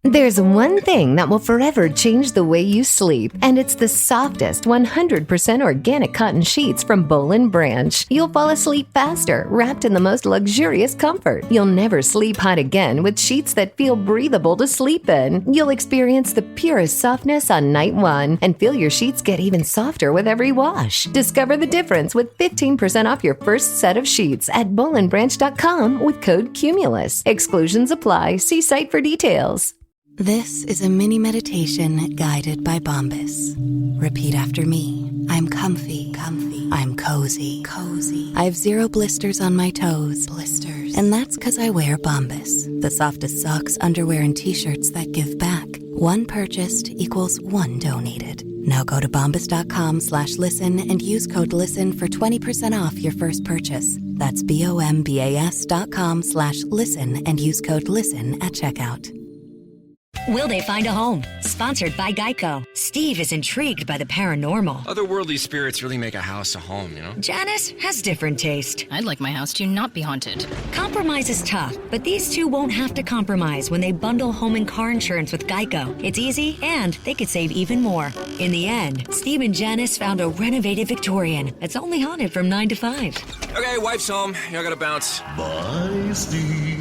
There's one thing that will forever change the way you sleep, and it's the softest 100% organic cotton sheets from Boll & Branch. You'll fall asleep faster, wrapped in the most luxurious comfort. You'll never sleep hot again with sheets that feel breathable to sleep in. You'll experience the purest softness on night one and feel your sheets get even softer with every wash. Discover the difference with 15% off your first set of sheets at bollandbranch.com with code CUMULUS. Exclusions apply. See site for details. This is a mini meditation guided by Bombas. Repeat after me. I'm comfy. I'm cozy. I have 0 blisters on my toes. And that's because I wear Bombas, the softest socks, underwear, and t-shirts that give back. One purchased equals one donated. Now go to bombas.com/listen and use code LISTEN for 20% off your first purchase. That's bombas.com/listen and use code LISTEN at checkout. Will they find a home? Sponsored by Geico. Steve is intrigued by the paranormal. Otherworldly spirits really make a house a home, you know? Janice has different taste. I'd like my house to not be haunted. Compromise is tough, but these two won't have to compromise when they bundle home and car insurance with Geico. It's easy, and they could save even more. In the end, Steve and Janice found a renovated Victorian that's only haunted from 9 to 5. Okay, wife's home. I gotta bounce. Bye, Steve.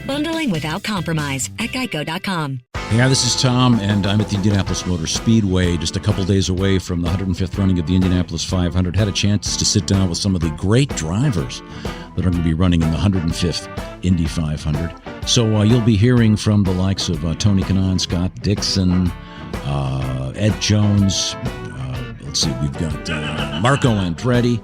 Bundling without compromise at geico.com. Yeah, this is Tom, and I'm at the Indianapolis Motor Speedway, just a couple days away from the 105th running of the Indianapolis 500. Had a chance to sit down with some of the great drivers that are going to be running in the 105th Indy 500. So you'll be hearing from the likes of Tony Kanaan, Scott Dixon, Ed Jones. Let's see, we've got Marco Andretti,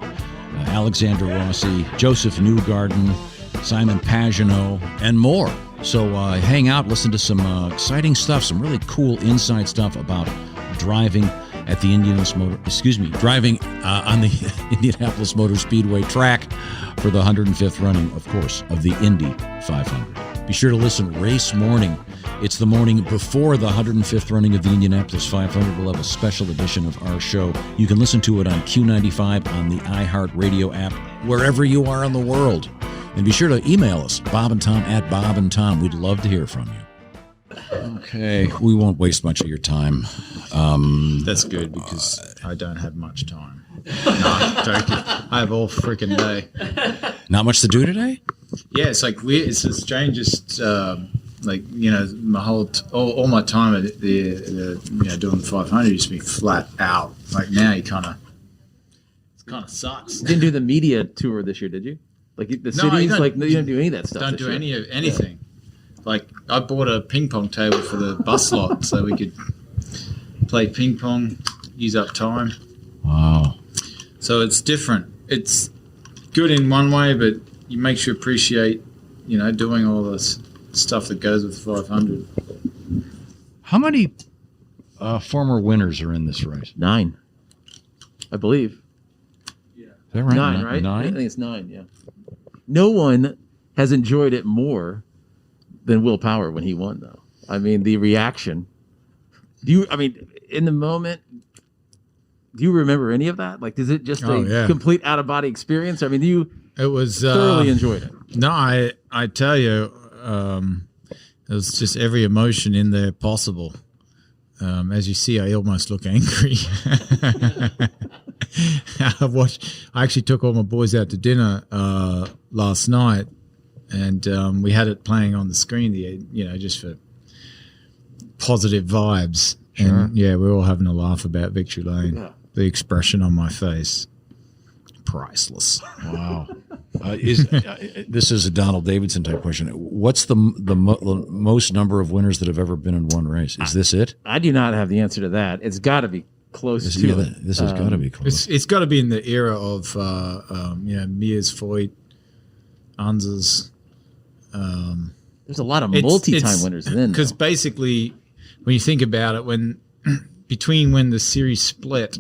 Alexander Rossi, Josef Newgarden, Simon Pagenaud, and more. So hang out, listen to some exciting stuff, some really cool inside stuff about driving at the driving on the Indianapolis Motor Speedway track for the 105th running, of course, of the Indy 500. Be sure to listen race morning. It's the morning before the 105th running of the Indianapolis 500. We'll have a special edition of our show. You can listen to it on Q95 on the iHeart Radio app, wherever you are in the world. And be sure to email us, Bob and Tom at Bob and Tom. We'd love to hear from you. Okay, we won't waste much of your time. That's good because I don't have much time. No, joking. I have all freaking day. Not much to do today? Yeah, it's like weird. It's the strangest. My whole all my time at the doing the 500 used to be flat out. Like now, it kind of sucks. You didn't do the media tour this year, did you? Like the cities, you don't do any of that stuff. Don't do anything. Like I bought a ping pong table for the bus lot so we could play ping pong, use up time. Wow. So it's different. It's good in one way, but you makes you appreciate, doing all this stuff that goes with 500. How many former winners are in this race? 9, I believe. Yeah. Is that right? 9, right? 9? I think it's 9, yeah. No one has enjoyed it more than Will Power when he won, though. I mean, the reaction. In the moment, do you remember any of that? Like, is it just a complete out-of-body experience? I mean, it was thoroughly enjoyed it? No, I tell you, it was just every emotion in there possible. As you see, I almost look angry. I actually took all my boys out to dinner last night, and we had it playing on the screen, just for positive vibes. Sure. And yeah, we're all having a laugh about Victory Lane. Yeah. The expression on my face, priceless. Wow. This is a Donald Davidson type question. What's the most number of winners that have ever been in one race? Is this it? I do not have the answer to that. It's got to be close to it. This has got to be close. It's got to be in the era of Mears, Foyt, Unzers. There's a lot of multi-time winners then. Because basically, when you think about it, when the series split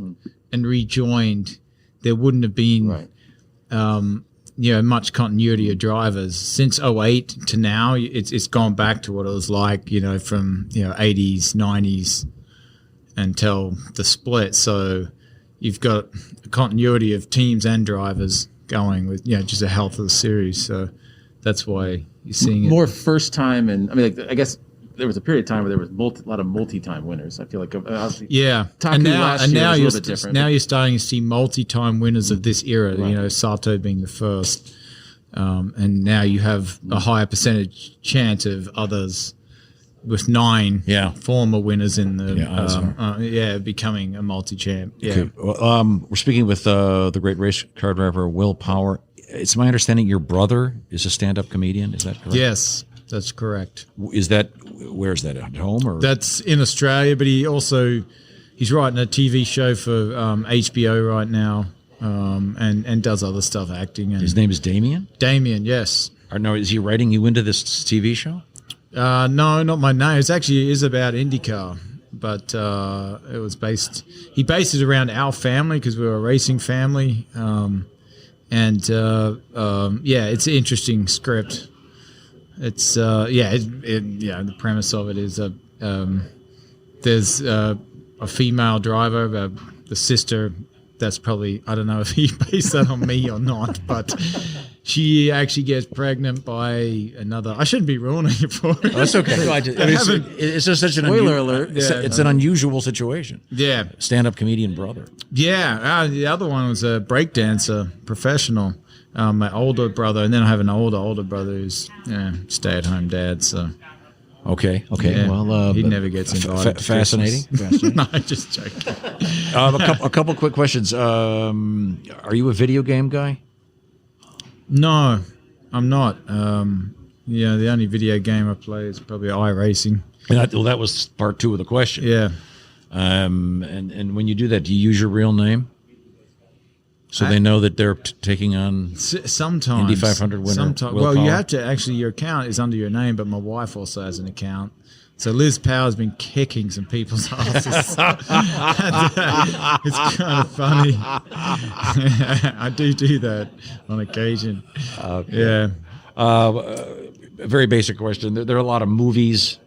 and rejoined, there wouldn't have been much continuity of drivers since 2008 to now. It's gone back to what it was like, from 80s, 90s until the split. So you've got a continuity of teams and drivers going with just the health of the series. So that's why you're seeing more first time, and I guess there was a period of time where there was a lot of multi-time winners. I feel like yeah, Taku and now last year was a little bit different. Now you're starting to see multi-time winners of this era. Right. You know, Sato being the first, and now you have a higher percentage chance of others with 9 former winners in the becoming a multi-champ. Yeah. Okay. Well, we're speaking with the great race car driver Will Power. It's my understanding your brother is a stand-up comedian. Is that correct? Yes, that's correct. Where's that, at home or? That's in Australia, but he's writing a TV show for HBO right now, and does other stuff, acting. And his name is Damien? Damien, yes. No, is he writing you into this TV show? No, not my name. It actually is about IndyCar, but it was he based it around our family because we were a racing family. It's an interesting script. It's the premise of it is there's a female driver, the sister. That's probably, I don't know if he based that on me or not, but she actually gets pregnant by another. I shouldn't be ruining it for her. Oh, that's okay. It's just such an spoiler alert. It's an unusual situation. Yeah, stand-up comedian brother. Yeah, the other one was a breakdancer, professional. My older brother, and then I have an older brother who's stay-at-home dad. So. Okay. Yeah, well, he never gets invited. Fascinating. No, just joking. A couple quick questions. Are you a video game guy? No, I'm not. The only video game I play is probably iRacing. That was part 2 of the question. Yeah. And when you do that, do you use your real name? So they know that they're taking on sometimes Indy 500 winner. Sometimes, you have to actually. Your account is under your name, but my wife also has an account. So Liz Power's been kicking some people's asses. It's kind of funny. I do that on occasion. Okay. Yeah. A very basic question. There are a lot of movies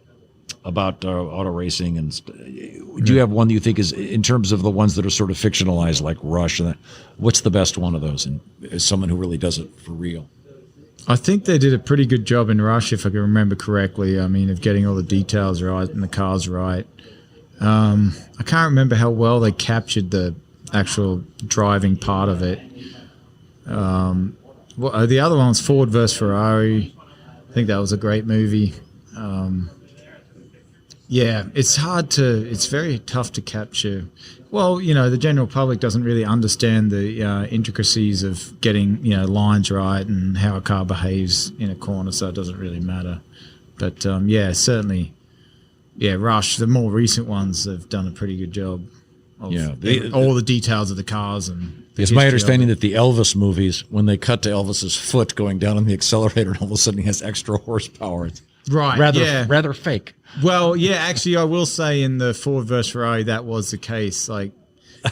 about auto racing, and do you have one that you think is, in terms of the ones that are sort of fictionalized, like Rush? And what's the best one of those? And as someone who really does it for real, I think they did a pretty good job in Rush, if I can remember correctly. I mean, of getting all the details right and the cars right. I can't remember how well they captured the actual driving part of it. The other one was Ford versus Ferrari. I think that was a great movie. It's very tough to capture. Well, the general public doesn't really understand the intricacies of getting, lines right and how a car behaves in a corner, so it doesn't really matter. But, certainly, Rush, the more recent ones have done a pretty good job of all the details of the cars. And it's my understanding that the Elvis movies, when they cut to Elvis's foot going down on the accelerator, and all of a sudden he has extra horsepower, it's rather fake. Well, actually, I will say in the Ford versus Ferrari, that was the case. Like,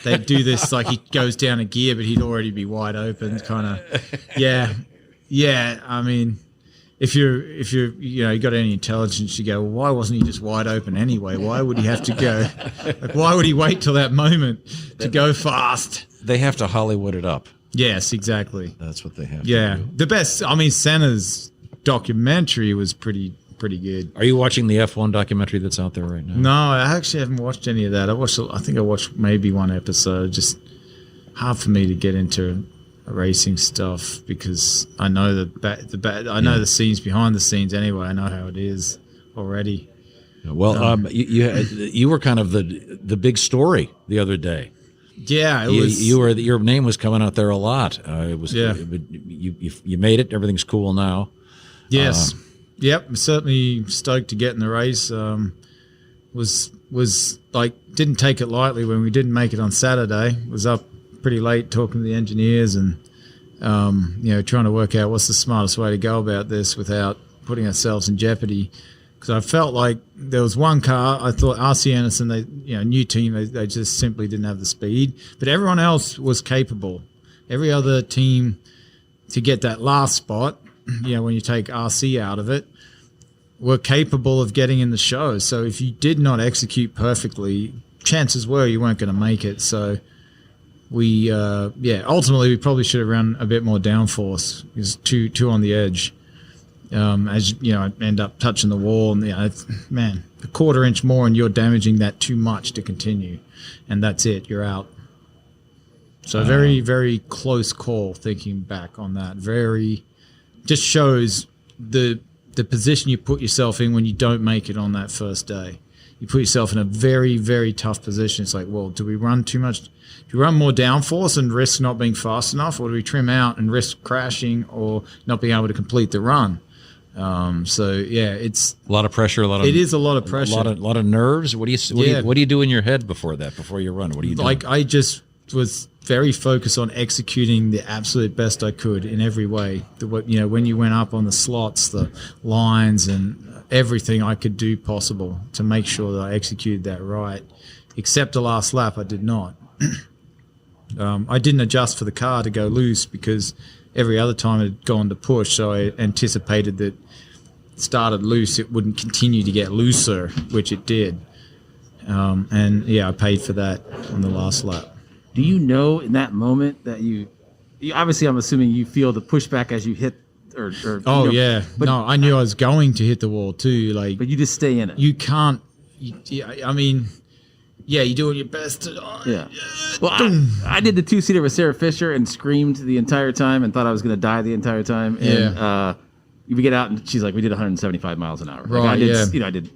they do this, like he goes down a gear, but he'd already be wide open, kind of. Yeah. I mean, if you got any intelligence, you go, well, why wasn't he just wide open anyway? Why would he have to go? Like, why would he wait till that moment to go fast? They have to Hollywood it up. Yes, exactly. That's what they have. Yeah, to do. The best. I mean, Senna's documentary was pretty good. Are you watching the F1 documentary that's out there right now? No, I actually haven't watched any of that. I think I watched maybe one episode. Just hard for me to get into racing stuff because I know the scenes behind the scenes anyway. I know how it is already. Well, you were kind of the big story the other day. Yeah, it was. Your name was coming out there a lot. It was. Yeah. You made it. Everything's cool now. Yes. Yep, certainly stoked to get in the race. Was like didn't take it lightly when we didn't make it on Saturday. Was up pretty late talking to the engineers and trying to work out what's the smartest way to go about this without putting ourselves in jeopardy. Because I felt like there was one car. I thought RC Anderson, new team, they just simply didn't have the speed, but everyone else was capable. Every other team to get that last spot. When you take RC out of it, were capable of getting in the show. So if you did not execute perfectly, chances were you weren't going to make it. So we, ultimately we probably should have run a bit more downforce. It was too on the edge. as you know, I end up touching the wall, and man, a quarter inch more, and you're damaging that too much to continue, and that's it. You're out. So very, very close call. Thinking back on that, just shows the position you put yourself in when you don't make it on that first day. You put yourself in a very, very tough position. It's like, well, do we run too much? Do we run more downforce and risk not being fast enough, or do we trim out and risk crashing or not being able to complete the run? So yeah, it's a lot of pressure. It is a lot of pressure. A lot of nerves. What do you do in your head before that? Before you run, what do you do? Like, I just was very focused on executing the absolute best I could in every way. When you went up on the slots, the lines, and everything I could do possible to make sure that I executed that right. Except the last lap, I did not. I didn't adjust for the car to go loose because every other time it had gone to push, so I anticipated that it started loose, it wouldn't continue to get looser, which it did. I paid for that on the last lap. Do you know in that moment that you obviously, I'm assuming you feel the pushback as you hit or yeah. But no, I knew I was going to hit the wall too. But you just stay in it. You can't. I mean, you're doing your best to. Well, I did the 2-seater with Sarah Fisher and screamed the entire time and thought I was going to die the entire time. And we get out and she's like, we did 175 miles an hour. Right. I did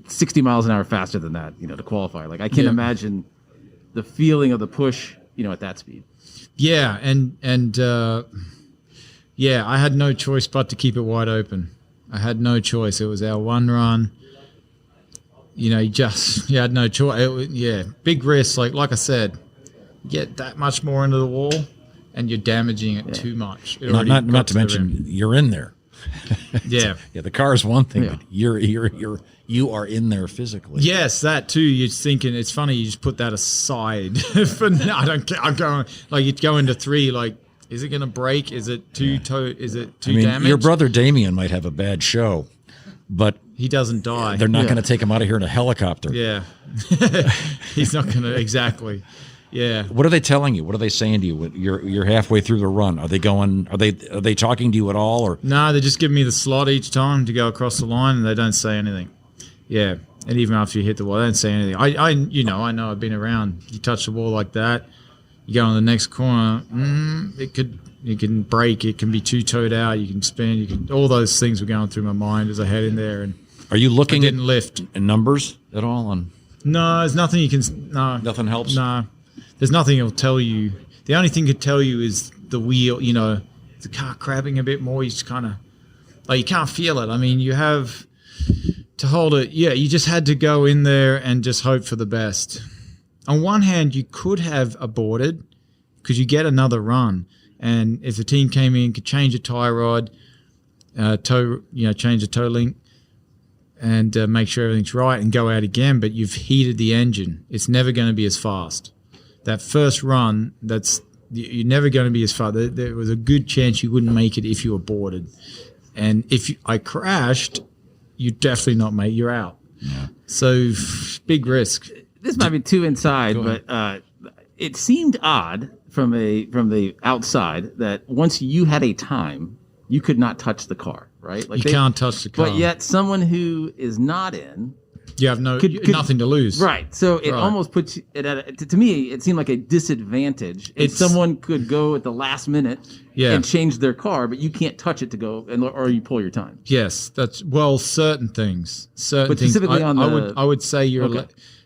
60 miles an hour faster than that, to qualify. Like, I can't imagine the feeling of the push, at that speed. Yeah, I had no choice but to keep it wide open. I had no choice. It was our one run. You had no choice. Big risk. Like I said, you get that much more into the wall, and you're damaging it too much. Not to mention you're in there. Yeah. The car is one thing, but you are in there physically. Yes, that too. You're thinking it's funny. You just put that aside. For no, I don't care. I'm going you go into 3. Like, is it going to break? Is it too damaged? Your brother Damien might have a bad show, but he doesn't die. They're not going to take him out of here in a helicopter. Yeah, he's not going to exactly. Yeah. What are they telling you? What are they saying to you? You're halfway through the run. Are they talking to you at all, or? No, they just give me the slot each time to go across the line, and they don't say anything. Yeah, and even after you hit the wall, they don't say anything. I know. I've been around. You touch the wall like that, you go on the next corner. It can break. It can be two-toed out. You can spin. All those things were going through my mind as I head in there. And are you looking at lift numbers at all? On no, there's nothing you can. No, nothing helps. No. There's nothing it'll tell you. The only thing it could tell you is the wheel, the car crabbing a bit more. You just kind of, you can't feel it. I mean, you have to hold it. Yeah, you just had to go in there and just hope for the best. On one hand, you could have aborted because you get another run. And if the team came in, could change a tie rod, change the toe link, and make sure everything's right and go out again. But you've heated the engine. It's never going to be as fast. That first run, you're never going to be as far. There was a good chance you wouldn't make it if you aborted. And if I crashed, you'd definitely not make. You're out. Yeah. So big risk. This might be too inside, but it seemed odd from the outside that once you had a time, you could not touch the car, right? You can't touch the car. But yet someone who is not in. You have nothing to lose. Right. So it almost puts it at to me, it seemed like a disadvantage. If someone could go at the last minute and change their car, but you can't touch it to go, or you pull your time. Yes. Certain things. But specifically I would say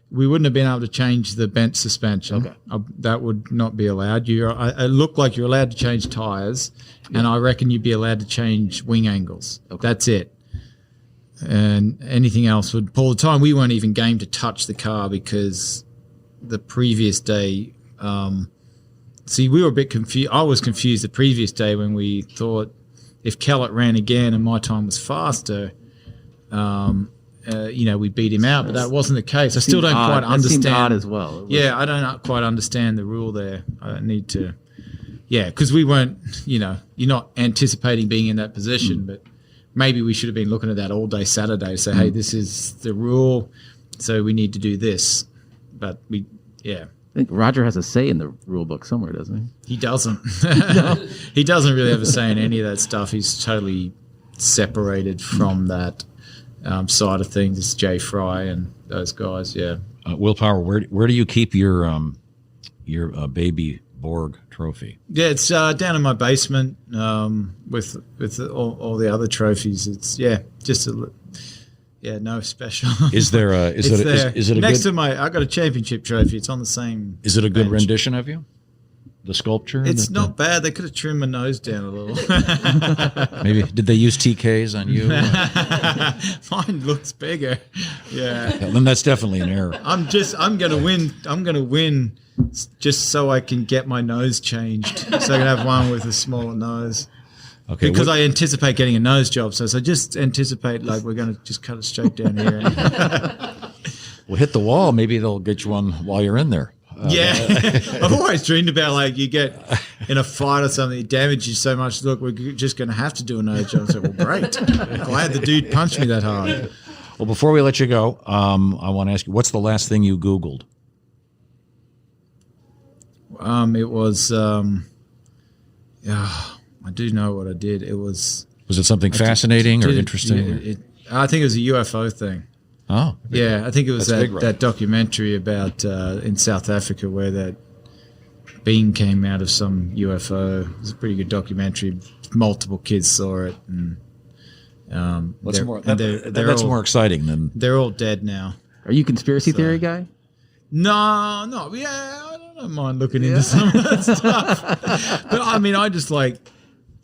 we wouldn't have been able to change the bent suspension. Okay. That would not be allowed. It looked like you're allowed to change tires, and I reckon you'd be allowed to change wing angles. Okay. That's it. And anything else would pull the time. We weren't even game to touch the car because the previous day, we were a bit confused. I was confused the previous day when we thought if Kellett ran again and my time was faster, we beat him out, but that wasn't the case. I still don't quite understand. That seemed odd as well. I don't quite understand the rule there. I need to, because we weren't, you're not anticipating being in that position, but maybe we should have been looking at that all day Saturday to say, hey, this is the rule, so we need to do this. But I think Roger has a say in the rule book somewhere, doesn't he? He doesn't. He doesn't really have a say in any of that stuff. He's totally separated from that side of things. It's Jay Fry and those guys. Yeah. Will Power, where do you keep your baby Borg trophy? Yeah, it's down in my basement with all the other trophies. It's just no special. Is there is it a next good, to I got a championship trophy. It's on the same. Is it a good bench. rendition of you? The sculpture? It's not bad. They could have trimmed my nose down a little. Maybe did they use TKs on you? Mine looks bigger. Yeah. Then that's definitely an error. I'm gonna win. I'm gonna win just so I can get my nose changed, so I can have one with a smaller nose. Okay. Because I anticipate getting a nose job, so I just anticipate like we're gonna just cut it straight down here. Well, hit the wall. Maybe they'll get you one while you're in there. I've always dreamed about like you get in a fight or something, it damages you so much. Look, we're just going to have to do a nose job. So, well, great. Glad the dude punched me that hard. Well, before we let you go, I want to ask you, what's the last thing you Googled? It was, I do know what I did. It was. Was it something fascinating or interesting? I think it was a UFO thing. Oh, yeah, I think it was right? that documentary about in South Africa where that beam came out of some UFO. It was a pretty good documentary. Multiple kids saw it, and that's more exciting than. They're all dead now. Are you a conspiracy theory guy? No, yeah, I don't mind looking into some of that stuff. But I mean, I just like,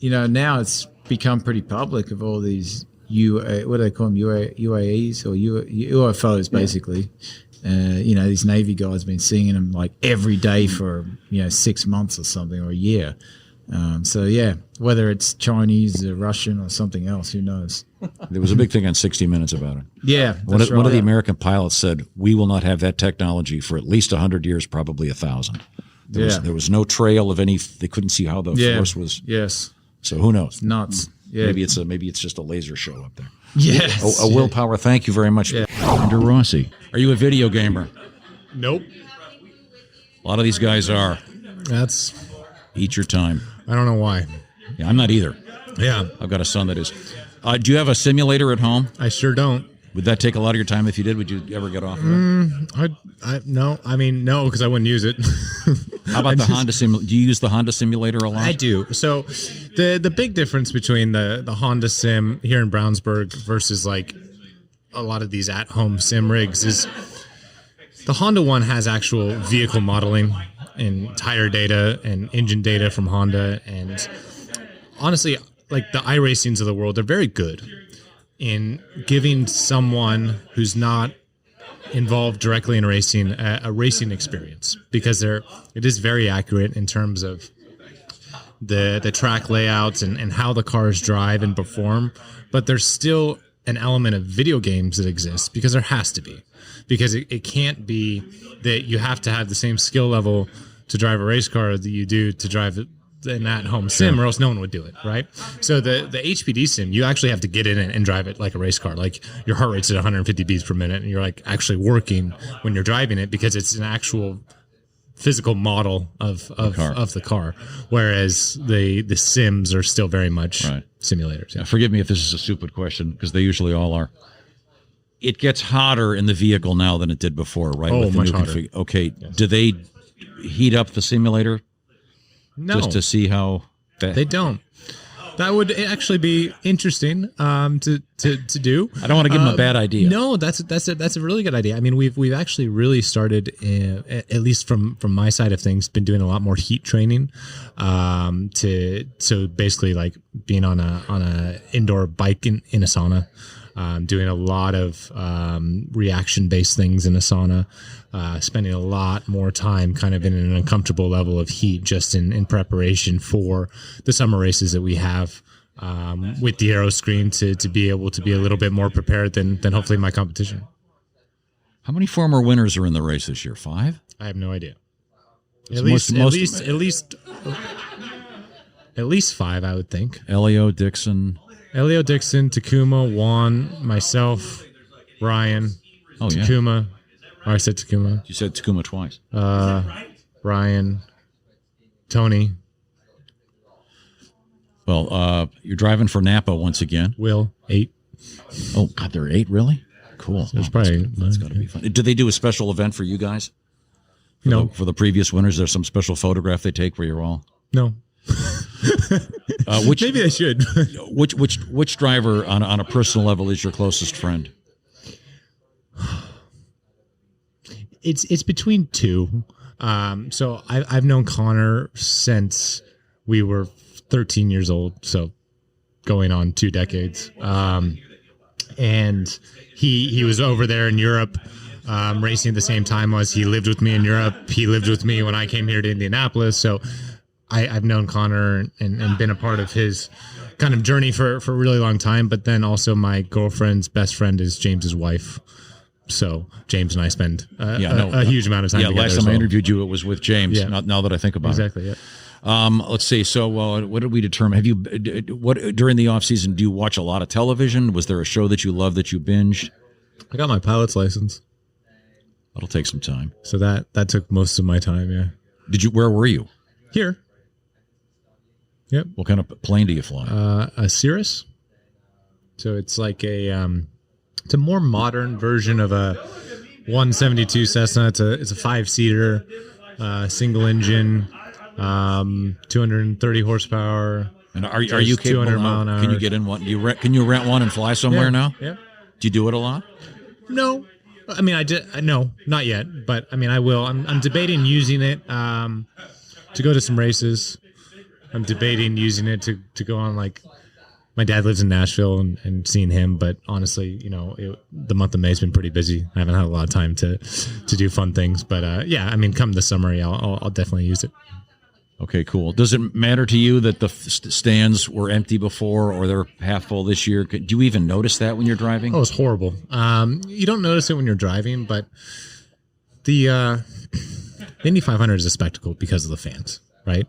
now it's become pretty public of all these. What do they call them? UAEs or UFOs, basically. These Navy guys have been seeing them like every day for 6 months or something, or a year. Whether it's Chinese or Russian or something else, who knows? There was a big thing on 60 Minutes about it. Yeah, one of the American pilots said, "We will not have that technology for at least 100 years, probably 1,000." There was no trail of any. They couldn't see how the force was. Yes. So who knows? Nuts. Yeah. Maybe it's just a laser show up there. Yes. Will Power, thank you very much. Yeah. Under Rossi, are you a video gamer? Nope. A lot of these guys are. That's. Eat your time. I don't know why. Yeah, I'm not either. Yeah. I've got a son that is. Do you have a simulator at home? I sure don't. Would that take a lot of your time? If you did, would you ever get off of it? No. I mean, no, because I wouldn't use it. How about the Honda simulator? Do you use the Honda simulator a lot? I do. So the big difference between the Honda sim here in Brownsburg versus like a lot of these at-home sim rigs is the Honda one has actual vehicle modeling and tire data and engine data from Honda. And honestly, like the iRacings of the world, they're very good in giving someone who's not involved directly in racing a racing experience, because it is very accurate in terms of the track layouts and how the cars drive and perform. But there's still an element of video games that exists, because there has to be, because it can't be that you have to have the same skill level to drive a race car that you do to drive an at-home sim, or else no one would do it, right? So the HPD sim, you actually have to get in it and drive it like a race car. Like your heart rate's at 150 beats per minute, and you're like actually working when you're driving it, because it's an actual physical model of the car. Whereas the sims are still very much simulators. Yeah. Now, forgive me if this is a stupid question, because they usually all are. It gets hotter in the vehicle now than it did before, right? Oh, much hotter. Okay, yes. Do they heat up the simulator? No. Just to see how they don't. That would actually be interesting to do. I don't want to give them a bad idea. No, that's a really good idea. I mean, we've actually really started, at least from my side of things, been doing a lot more heat training. So basically like being on a indoor bike in a sauna. Doing a lot of reaction-based things in a sauna, spending a lot more time kind of in an uncomfortable level of heat just in preparation for the summer races that we have with the aero screen to be able to be a little bit more prepared than hopefully my competition. How many former winners are in the race this year? 5? I have no idea. At least 5, I would think. Helio, Dixon, Takuma, Juan, myself, Ryan, Takuma. Or I said Takuma. You said Takuma twice. Ryan, Tony. Well, you're driving for Napa once again. Will 8. Oh God, they're 8, really? Cool. So it's probably that's got to be fun. Do they do a special event for you guys? For the previous winners, there's some special photograph they take where you're all. No. Maybe I should. which driver on a personal level is your closest friend? It's between two. So I've known Connor since we were 13 years old, so going on 2 decades. And he was over there in Europe, racing at the same time as he lived with me in Europe. He lived with me when I came here to Indianapolis. So I've known Connor and been a part of his kind of journey for a really long time. But then also my girlfriend's best friend is James's wife. So James and I spend a huge amount of time together. Last time I interviewed you, it was with James. Yeah. Now that I think about it. Exactly, yeah. Let's see. So, what did we determine? Have you during the off season? Do you watch a lot of television? Was there a show that you loved that you binged? I got my pilot's license. That'll take some time. So that took most of my time. Yeah. Did you? Where were you? Here. Yep. What kind of plane do you fly? A Cirrus. So it's like it's a more modern version of a 172 Cessna. It's a 5-seater, single engine. 230 horsepower. And are you capable 200 mile an hour? Can you get in one? Can you rent one and fly somewhere now? Yeah. Do you do it a lot? No. I mean, no, not yet, but I mean, I will. I'm debating using it to go to some races. I'm debating using it to go on, like, my dad lives in Nashville and seeing him, but honestly, the month of May has been pretty busy. I haven't had a lot of time to do fun things, but I mean, come the summer, I'll definitely use it. Okay, cool. Does it matter to you that the stands were empty before or they're half full this year? Do you even notice that when you're driving? Oh, it's horrible. You don't notice it when you're driving, but the Indy 500 is a spectacle because of the fans, right?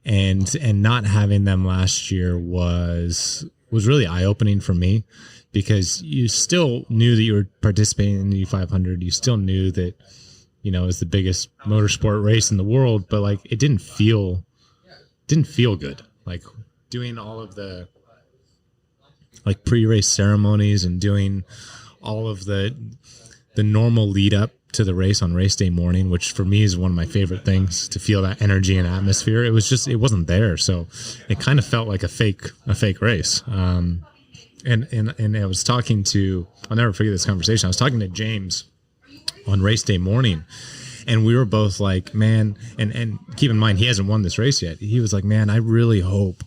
And not having them last year was really eye-opening for me, because you still knew that you were participating in the Indy 500. You still knew that it was the biggest motorsport race in the world, but like it didn't feel good. Like doing all of the like pre-race ceremonies and doing all of the normal lead up to the race on race day morning, which for me is one of my favorite things, to feel that energy and atmosphere. It wasn't there. So it kind of felt like a fake race. And I was talking to, I'll never forget this conversation. I was talking to James on race day morning, and we were both like, man, and keep in mind, he hasn't won this race yet. He was like, man, I really hope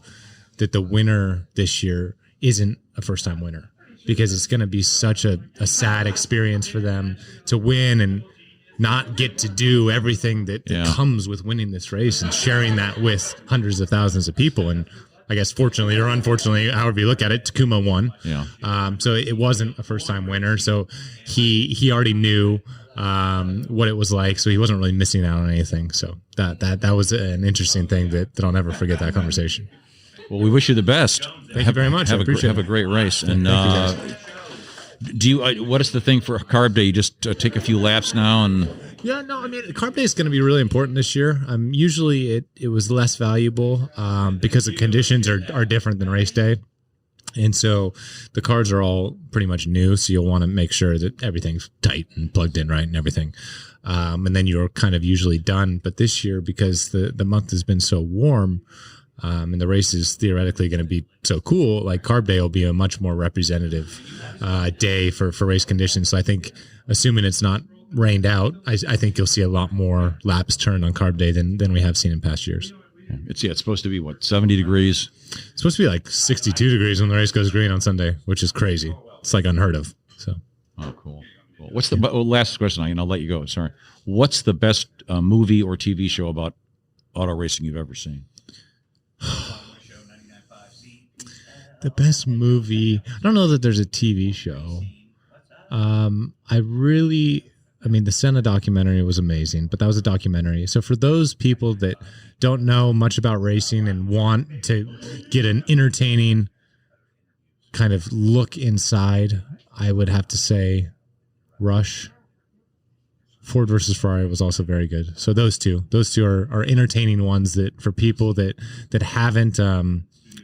that the winner this year isn't a first-time winner, because it's going to be such a sad experience for them to win and not get to do everything that comes with winning this race and sharing that with hundreds of thousands of people. And I guess fortunately or unfortunately, however you look at it, Takuma won. Yeah. So it wasn't a first-time winner. So he already knew what it was like. So he wasn't really missing out on anything. So that was an interesting thing that I'll never forget, that conversation. Well, we wish you the best. Thank you very much. Have a great race. And do you? What is the thing for Carb Day? You just take a few laps now and. Yeah, no, I mean, Carb Day is going to be really important this year. Usually it was less valuable because the conditions are different than race day. And so the cars are all pretty much new, so you'll want to make sure that everything's tight and plugged in right and everything. And then you're kind of usually done. But this year, because the month has been so warm, and the race is theoretically going to be so cool, like Carb Day will be a much more representative day for race conditions. So I think, assuming it's not rained out, I think you'll see a lot more laps turned on Carb Day than we have seen in past years. It's supposed to be, 70 degrees? It's supposed to be like 62 degrees when the race goes green on Sunday, which is crazy. It's like unheard of. So. Oh, cool. What's the last question? I'll let you go. Sorry. What's the best movie or TV show about auto racing you've ever seen? The best movie. I don't know that there's a TV show. The Senna documentary was amazing, but that was a documentary. So for those people that don't know much about racing and want to get an entertaining kind of look inside, I would have to say Rush. Ford versus Ferrari was also very good. So those two are entertaining ones that for people that haven't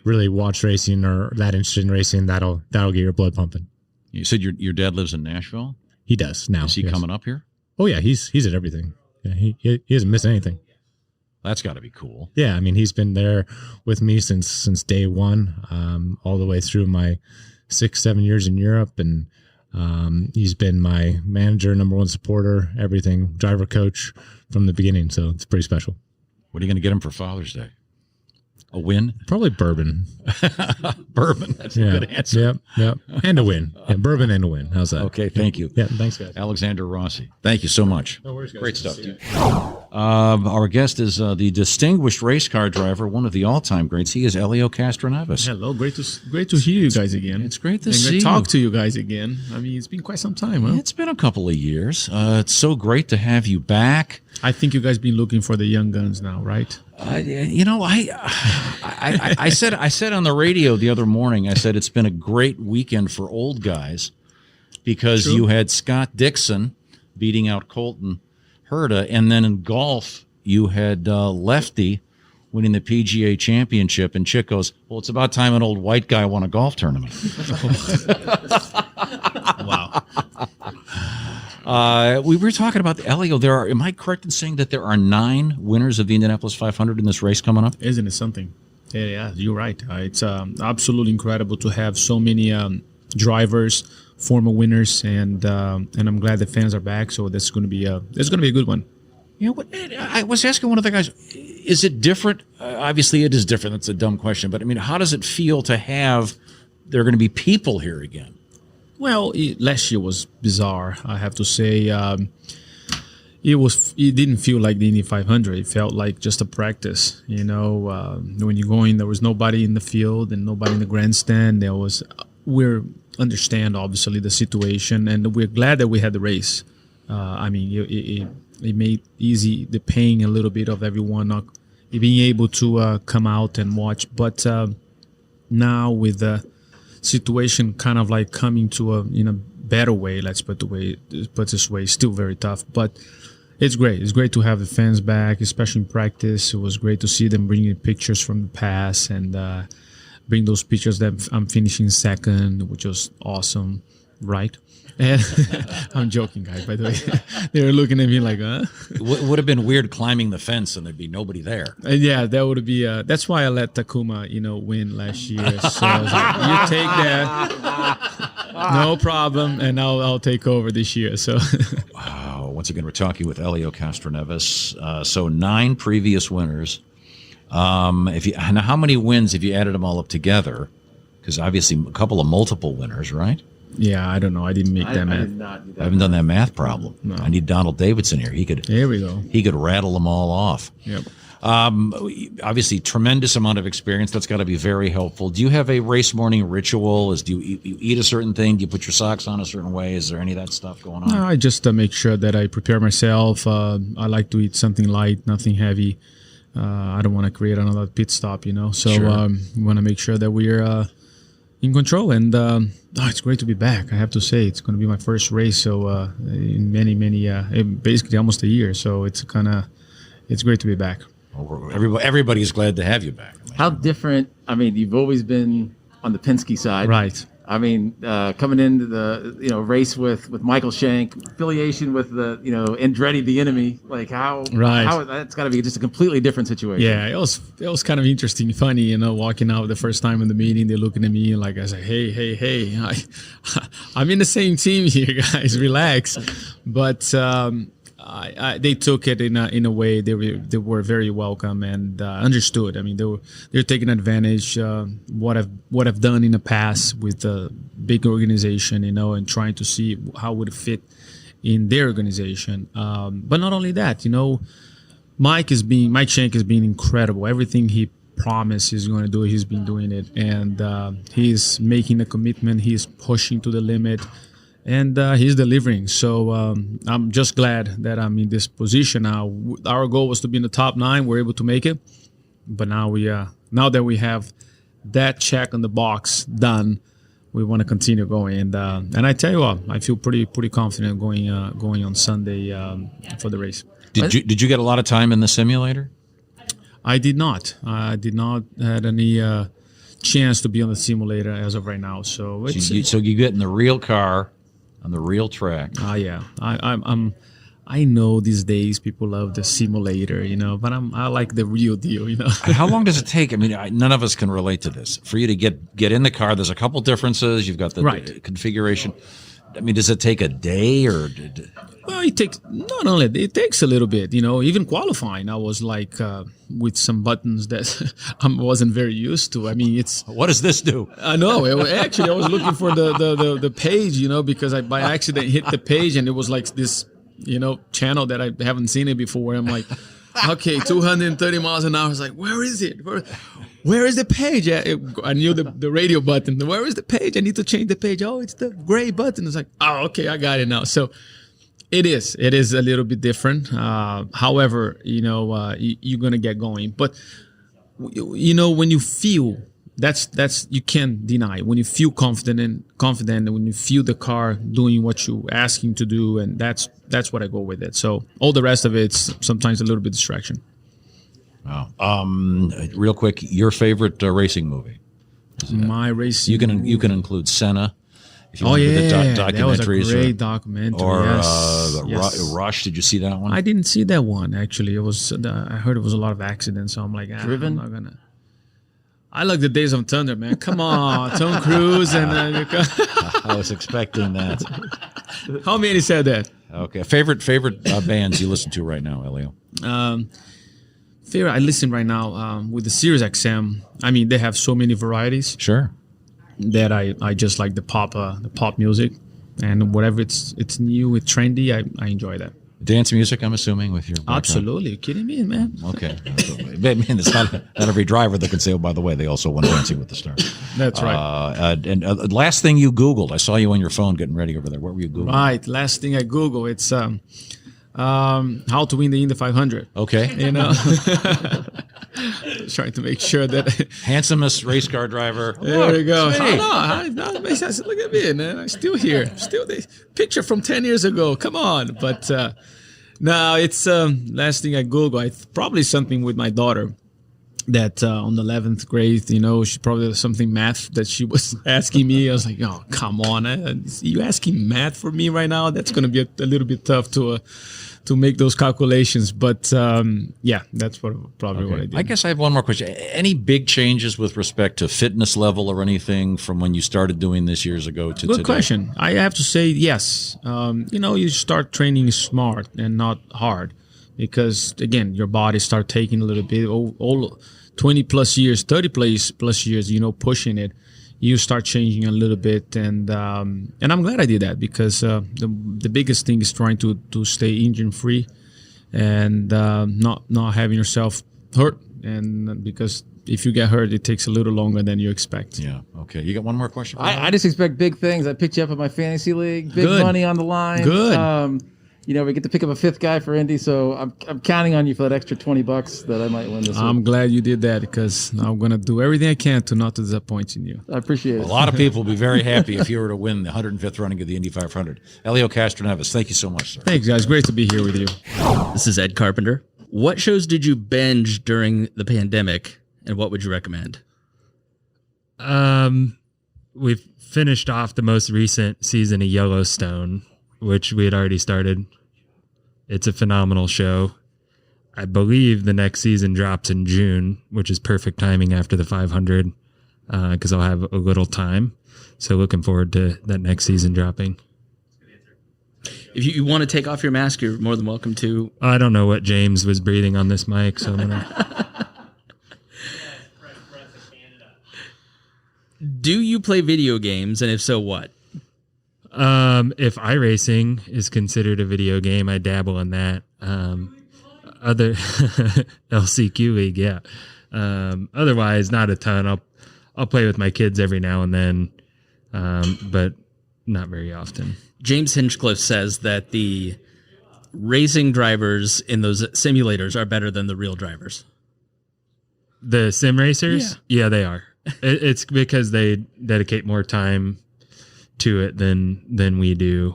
really watch racing or that interested in racing, that'll get your blood pumping. You said your dad lives in Nashville? He does now. Is he coming up here? Oh yeah, he's at everything. Yeah, he doesn't miss anything. That's got to be cool. Yeah, I mean, he's been there with me since day one, all the way through my 6-7 years in Europe, and he's been my manager, number one supporter, everything, driver coach from the beginning. So it's pretty special. What are you going to get him for Father's Day? A win? Probably bourbon. Bourbon. That's a good answer. Yep. And a win. Yeah, bourbon and a win. How's that? Okay, thank you. Yeah, thanks, guys. Alexander Rossi. Thank you so much. No worries, guys. Great stuff, dude. Our guest is the distinguished race car driver, one of the all-time greats. He is Helio Castroneves. Hello, great to hear you guys again. It's great to and see talk to you guys again. I mean, it's been quite some time, huh? It's been a couple of years. It's so great to have you back. I think you guys been looking for the young guns now, right? I said on the radio the other morning, I said it's been a great weekend for old guys because True. you had Scott Dixon beating out Colton, Herta, and then in golf you had Lefty winning the PGA Championship, and Chick goes, well, it's about time an old white guy won a golf tournament. Wow. We were talking about the Helio. Am I correct in saying that there are 9 winners of the Indianapolis 500 in this race coming up? Isn't it something? Yeah, you're right. It's absolutely incredible to have so many drivers, former winners, and I'm glad the fans are back. So that's going to be a good one. You know, I was asking one of the guys, is it different? Obviously, it is different. That's a dumb question, but I mean, how does it feel to have there are going to be people here again? Well, last year was bizarre, I have to say. It didn't feel like the Indy 500. It felt like just a practice. You know, when you go in, there was nobody in the field and nobody in the grandstand. We understand obviously the situation, and we're glad that we had the race. I mean, it made easy the pain a little bit of everyone not being able to come out and watch. But now with the situation kind of like coming to in a better way, let's put this way, still very tough, but it's great. It's great to have the fans back, especially in practice. It was great to see them bringing pictures from the past and bring those pictures that I'm finishing second, which was awesome, right? And I'm joking, guys, by the way. They were looking at me like, huh? It would have been weird climbing the fence and there'd be nobody there. Yeah, that would be. That's why I let Takuma, win last year. So I was like, you take that, no problem, and I'll take over this year. So. Wow. Once again, we're talking with Helio Castroneves. So 9 previous winners. Now, how many wins have you added them all up together? Because obviously a couple of multiple winners, right? Yeah, I don't know. I didn't make that math. I haven't done that math problem. No. I need Donald Davidson here. Here we go. He could rattle them all off. Yep. Obviously, tremendous amount of experience. That's got to be very helpful. Do you have a race morning ritual? Do you eat a certain thing? Do you put your socks on a certain way? Is there any of that stuff going on? No, I just make sure that I prepare myself. I like to eat something light, nothing heavy. I don't want to create another pit stop, So Sure. we want to make sure that we're in control. And it's great to be back. I have to say, it's going to be my first race. So in many, basically almost a year. So it's great to be back. Everybody's glad to have you back. How different? I mean, you've always been on the Penske side, Right. I mean, coming into the race with Michael Shank, affiliation with the Andretti, the enemy. Like how that's got to be just a completely different situation. Yeah, it was kind of interesting, funny, walking out the first time in the meeting, they're looking at me and like I say, hey, I'm in the same team here, guys, relax. But they took it in a way they were very welcome and understood. I mean, they're taking advantage what I've done in the past with a big organization, and trying to see how would it fit in their organization. But not only that, Mike Shank has been incredible. Everything he promised he's going to do, he's been doing it, and he's making a commitment. He's pushing to the limit. And he's delivering. So I'm just glad that I'm in this position now. Our goal was to be in the top 9. We're able to make it. But now now that we have that check on the box done, we want to continue going. And I tell you what, I feel pretty confident going on Sunday for the race. Did you get a lot of time in the simulator? I did not. I did not had any chance to be on the simulator as of right now. So it's so you get in the real car on the real track. Yeah, I know these days people love the simulator, but I like the real deal, How long does it take? I mean, none of us can relate to this. For you to get in the car, there's a couple differences. You've got the configuration. I mean, does it take a day or? Well, it takes it takes a little bit, Even qualifying, I was like with some buttons that I wasn't very used to. I mean, what does this do? I know. Actually, I was looking for the page, because I by accident hit the page and it was like this. Channel that I haven't seen it before. I'm like, okay, 230 miles an hour. I was like, where is it? Where is the page? I knew the radio button. Where is the page? I need to change the page. Oh, it's the gray button. It's like, oh, okay, I got it now. So it is a little bit different. However, you're going to get going. But, when you feel, that's you can't deny. When you feel confident, and when you feel the car doing what you're asking to do, and that's what I go with it. So all the rest of it's sometimes a little bit distraction. Wow. Real quick, your favorite racing movie? My racing. You can include Senna. If you the documentaries, that was a great documentary. Or yes. Rush. Did you see that one? I didn't see that one actually. It was. I heard it was a lot of accidents, so I'm like, Driven. I'm not gonna. I like the Days of Thunder, man. Come on, Tom Cruise and. I was expecting that. How many said that? Okay, favorite bands you listen to right now, Helio? Favorite I listen right now with the Sirius XM. I mean, they have so many varieties. Sure. That I just like the pop music, and whatever it's new, it's trendy. I enjoy that. Dance music, I'm assuming, with your background. Absolutely. You kidding me, man? Okay. Man, it's not every driver that can say, oh, by the way, they also won Dancing with the Stars. That's right. And last thing you Googled, I saw you on your phone getting ready over there. What were you Googling? Right. Last thing I Googled, it's how to win the Indy 500. Okay. Trying to make sure that handsomest race car driver. There we go. Look at me, man. I'm still here. Still the picture from 10 years ago. Come on. But no, it's last thing I Googled. Probably something with my daughter that on the 11th grade, she probably has something math that she was asking me. I was like, oh, come on. You asking math for me right now? That's going to be a little bit tough to make those calculations. But that's probably what I did. I guess I have one more question. Any big changes with respect to fitness level or anything from when you started doing this years ago to today? Good question. I have to say yes. You start training smart and not hard because, again, your body start taking a little bit, all 20 plus years, 30 plus years, pushing it. You start changing a little bit, and I'm glad I did that because the biggest thing is trying to stay injury free and not having yourself hurt. And because if you get hurt, it takes a little longer than you expect. Yeah. Okay. You got one more question? I just expect big things. I picked you up in my fantasy league. Big money on the line. Good. We get to pick up a fifth guy for Indy, so I'm counting on you for that extra $20 that I might win this week. I'm glad you did that because I'm going to do everything I can to not disappoint in you. I appreciate it. A lot of people will be very happy if you were to win the 105th running of the Indy 500. Helio Castroneves, thank you so much, sir. Thanks, guys. Great to be here with you. This is Ed Carpenter. What shows did you binge during the pandemic, and what would you recommend? We've finished off the most recent season of Yellowstone, which we had already started. It's a phenomenal show. I believe the next season drops in June, which is perfect timing after the 500 because I'll have a little time. So looking forward to that next season dropping. If you want to take off your mask, you're more than welcome to. I don't know what James was breathing on this mic, so I'm going to... Do you play video games, and if so, what? If iRacing is considered a video game, I dabble in that. Other LCQ League, yeah. Otherwise, not a ton. I'll play with my kids every now and then, but not very often. James Hinchcliffe says that the racing drivers in those simulators are better than the real drivers. The sim racers? Yeah, they are. It's because they dedicate more time to it than we do,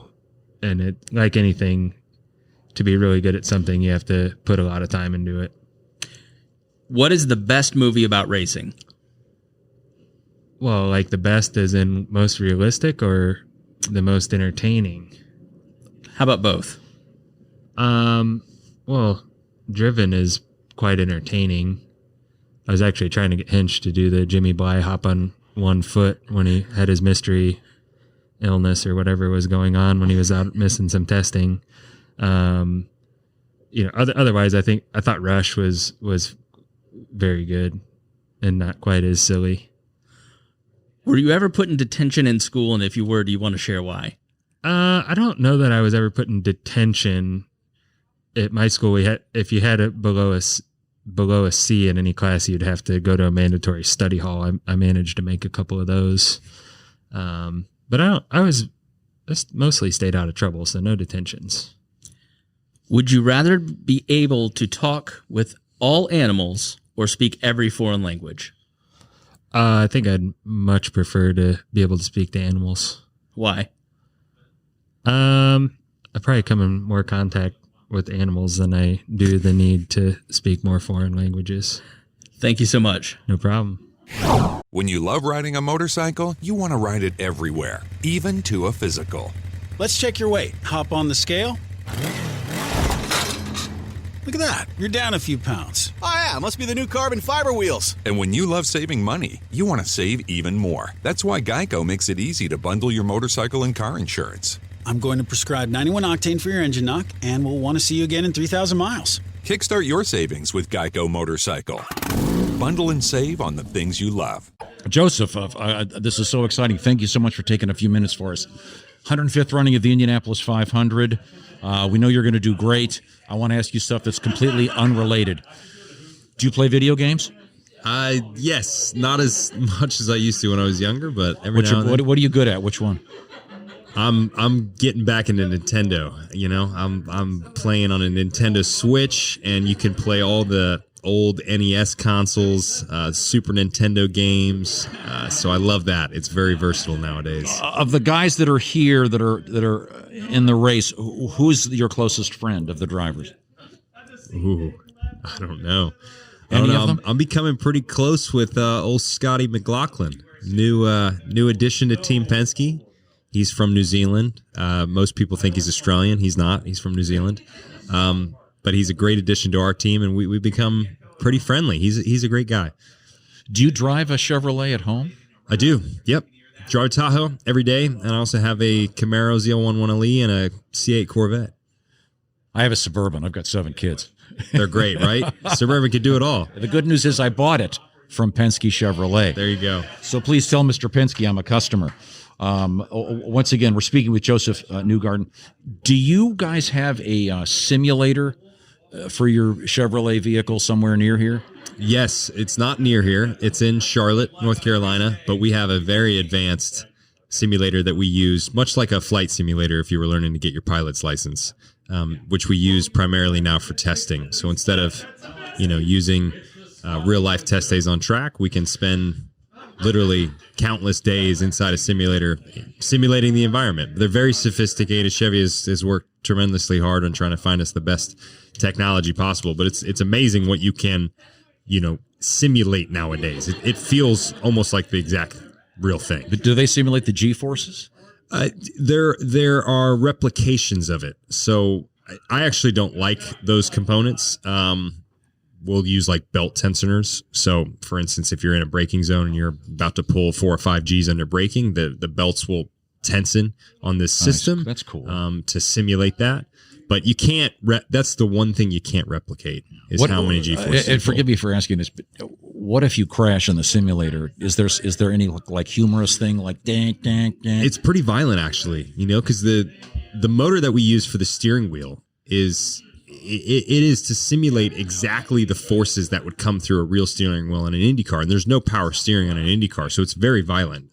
and it, like anything, to be really good at something you have to put a lot of time into it. What is the best movie about racing? Well, like the best as in most realistic or the most entertaining? How about both? Well, Driven is quite entertaining. I was actually trying to get Hinch to do the Jimmy Bly hop on one foot when he had his mystery illness or whatever was going on when he was out missing some testing. Otherwise, I thought Rush was very good and not quite as silly. Were you ever put in detention in school? And if you were, do you want to share why? I don't know that I was ever put in detention. At my school, if you had below a C in any class, you'd have to go to a mandatory study hall. I managed to make a couple of those, but I just mostly stayed out of trouble, so no detentions. Would you rather be able to talk with all animals or speak every foreign language? I think I'd much prefer to be able to speak to animals. Why? I probably come in more contact with animals than I do the need to speak more foreign languages. Thank you so much. No problem. When you love riding a motorcycle, you want to ride it everywhere, even to a physical. Let's check your weight. Hop on the scale. Look at that. You're down a few pounds. Oh, yeah. Must be the new carbon fiber wheels. And when you love saving money, you want to save even more. That's why Geico makes it easy to bundle your motorcycle and car insurance. I'm going to prescribe 91 octane for your engine knock, and we'll want to see you again in 3,000 miles. Kickstart your savings with Geico Motorcycle. Bundle and save on the things you love. Josef, this is so exciting. Thank you so much for taking a few minutes for us. 105th running of the Indianapolis 500. We know you're going to do great. I want to ask you stuff that's completely unrelated. Do you play video games? Yes, not as much as I used to when I was younger, but every now and then. What are you good at? Which one? I'm getting back into Nintendo. You know, I'm playing on a Nintendo Switch, and you can play all the old NES consoles, Super Nintendo games. So I love that. It's very versatile nowadays. Of the guys that are here that are in the race, who's your closest friend of the drivers? Ooh, I don't know. Any of them? I'm becoming pretty close with old Scotty McLaughlin, new addition to Team Penske. He's from New Zealand. Most people think he's Australian. He's not. He's from New Zealand. But he's a great addition to our team, and we've become pretty friendly. He's a great guy. Do you drive a Chevrolet at home? I do. Yep. Drive Tahoe every day, and I also have a Camaro ZL11LE and a C8 Corvette. I have a Suburban. I've got 7 kids. They're great, right? Suburban could do it all. The good news is I bought it from Penske Chevrolet. There you go. So please tell Mr. Penske I'm a customer. Once again, we're speaking with Josef Newgarden. Do you guys have a simulator for your Chevrolet vehicle somewhere near here? Yes, it's not near here. It's in Charlotte, North Carolina, but we have a very advanced simulator that we use, much like a flight simulator if you were learning to get your pilot's license, which we use primarily now for testing. So instead of, using real-life test days on track, we can spend literally countless days inside a simulator simulating the environment. They're very sophisticated. Chevy has worked tremendously hard on trying to find us the best technology possible, but it's amazing what you can, simulate nowadays. It feels almost like the exact real thing. But do they simulate the G-forces? There are replications of it. So I actually don't like those components. We'll use like belt tensioners. So, for instance, if you're in a braking zone and you're about to pull 4 or 5 Gs under braking, the belts will tension on this system. That's cool. To simulate that. But you can't. That's the one thing you can't replicate is how many G-forces. And forgive me for asking this, but what if you crash in the simulator? Is there any like humorous thing like dang, dang, dang? It's pretty violent actually. Because the motor that we use for the steering wheel is. It is to simulate exactly the forces that would come through a real steering wheel in an IndyCar, and there's no power steering on an IndyCar, so it's very violent.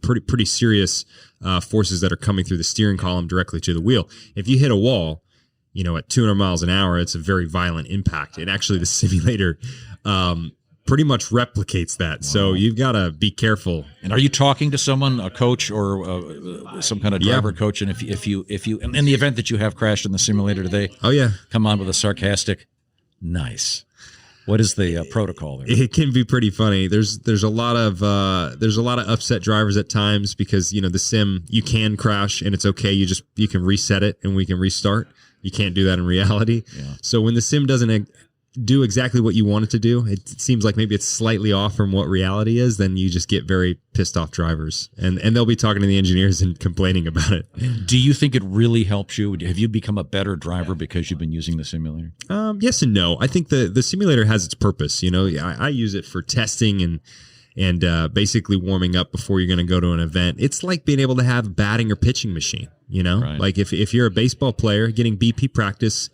Pretty serious forces that are coming through the steering column directly to the wheel. If you hit a wall, at 200 miles an hour, it's a very violent impact. And actually, the simulator pretty much replicates that. Wow. So you've got to be careful. And are you talking to someone, a coach or some kind of driver coach? And if you in the event that you have crashed in the simulator, do they come on with a sarcastic, nice? What is the protocol there? It can be pretty funny. There's a lot of upset drivers at times because the sim, you can crash and it's okay. You can reset it and we can restart. You can't do that in reality. Yeah. So when the sim doesn't do exactly what you want it to do, it seems like maybe it's slightly off from what reality is, then you just get very pissed off drivers and they'll be talking to the engineers and complaining about it. Do you think it really helps you? Have you become a better driver because you've been using the simulator? Yes and no. I think the simulator has its purpose. I use it for testing and basically warming up before you're going to go to an event. It's like being able to have a batting or pitching machine, Right. Like if you're a baseball player getting BP practice,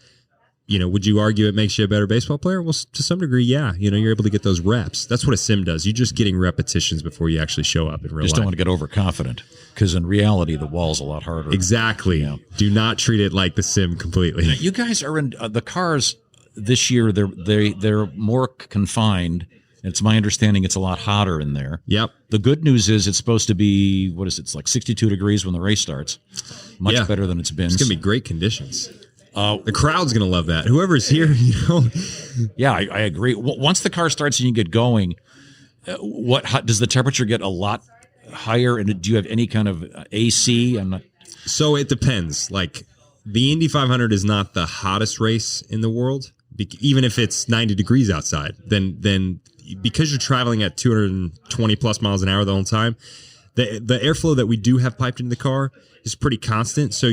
would you argue it makes you a better baseball player? Well, to some degree, yeah. You're able to get those reps. That's what a sim does. You're just getting repetitions before you actually show up in real life. Just don't want to get overconfident because in reality, the wall's a lot harder. Exactly. Yeah. Do not treat it like the sim completely. You guys are in the cars this year. They're more confined. It's my understanding it's a lot hotter in there. Yep. The good news is it's supposed to be, what is it? It's like 62 degrees when the race starts. Much better than it's been. It's going to be great conditions. The crowd's going to love that. Whoever's here, Yeah, I agree. Once the car starts and you get going, does the temperature get a lot higher? And do you have any kind of AC? So it depends. Like the Indy 500 is not the hottest race in the world, even if it's 90 degrees outside. Then because you're traveling at 220 plus miles an hour the whole time, the airflow that we do have piped into the car is pretty constant. So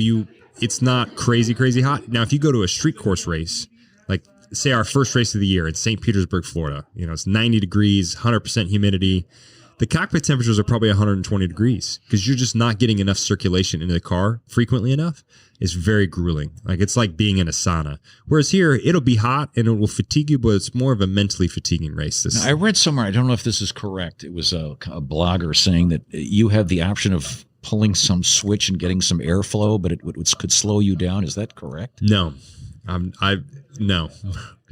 it's not crazy hot. Now, if you go to a street course race, like say our first race of the year in St. Petersburg, Florida, it's 90 degrees, 100% humidity. The cockpit temperatures are probably 120 degrees because you're just not getting enough circulation into the car frequently enough. It's very grueling. Like it's like being in a sauna. Whereas here, it'll be hot and it will fatigue you, but it's more of a mentally fatiguing race. Now, I read somewhere, I don't know if this is correct. It was a blogger saying that you have the option of pulling some switch and getting some airflow, but it could slow you down. Is that correct? No. No.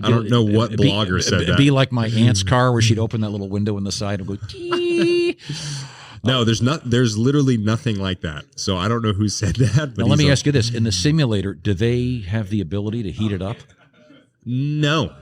I don't know what blogger said that. It'd be like my aunt's car where she'd open that little window in the side and go, tee. No, there's literally nothing like that. So I don't know who said that. But now let me ask you this. In the simulator, do they have the ability to heat it up? No.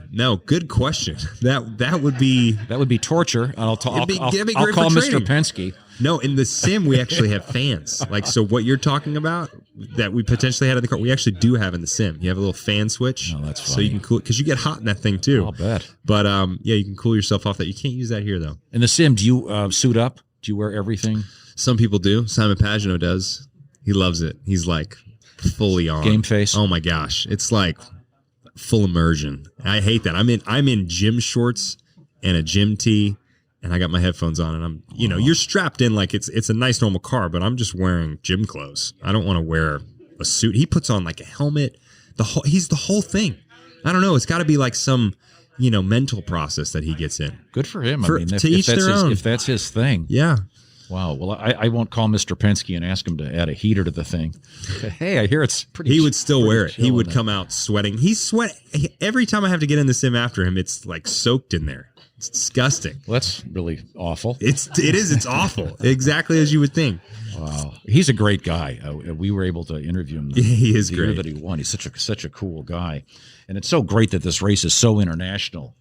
Good question. That would be torture. I'll call great Mr. Penske. No, in the sim we actually have fans. Like so, what you're talking about that we potentially had in the car, we actually do have in the sim. You have a little fan switch. Oh, that's funny. So you can cool because you get hot in that thing too. I'll bet. But you can cool yourself off. That you can't use that here though. In the sim, do you suit up? Do you wear everything? Some people do. Simon Pagenaud does. He loves it. He's like fully on game face. Oh my gosh, it's like full immersion. I hate that. I'm in gym shorts and a gym tee, and I got my headphones on, and I'm you're strapped in like it's a nice normal car, but I'm just wearing gym clothes. I don't want to wear a suit. He puts on like a helmet. He's the whole thing. I don't know. It's got to be like some mental process that he gets in. Good for him. If that's his thing. Yeah. Wow. Well, I won't call Mr. Penske and ask him to add a heater to the thing. Hey, I hear it's pretty. He would still wear it. He would come out sweating. Every time I have to get in the sim after him, it's like soaked in there. It's disgusting. Well, that's really awful. It is. It's awful. Exactly as you would think. Wow. He's a great guy. We were able to interview him. He is the great. year that he won. He's such a cool guy. And it's so great that this race is so international.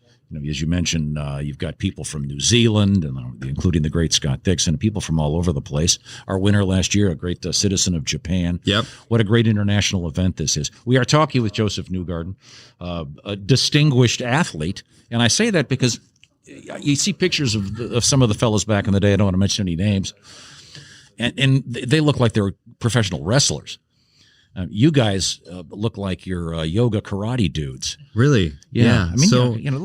As you mentioned, you've got people from New Zealand, and including the great Scott Dixon, people from all over the place. Our winner last year, a great citizen of Japan. Yep. What a great international event this is. We are talking with Josef Newgarden, a distinguished athlete. And I say that because you see pictures of some of the fellas back in the day. I don't want to mention any names. And they look like they're professional wrestlers. You guys look like you're yoga karate dudes. Really? Yeah. I mean,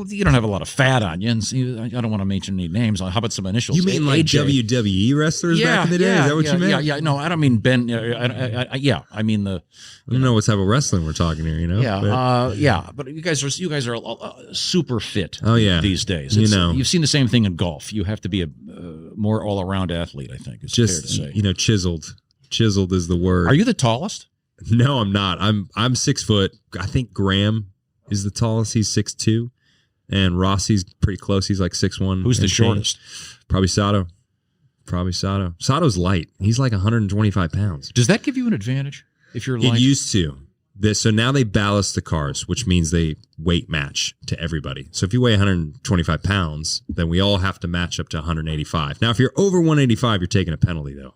you don't have a lot of fat on you. And I don't want to mention any names. How about some initials? You mean like WWE wrestlers back in the day? Is that what you meant? Yeah. No, I don't mean Ben. I mean the. I don't know what type of wrestling we're talking here. Yeah. But you guys are super fit. Oh yeah. These days, you've seen the same thing in golf. You have to be a more all around athlete. I think it's fair to say. Chiseled. Chiseled is the word. Are you the tallest? No, I'm not. I'm 6 foot. I think Graham is the tallest. He's 6'2", and Rossi's pretty close. He's like 6'1". Who's the shortest? Probably Sato. Sato's light. He's like 125 pounds. Does that give you an advantage if you're light? It used to. So now they ballast the cars, which means they weight match to everybody. So if you weigh 125 pounds, then we all have to match up to 185. Now, if you're over 185, you're taking a penalty though,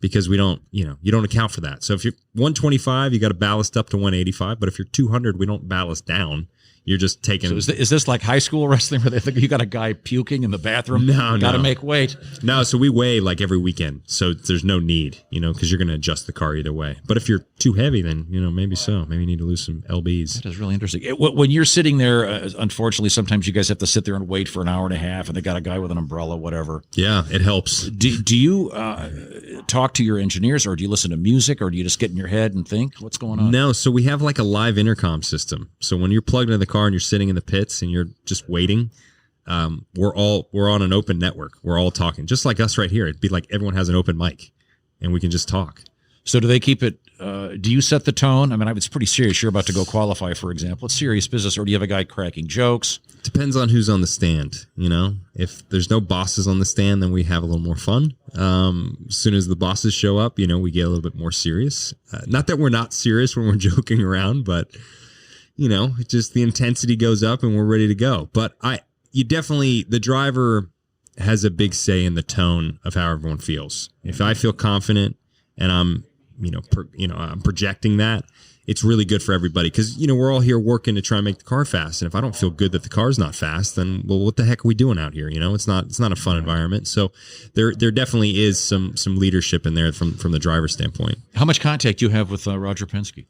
because we don't, you don't account for that. So if you're 125, you got to ballast up to 185. But if you're 200, we don't ballast down. You're just taking. So is this like high school wrestling where they think you got a guy puking in the bathroom? No, got to make weight. No, so we weigh like every weekend. So there's no need, because you're going to adjust the car either way. But if you're too heavy, then, maybe so. Maybe you need to lose some lbs. That is really interesting. When you're sitting there, unfortunately, sometimes you guys have to sit there and wait for an hour and a half, and they got a guy with an umbrella, whatever. Yeah, it helps. Do you talk to your engineers, or do you listen to music, or do you just get in your head and think, what's going on? No, so we have like a live intercom system. So when you're plugged into the car and you're sitting in the pits and you're just waiting, we're on an open network. We're all talking, just like us right here. It'd be like everyone has an open mic, and we can just talk. So do they keep it? Do you set the tone? I mean, it's pretty serious. You're about to go qualify, for example. It's serious business. Or do you have a guy cracking jokes? Depends on who's on the stand. If there's no bosses on the stand, then we have a little more fun. As soon as the bosses show up, we get a little bit more serious. Not that we're not serious when we're joking around, but it just the intensity goes up and we're ready to go. But the driver has a big say in the tone of how everyone feels. If I feel confident and I'm projecting that, it's really good for everybody, because we're all here working to try and make the car fast. And if I don't feel good that the car's not fast, then what the heck are we doing out here? It's not a fun environment. So there definitely is some leadership in there from the driver's standpoint. How much contact do you have with Roger Penske?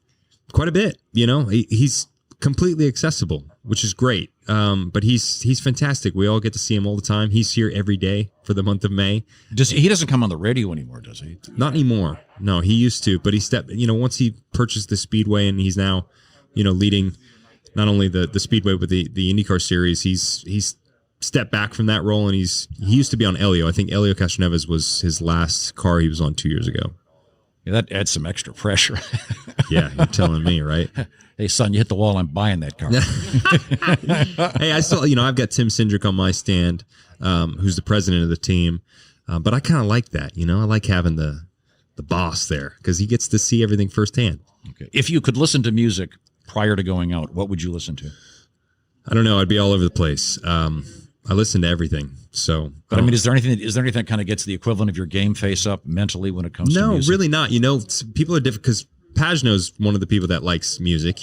Quite a bit. He's completely accessible, which is great. But he's fantastic. We all get to see him all the time. He's here every day for the month of May. He doesn't come on the radio anymore, does he? Not anymore. No, he used to, but he stepped, once he purchased the Speedway and he's now, leading not only the Speedway, but the IndyCar series, he's stepped back from that role, and he used to be on Helio. I think Helio Castroneves was his last car he was on 2 years ago. Yeah, that adds some extra pressure. Yeah, you're telling me, right? Hey, son, you hit the wall, I'm buying that car. Hey, I still, I've got Tim Cindric on my stand, who's the president of the team. But I kind of like that, I like having the boss there, because he gets to see everything firsthand. Okay. If you could listen to music prior to going out, what would you listen to? I don't know. I'd be all over the place. I listen to everything. So, but is there anything that kind of gets the equivalent of your game face up mentally when it comes to music? No, really not. People are different, because Pagenaud's one of the people that likes music.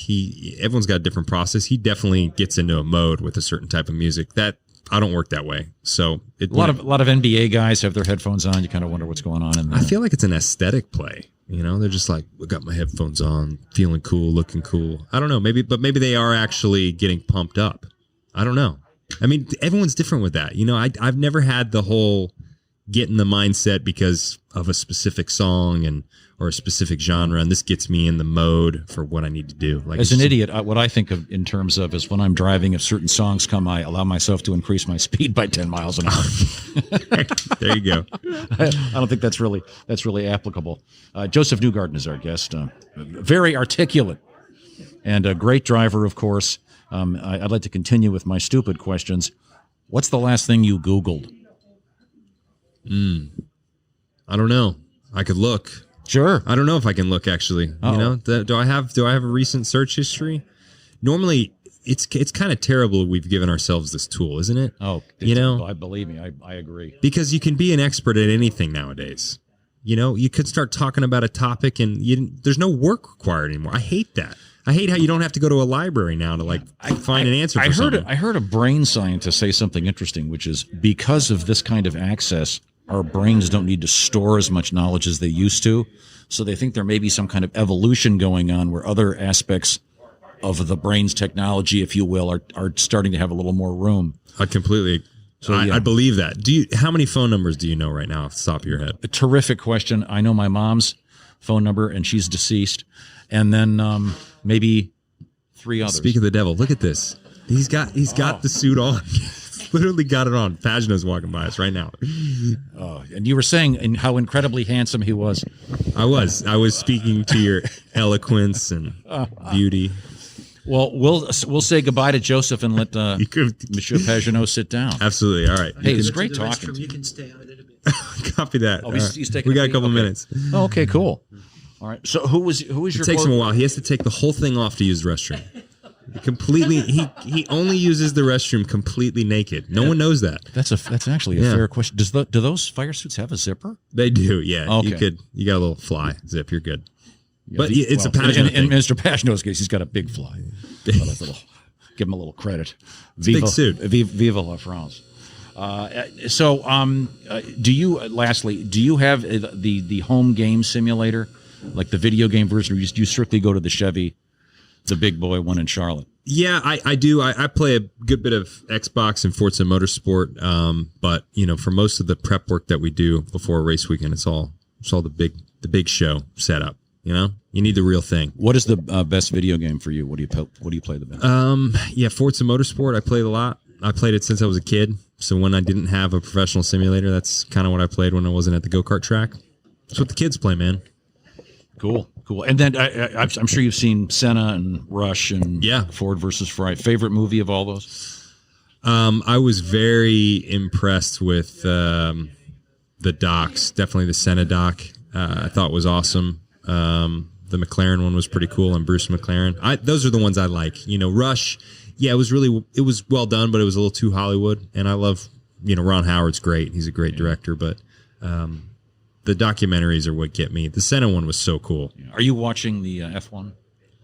Everyone's got a different process. He definitely gets into a mode with a certain type of music that I don't work that way. So a lot of NBA guys have their headphones on. You kind of wonder what's going on in there. I feel like it's an aesthetic play. They're just like, I got my headphones on, feeling cool, looking cool. I don't know. Maybe they are actually getting pumped up. I don't know. Everyone's different with that. I've never had the whole get in the mindset because of a specific song or a specific genre, and this gets me in the mode for what I need to do. As an idiot, what I think of in terms of is when I'm driving, if certain songs come, I allow myself to increase my speed by 10 miles an hour. There you go. I don't think that's really applicable. Josef Newgarden is our guest. Very articulate and a great driver, of course. I'd like to continue with my stupid questions. What's the last thing you Googled? I don't know. I could look. Sure. I don't know if I can look, actually. Do I have a recent search history? Normally, it's kind of terrible we've given ourselves this tool, isn't it? Oh, I believe me. I agree. Because you can be an expert at anything nowadays. You could start talking about a topic and there's no work required anymore. I hate that. I hate how you don't have to go to a library now to find an answer for something. I heard a brain scientist say something interesting, which is because of this kind of access, our brains don't need to store as much knowledge as they used to. So they think there may be some kind of evolution going on where other aspects of the brain's technology, if you will, are starting to have a little more room. I completely. So I believe that. How many phone numbers do you know right now off the top of your head? A terrific question. I know my mom's phone number, and she's deceased. And then maybe 3 others. Speak of the devil. Look at this. He's got the suit on. Literally got it on. Pagenaud's walking by us right now. Oh, and you were saying how incredibly handsome he was. I was speaking to your eloquence and beauty. Well, we'll say goodbye to Joseph and let Monsieur Pagenaud sit down. Absolutely. All right. Hey, it's great talking. You can stay on it a bit. Copy that. Oh, he's taking we got a couple minutes. Oh, okay, cool. All right. So who was your? It takes him a while. He has to take the whole thing off to use the restroom. Completely, he only uses the restroom completely naked. No one knows that. That's actually a fair question. Do those fire suits have a zipper? They do. Yeah. Okay. You got a little fly zip. You're good. Yeah, but it's a Pagenaud in Mr. Pagenaud's case, he's got a big fly. Give him a little credit. Big suit. Viva la France. Do you have the home game simulator, like the video game version, or do you strictly go to the Chevy, the big boy one in Charlotte? Yeah, I do. I play a good bit of Xbox and Forza Motorsport, but for most of the prep work that we do before a race weekend, it's all the big show setup. You need the real thing. What is the best video game for you? What do you play the best? Forza Motorsport. I played a lot. I played it since I was a kid. So when I didn't have a professional simulator, that's kind of what I played when I wasn't at the go-kart track. That's what the kids play, man. Cool. And then I'm sure you've seen Senna and Rush and Ford versus Ferrari. Favorite movie of all those? I was very impressed with the docs. Definitely the Senna doc. I thought was awesome. The McLaren one was pretty cool, and Bruce McLaren. Those are the ones I like. Rush. Yeah, it was well done, but it was a little too Hollywood. And I love, Ron Howard's great. He's a great director, but the documentaries are what get me. The Senna one was so cool. Are you watching the F1?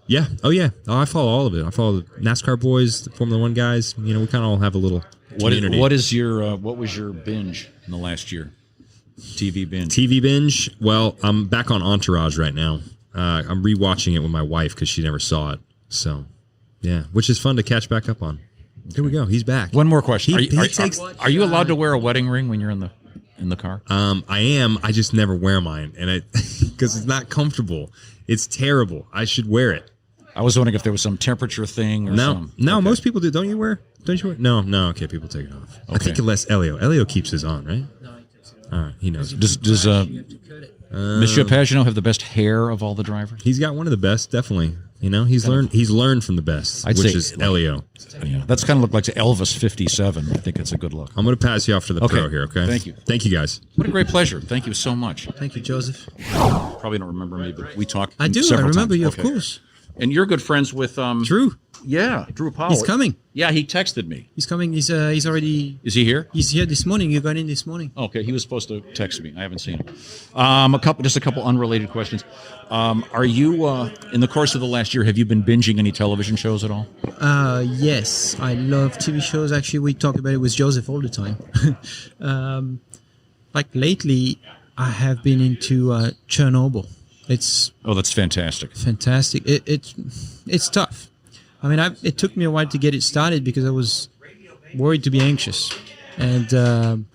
Yeah. Oh, yeah. I follow all of it. I follow the NASCAR boys, the Formula One guys. We kind of all have a little community. What was your binge in the last year? TV binge. Well, I'm back on Entourage right now. I'm rewatching it with my wife because she never saw it. So, yeah, which is fun to catch back up on. Here we go. He's back. One more question. Are you allowed to wear a wedding ring when you're in the car? I am. I just never wear mine, and because it's not comfortable. It's terrible. I should wear it. I was wondering if there was some temperature thing or something. No, okay. Most people do. Don't you wear? No. Okay, people take it off. Okay. I think unless Elio keeps his on, right? All right, he knows. Does Monsieur Pagenaud have the best hair of all the drivers? He's got one of the best, definitely. He's learned from the best, which is Helio. Yeah, that's kind of looked like Elvis 57. I think it's a good look. I'm going to pass you off to the pro here, okay? Thank you, guys. What a great pleasure. Thank you so much. Thank you, Joseph. Probably don't remember me, but we talked. I do. I remember you, of course. And you're good friends with Drew. Yeah, Drew Powell. He's coming. Yeah, he texted me. He's coming. He's already. Is he here? He's here this morning. You got in this morning. Okay, he was supposed to text me. I haven't seen him. A couple unrelated questions. Are you in the course of the last year? Have you been binging any television shows at all? Yes, I love TV shows. Actually, we talk about it with Joseph all the time. Like lately, I have been into Chernobyl. That's fantastic. Fantastic. It's tough. I mean, it took me a while to get it started because I was worried to be anxious. And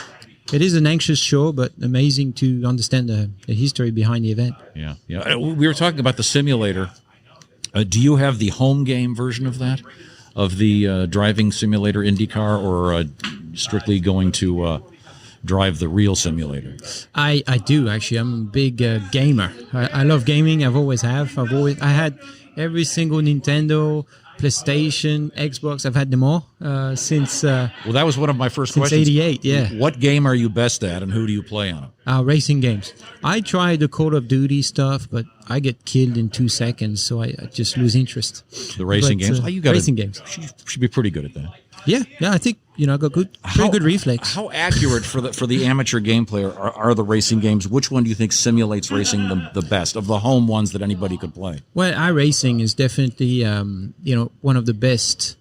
it is an anxious show, but amazing to understand the history behind the event. Yeah. We were talking about the simulator. Do you have the home game version of that? Of the driving simulator IndyCar, or strictly going to drive the real simulator? I do, actually. I'm a big gamer. I love gaming. I've always have. I had every single Nintendo, PlayStation, Xbox. I've had them all since. Well, that was one of my first questions. Since '88, yeah. What game are you best at, and who do you play on? Racing games. I tried the Call of Duty stuff, but I get killed in 2 seconds, so I just lose interest. The racing games. Racing games. Should be pretty good at that. Yeah. I think I got pretty good reflex. How accurate for the amateur game player are the racing games? Which one do you think simulates racing the best of the home ones that anybody could play? Well, iRacing is definitely one of the best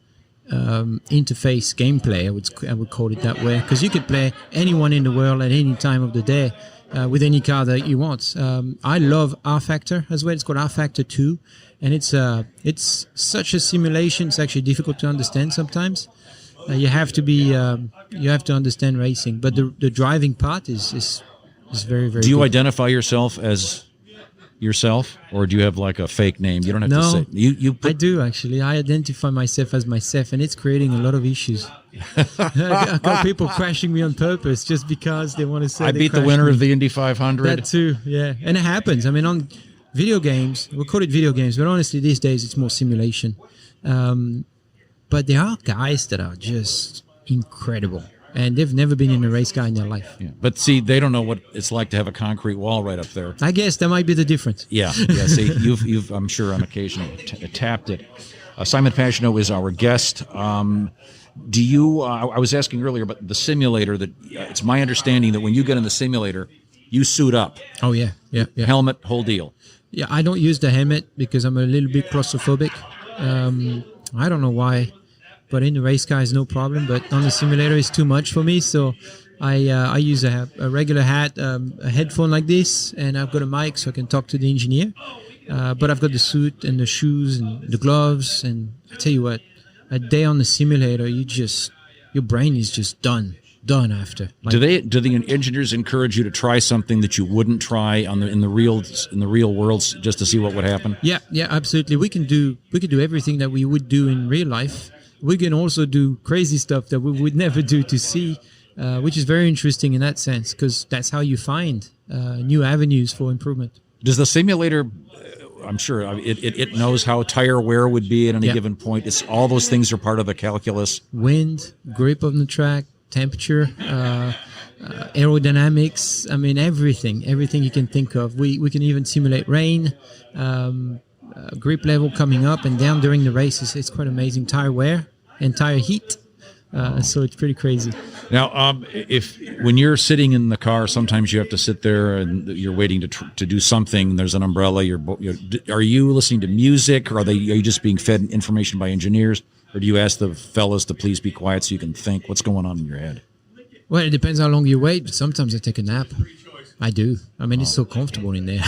interface gameplay. I would call it that way, because you could play anyone in the world at any time of the day with any car that you want. I love R Factor as well. It's called R Factor 2, and it's such a simulation. It's actually difficult to understand sometimes. You have to understand racing, but the driving part is very, very. Do you good. identify yourself as yourself, or do you have like a fake name? You don't have to say. I do actually. I identify myself as myself, and it's creating a lot of issues. I got people crashing me on purpose just because they want to say. I beat the winner of the Indy 500. That too, yeah, and it happens. I mean, on video games, we'll call it video games, but honestly, these days it's more simulation. But there are guys that are just incredible. and they've never been in a race car in their life. Yeah. But see, they don't know what it's like to have a concrete wall right up there. I guess that might be the difference. Yeah. See, you've I'm sure on occasion tapped it. Simon Pagenaud is our guest. Do you? I was asking earlier about the simulator. That it's my understanding that when you get in the simulator, you suit up. Oh yeah. Helmet, whole deal. Yeah, I don't use the helmet because I'm a little bit claustrophobic. I don't know why, but in the race car is no problem. But on the simulator, it's too much for me. So I use a regular hat, a headphone like this, and I've got a mic so I can talk to the engineer. But I've got the suit and the shoes and the gloves. And I tell you what, a day on the simulator, your brain is just done after. Do the engineers encourage you to try something that you wouldn't try in the real world just to see what would happen? Yeah, absolutely. We can do everything that we would do in real life. We can also do crazy stuff that we would never do to see, which is very interesting in that sense, because that's how you find new avenues for improvement. Does the simulator? I'm sure it knows how tire wear would be at any given point. It's all those things are part of the calculus. Wind, grip on the track, temperature, aerodynamics. I mean, everything you can think of. We can even simulate rain, grip level coming up and down during the races. It's quite amazing. Tire wear and tire heat. So it's pretty crazy. Now, when you're sitting in the car, sometimes you have to sit there and you're waiting to do something. There's an umbrella. Are you listening to music, or are you just being fed information by engineers, or do you ask the fellas to please be quiet so you can think? What's going on in your head? Well, it depends how long you wait. But sometimes I take a nap. I do. I mean, it's so comfortable in there.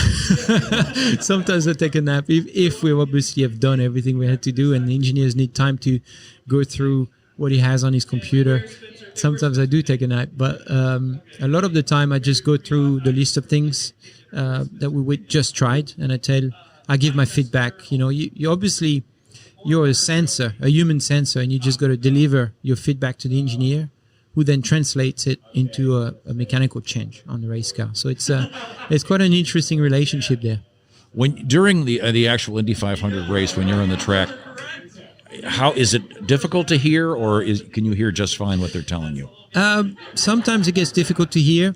Sometimes I take a nap if we obviously have done everything we had to do, and the engineers need time to go through what he has on his computer. Sometimes I do take a nap, but a lot of the time I just go through the list of things that we just tried, and I give my feedback. You know, you obviously, you're a sensor, a human sensor, and you just got to deliver your feedback to the engineer, who then translates it into a mechanical change on the race car. So it's quite an interesting relationship there. During the actual Indy 500 race, when you're on the track, how is it difficult to hear, or can you hear just fine what they're telling you? Sometimes it gets difficult to hear,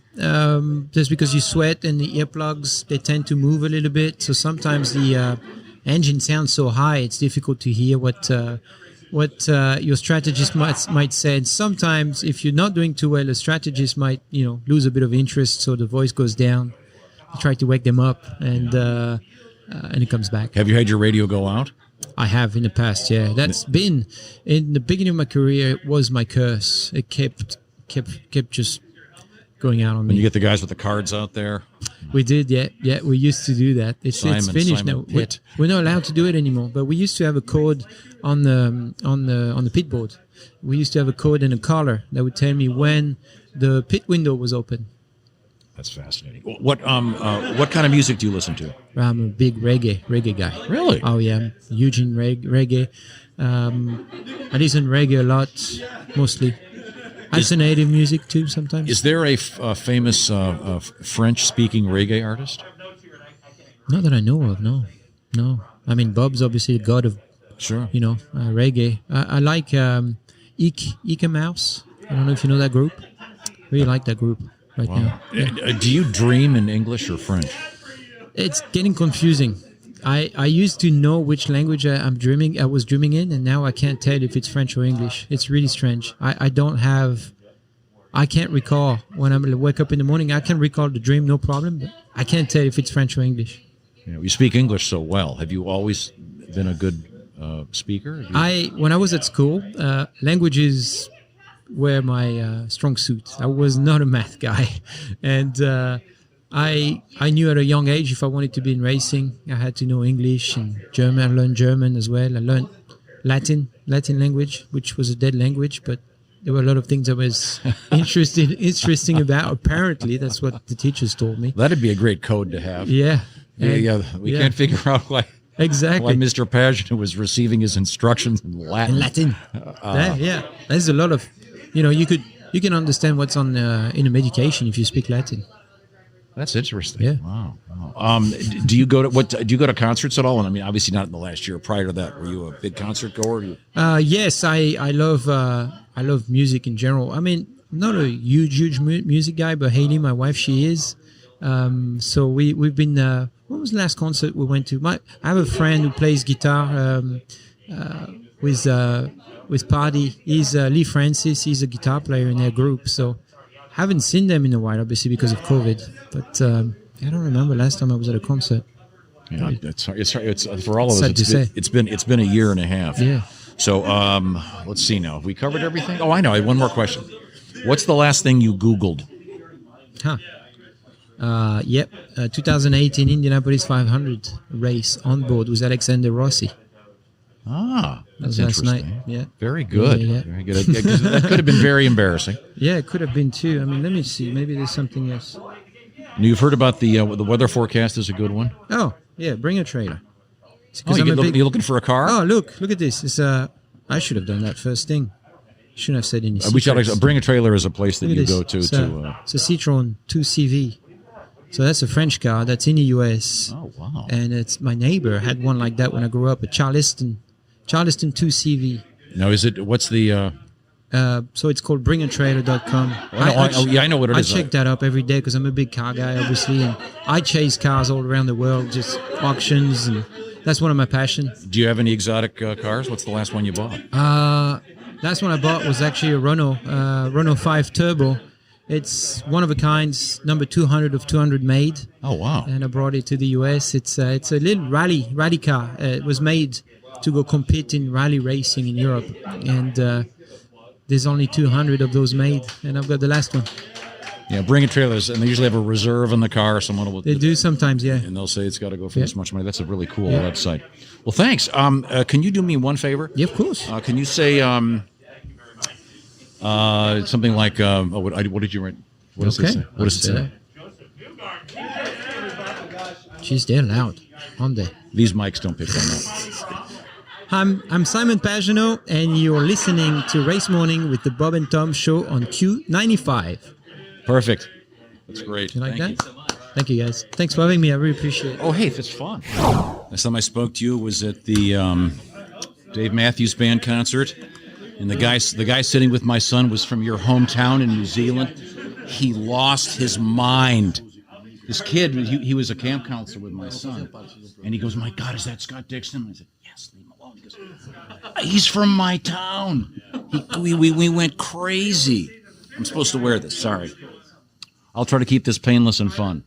just because you sweat and the earplugs, they tend to move a little bit. So sometimes the engine sounds so high, it's difficult to hear what your strategist might say. And sometimes if you're not doing too well, the strategist might lose a bit of interest, so the voice goes down. You try to wake them up, and it comes back. Have you had your radio go out? I have in the past, yeah. That's been, in the beginning of my career, it was my curse. It kept just going out on me. When you get the guys with the cards out there? We did, yeah. We used to do that. It's finished now. We're not allowed to do it anymore, but we used to have a code on the pit board. We used to have a code and a collar that would tell me when the pit window was open. That's fascinating. What kind of music do you listen to? I'm a big reggae guy. Really? Oh yeah, I'm huge in reggae. I listen to reggae a lot, mostly. I listen to native music too sometimes. Is there a famous French-speaking reggae artist? Not that I know of. No. I mean, Bob's obviously the god of reggae. I like Ika Mouse. I don't know if you know that group. Really like that group. Right now. Yeah. Do you dream in English or French? It's getting confusing. I used to know which language I was dreaming in, and now I can't tell if it's French or English. It's really strange. I can't recall when I wake up in the morning. I can recall the dream, no problem, but I can't tell if it's French or English. You speak English so well. Have you always been a good speaker? When I was at school, languages were my strong suit. I was not a math guy, and I knew at a young age if I wanted to be in racing, I had to know English and German. I learned German as well. I learned Latin language, which was a dead language, but there were a lot of things I was interesting about. Apparently, that's what the teachers told me. That'd be a great code to have. Yeah. We can't figure out why. Exactly. Why Mr. Pagenaud was receiving his instructions in Latin. There's a lot of, you can understand what's on in a medication if you speak Latin. That's interesting. Yeah. Wow. Do you go to concerts at all? And I mean, obviously not in the last year. Prior to that, were you a big concert goer? Yes, I love music in general. I mean, not a huge music guy, but Haley, my wife, she is. So we've been. What was the last concert we went to? I have a friend who plays guitar with Paddy. He's Lee Francis. He's a guitar player in their group. So haven't seen them in a while, obviously because of COVID. But I don't remember last time I was at a concert. Yeah, it's for all of us. It's been a year and a half. Yeah. So let's see now. Have we covered everything? Oh, I know. I have one more question. What's the last thing you Googled? Yep. 2018 Indianapolis 500 race on board with Alexander Rossi. That's that was last night. Yeah. Very good. Yeah. Very good. That could have been very embarrassing. Yeah, it could have been too. I mean, let me see. Maybe there's something else. You've heard about the weather forecast is a good one. Oh, yeah. Bring a trailer. You're looking for a car? Oh, look at this. It's I should have done that first thing. Shouldn't have said any. Bring a trailer is a place that you go to. It's a Citroen 2CV. So that's a French car that's in the US. Oh, wow. And it's my neighbor had one like that when I grew up, a Charleston 2CV. Now, what's the... so it's called bringatrailer.com. I know what it is. I check that up every day because I'm a big car guy, obviously, and I chase cars all around the world, just auctions, and that's one of my passions. Do you have any exotic cars? What's the last one you bought? Last one I bought was actually a Renault 5 Turbo. It's one of a kind, number 200 of 200 made. Oh, wow. And I brought it to the US. It's a little rally car. It was made to go compete in rally racing in Europe. And there's only 200 of those made. And I've got the last one. Yeah, bring a trailers, and they usually have a reserve in the car. Someone will. They do sometimes, yeah. And they'll say it's got to go for this much money. That's a really cool website. Well, thanks. Can you do me one favor? Yeah, of course. Can you say something like what did you write? What does it say? What does it say? Jeez, they're loud, aren't they? These mics don't pick them up. I'm Simon Pagenaud, and you're listening to Race Morning with the Bob and Tom Show on Q95. Perfect. That's great. You like that? Thank you, guys. Thanks for having me. I really appreciate it. Oh, hey, it's fun. Last time I spoke to you was at the Dave Matthews Band concert, and the guy sitting with my son was from your hometown in New Zealand. He lost his mind. This kid, he was a camp counselor with my son, and he goes, "My God, is that Scott Dixon?" I said, "Yes, leave him alone." He goes, "He's from my town." We went crazy. I'm supposed to wear this. Sorry. I'll try to keep this painless and fun.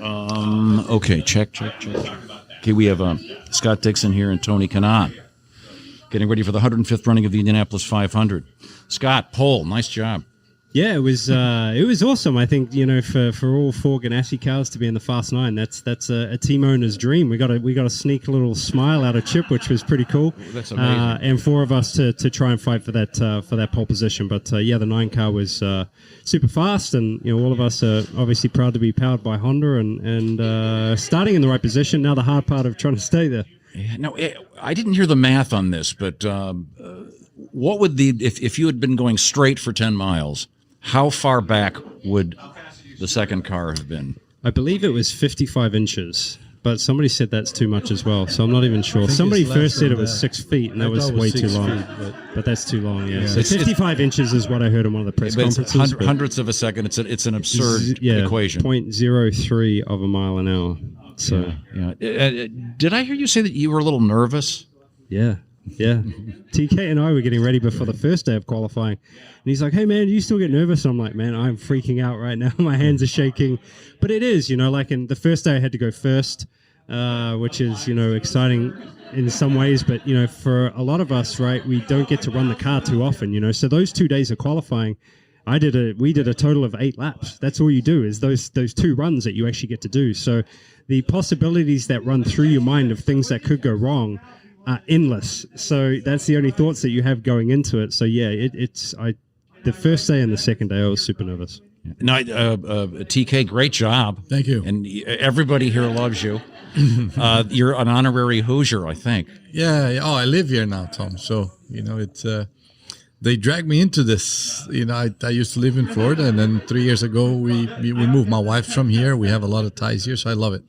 Okay, check. Okay, we have Scott Dixon here and Tony Kanaan getting ready for the 105th running of the Indianapolis 500. Scott, pole, nice job. Yeah, it was awesome. I think, for all four Ganassi cars to be in the Fast Nine, that's a team owner's dream. We got a sneak little smile out of Chip, which was pretty cool. That's amazing. And four of us to try and fight for that pole position. But the 9 car was super fast, and all of us are obviously proud to be powered by Honda and starting in the right position. Now the hard part of trying to stay there. Yeah, no, I didn't hear the math on this, but what would if you had been going straight for 10 miles? How far back would the second car have been? I believe it was 55 inches, but somebody said that's too much as well, so I'm not even sure. Somebody first said it was 6 feet, and that was way too long. But that's too long, yeah. So 55 inches is what I heard in one of the press conferences. Hundredths of a second. It's an absurd equation. 0.03 of a mile an hour. So yeah. Did I hear you say that you were a little nervous? Yeah. TK and I were getting ready before the first day of qualifying, and he's like, "Hey man, do you still get nervous?" I'm like, "Man, I'm freaking out right now. My hands are shaking." But it is, like in the first day I had to go first, which is exciting in some ways, but for a lot of us, right, we don't get to run the car too often, so those 2 days of qualifying, we did a total of 8 laps. That's all you do is those 2 runs that you actually get to do. So the possibilities that run through your mind of things that could go wrong are endless. So that's the only thoughts that you have going into it. So yeah, the first day and the second day I was super nervous. No, TK, great job. Thank you. And everybody here loves you. You're an honorary Hoosier, I think. Yeah. Oh, I live here now, Tom. So it's they dragged me into this. I used to live in Florida, and then 3 years ago we moved my wife from here. We have a lot of ties here, so I love it.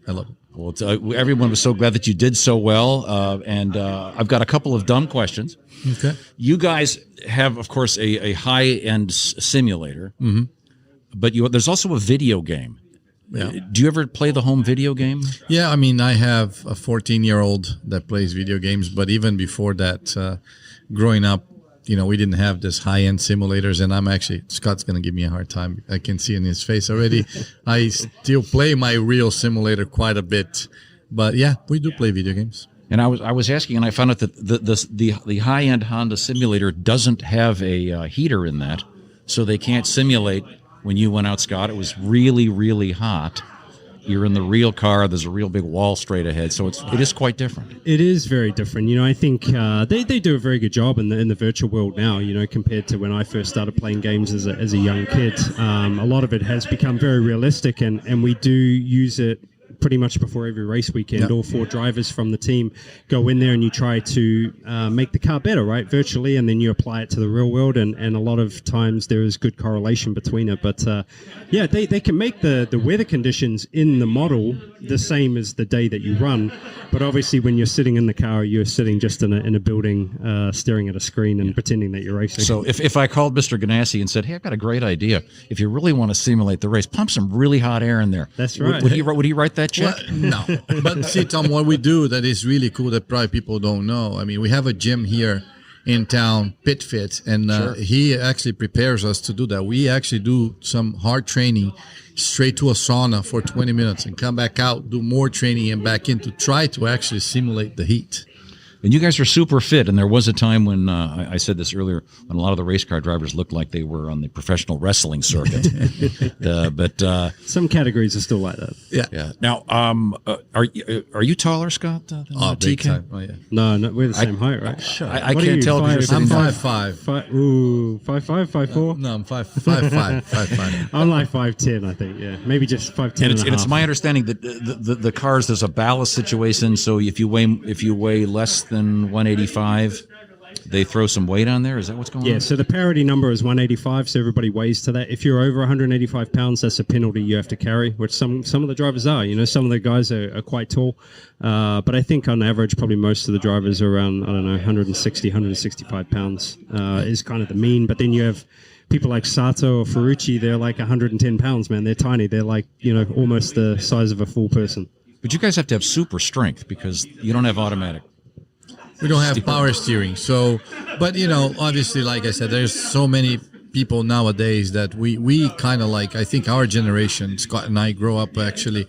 Well, everyone was so glad that you did so well, and I've got a couple of dumb questions. Okay. You guys have, of course, a high-end simulator, but there's also a video game. Yeah. Do you ever play the home video game? Yeah, I mean, I have a 14-year-old that plays video games, but even before that, growing up, we didn't have this high-end simulators, and Scott's going to give me a hard time. I can see in his face already. I still play my real simulator quite a bit, but yeah, we do play video games. And I was asking, and I found out that the high-end Honda simulator doesn't have a heater in that, so they can't simulate. When you went out, Scott, it was really, really hot. You're in the real car. There's a real big wall straight ahead, so it is quite different. It is very different. I think they do a very good job in the virtual world now. Compared to when I first started playing games as a young kid. A lot of it has become very realistic, and we do use it pretty much before every race weekend. Yep. All 4 drivers from the team go in there and you try to make the car better, right, virtually, and then you apply it to the real world, and a lot of times there is good correlation between it. But they can make the weather conditions in the model the same as the day that you run, but obviously when you're sitting in the car, you're sitting just in a building staring at a screen and pretending that you're racing. So if I called Mr. Ganassi and said, hey, I've got a great idea, if you really want to simulate the race, pump some really hot air in there. That's right. Would he write that check? Well, no. But see, Tom, what we do that is really cool that probably people don't know. I mean, we have a gym here in town, Pit Fit, and he actually prepares us to do that. We actually do some hard training straight to a sauna for 20 minutes and come back out, do more training and back in to try to actually simulate the heat. And you guys are super fit, and there was a time when, I said this earlier, when a lot of the race car drivers looked like they were on the professional wrestling circuit. But some categories are still like that. Yeah. Now, are you taller, Scott? Than big TK? time. Oh, yeah. No, we're the same height, right? I can't tell because you're I'm sitting down. 5'5". Ooh, 5'5", 5'4"? No, I'm 5'5". I'm like 5'10", I think, yeah. Maybe just 5'10". And it's my understanding that the cars, there's a ballast situation, so if you weigh less than 185, they throw some weight on there. Is that what's going on? Yeah, so the parity number is 185, so everybody weighs to that. If you're over 185 pounds, that's a penalty you have to carry, which some of the drivers are. Some of the guys are quite tall, but I think on average, probably most of the drivers are around, 160, 165 pounds is kind of the mean. But then you have people like Sato or Ferrucci, they're like 110 pounds, man. They're tiny. They're like, almost the size of a full person. But you guys have to have super strength because you don't have automatic. We don't have power steering. So, but, obviously, like I said, there's so many people nowadays that we kind of like, I think our generation, Scott and I, grow up actually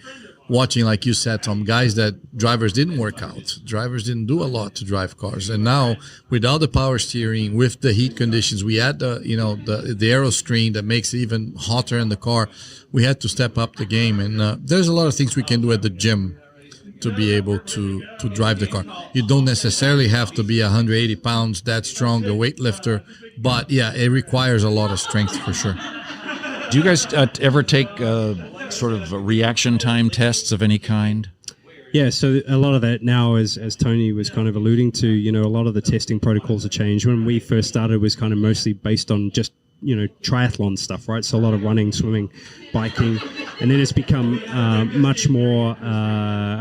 watching, like you said, Tom, guys that drivers didn't work out. Drivers didn't do a lot to drive cars. And now, without the power steering, with the heat conditions, we had the aero screen that makes it even hotter in the car. We had to step up the game. And there's a lot of things we can do at the gym to be able to drive the car. You don't necessarily have to be 180 pounds, that strong, a weightlifter, but yeah, it requires a lot of strength for sure. Do you guys ever take sort of reaction time tests of any kind? Yeah, so a lot of that now, as Tony was kind of alluding to, a lot of the testing protocols have changed. When we first started, it was kind of mostly based on just triathlon stuff, right? So a lot of running, swimming, biking, and then it's become much more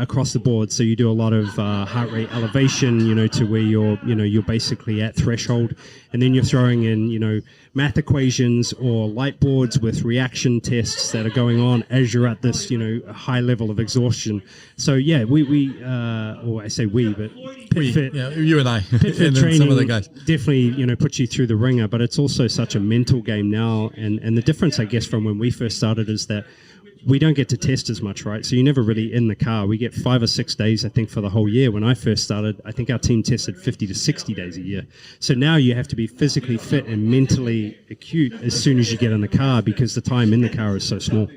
across the board. So you do a lot of heart rate elevation, to where you're basically at threshold, and then you're throwing in, math equations or light boards with reaction tests that are going on as you're at this, high level of exhaustion. So yeah, or I say we, but PitFit, you and I, PitFit and training some of the guys definitely, puts you through the ringer. But it's also such a mental game now, and the difference, I guess, from when we first started is that we don't get to test as much, right? So you're never really in the car. We get 5 or 6 days, I think, for the whole year. When I first started, I think our team tested 50 to 60 days a year. So now you have to be physically fit and mentally acute as soon as you get in the car because the time in the car is so small.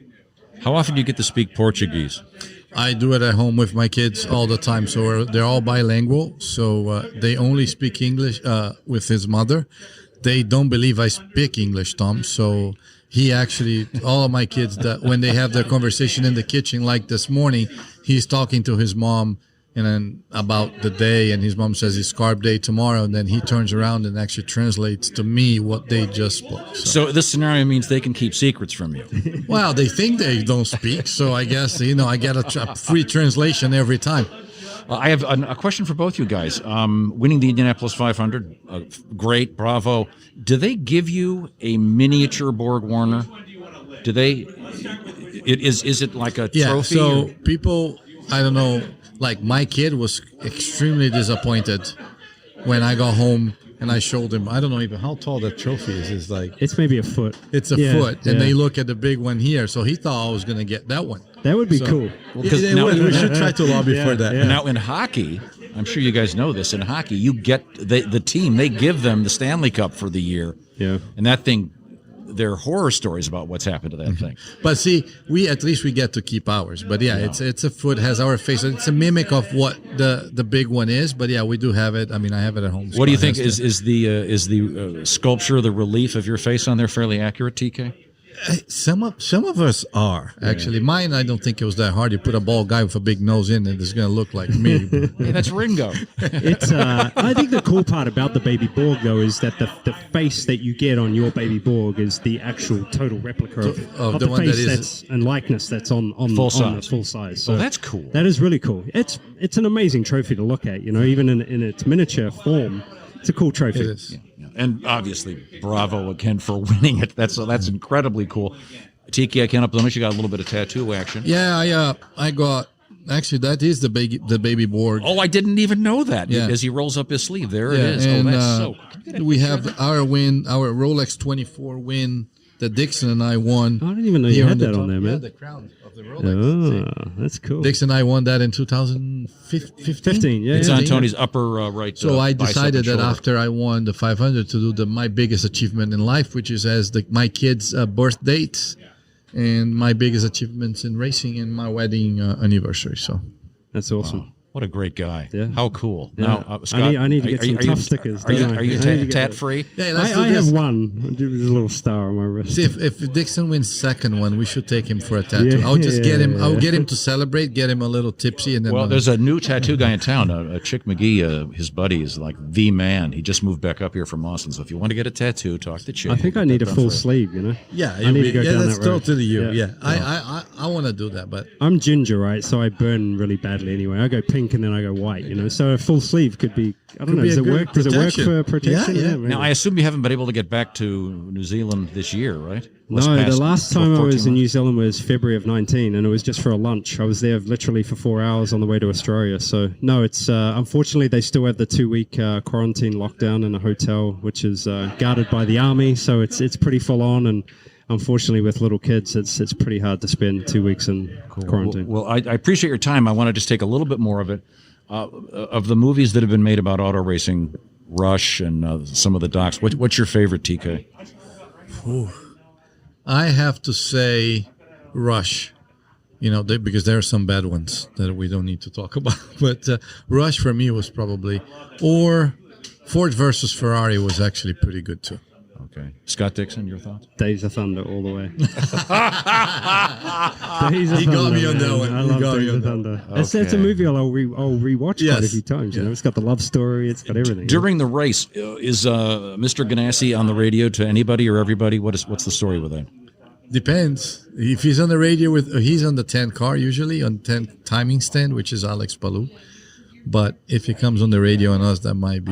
How often do you get to speak Portuguese? I do it at home with my kids all the time. So they're all bilingual. So they only speak English with his mother. They don't believe I speak English, Tom. So he actually, all of my kids, that when they have their conversation in the kitchen, like this morning, he's talking to his mom and then about the day, and his mom says it's carb day tomorrow, and then he turns around and actually translates to me what they just spoke. So this scenario means they can keep secrets from you. Well, they think they don't speak, so I guess, I get a free translation every time. I have a question for both you guys. Winning the Indianapolis 500, great, bravo. Do they give you a miniature Borg Warner? Do they? Is it like a trophy? So people, I don't know, like my kid was extremely disappointed when I got home and I showed him. I don't know even how tall that trophy is. It's like it's maybe a foot. It's a foot, and they look at the big one here. So he thought I was going to get that one. That would be cool. Well, we should try to lobby for that. Yeah. Now in hockey, I'm sure you guys know this. In hockey, you get the team. They give them the Stanley Cup for the year. Yeah, and that thing. There are horror stories about what's happened to that thing. But see, at least we get to keep ours. But it's a foot, has our face. It's a mimic of what the big one is. But we do have it. I mean, I have it at home. What do you think is the sculpture, the relief of your face on there fairly accurate, TK? Some of us are actually. Mine, I don't think it was that hard. You put a bald guy with a big nose in, and it's going to look like me. Hey, that's Ringo. It's. I think the cool part about the baby Borg, though, is that the face that you get on your baby Borg is the actual total replica of the one face and likeness that's on full size. On the full size. So that's cool. That is really cool. It's an amazing trophy to look at. Even in its miniature form, it's a cool trophy. It is. Yeah. And obviously, bravo again for winning it. That's incredibly cool. Tiki, I can't blemish. You got a little bit of tattoo action. Yeah, I got. Actually, that is the baby Borg. Oh, I didn't even know that. Yeah. As he rolls up his sleeve, there it is. And, that's we have our win, our Rolex 24 win that Dixon and I won. I didn't even know you had that on there, man. Yeah, the crown of the Rolex. Oh, that's cool. Dixon and I won that in 2015. Yeah, it's on Tony's upper right. So I decided that after I won the 500 to do my biggest achievement in life, which is as my kids' birth dates and my biggest achievements in racing and my wedding anniversary. So that's awesome. Wow. What a great guy. Yeah. How cool. Yeah. Now, Scott, I need to get some tough stickers. Are you tat-free? Yeah, I have one. There's a little star on my wrist. See, if Dixon wins second one, we should take him for a tattoo. I'll just get him. I'll get him to celebrate, get him a little tipsy, and then. Well, there's a new tattoo guy in town. Chick McGee, his buddy, is like the man. He just moved back up here from Austin. So if you want to get a tattoo, talk to Chick. I think I need a full sleeve. Yeah, I need to go down that's that road. totally you. Yeah. I want to do that, but I'm ginger, right? So I burn really badly anyway. I go pink and then I go white. So a full sleeve could be. I don't know. Does it work? Does it work for protection? Yeah. Now I assume you haven't been able to get back to New Zealand this year, right? No, the last time I was in New Zealand was February of 19, and it was just for a lunch. I was there literally for 4 hours on the way to Australia. So no, it's unfortunately they still have the 2-week quarantine lockdown in a hotel, which is guarded by the army. So it's pretty full on, and unfortunately with little kids, it's pretty hard to spend 2 weeks in quarantine. Well, I appreciate your time. I want to just take a little bit more of it. Of the movies that have been made about auto racing, Rush and some of the docs, what's your favorite, TK? I have to say Rush, because there are some bad ones that we don't need to talk about. But Rush for me was probably, or Ford versus Ferrari was actually pretty good too. Okay. Scott Dixon, your thoughts? Days of Thunder all the way. He got me on that one. I love Days of Thunder. That's a movie I'll rewatch quite a few times. It's got the love story. It's got everything. During the race, is Mr. Ganassi on the radio to anybody or everybody? What's the story with that? Depends. If he's on the radio he's on the 10 car usually, on 10 timing stand, which is Alex Palou. But if he comes on the radio on us, we might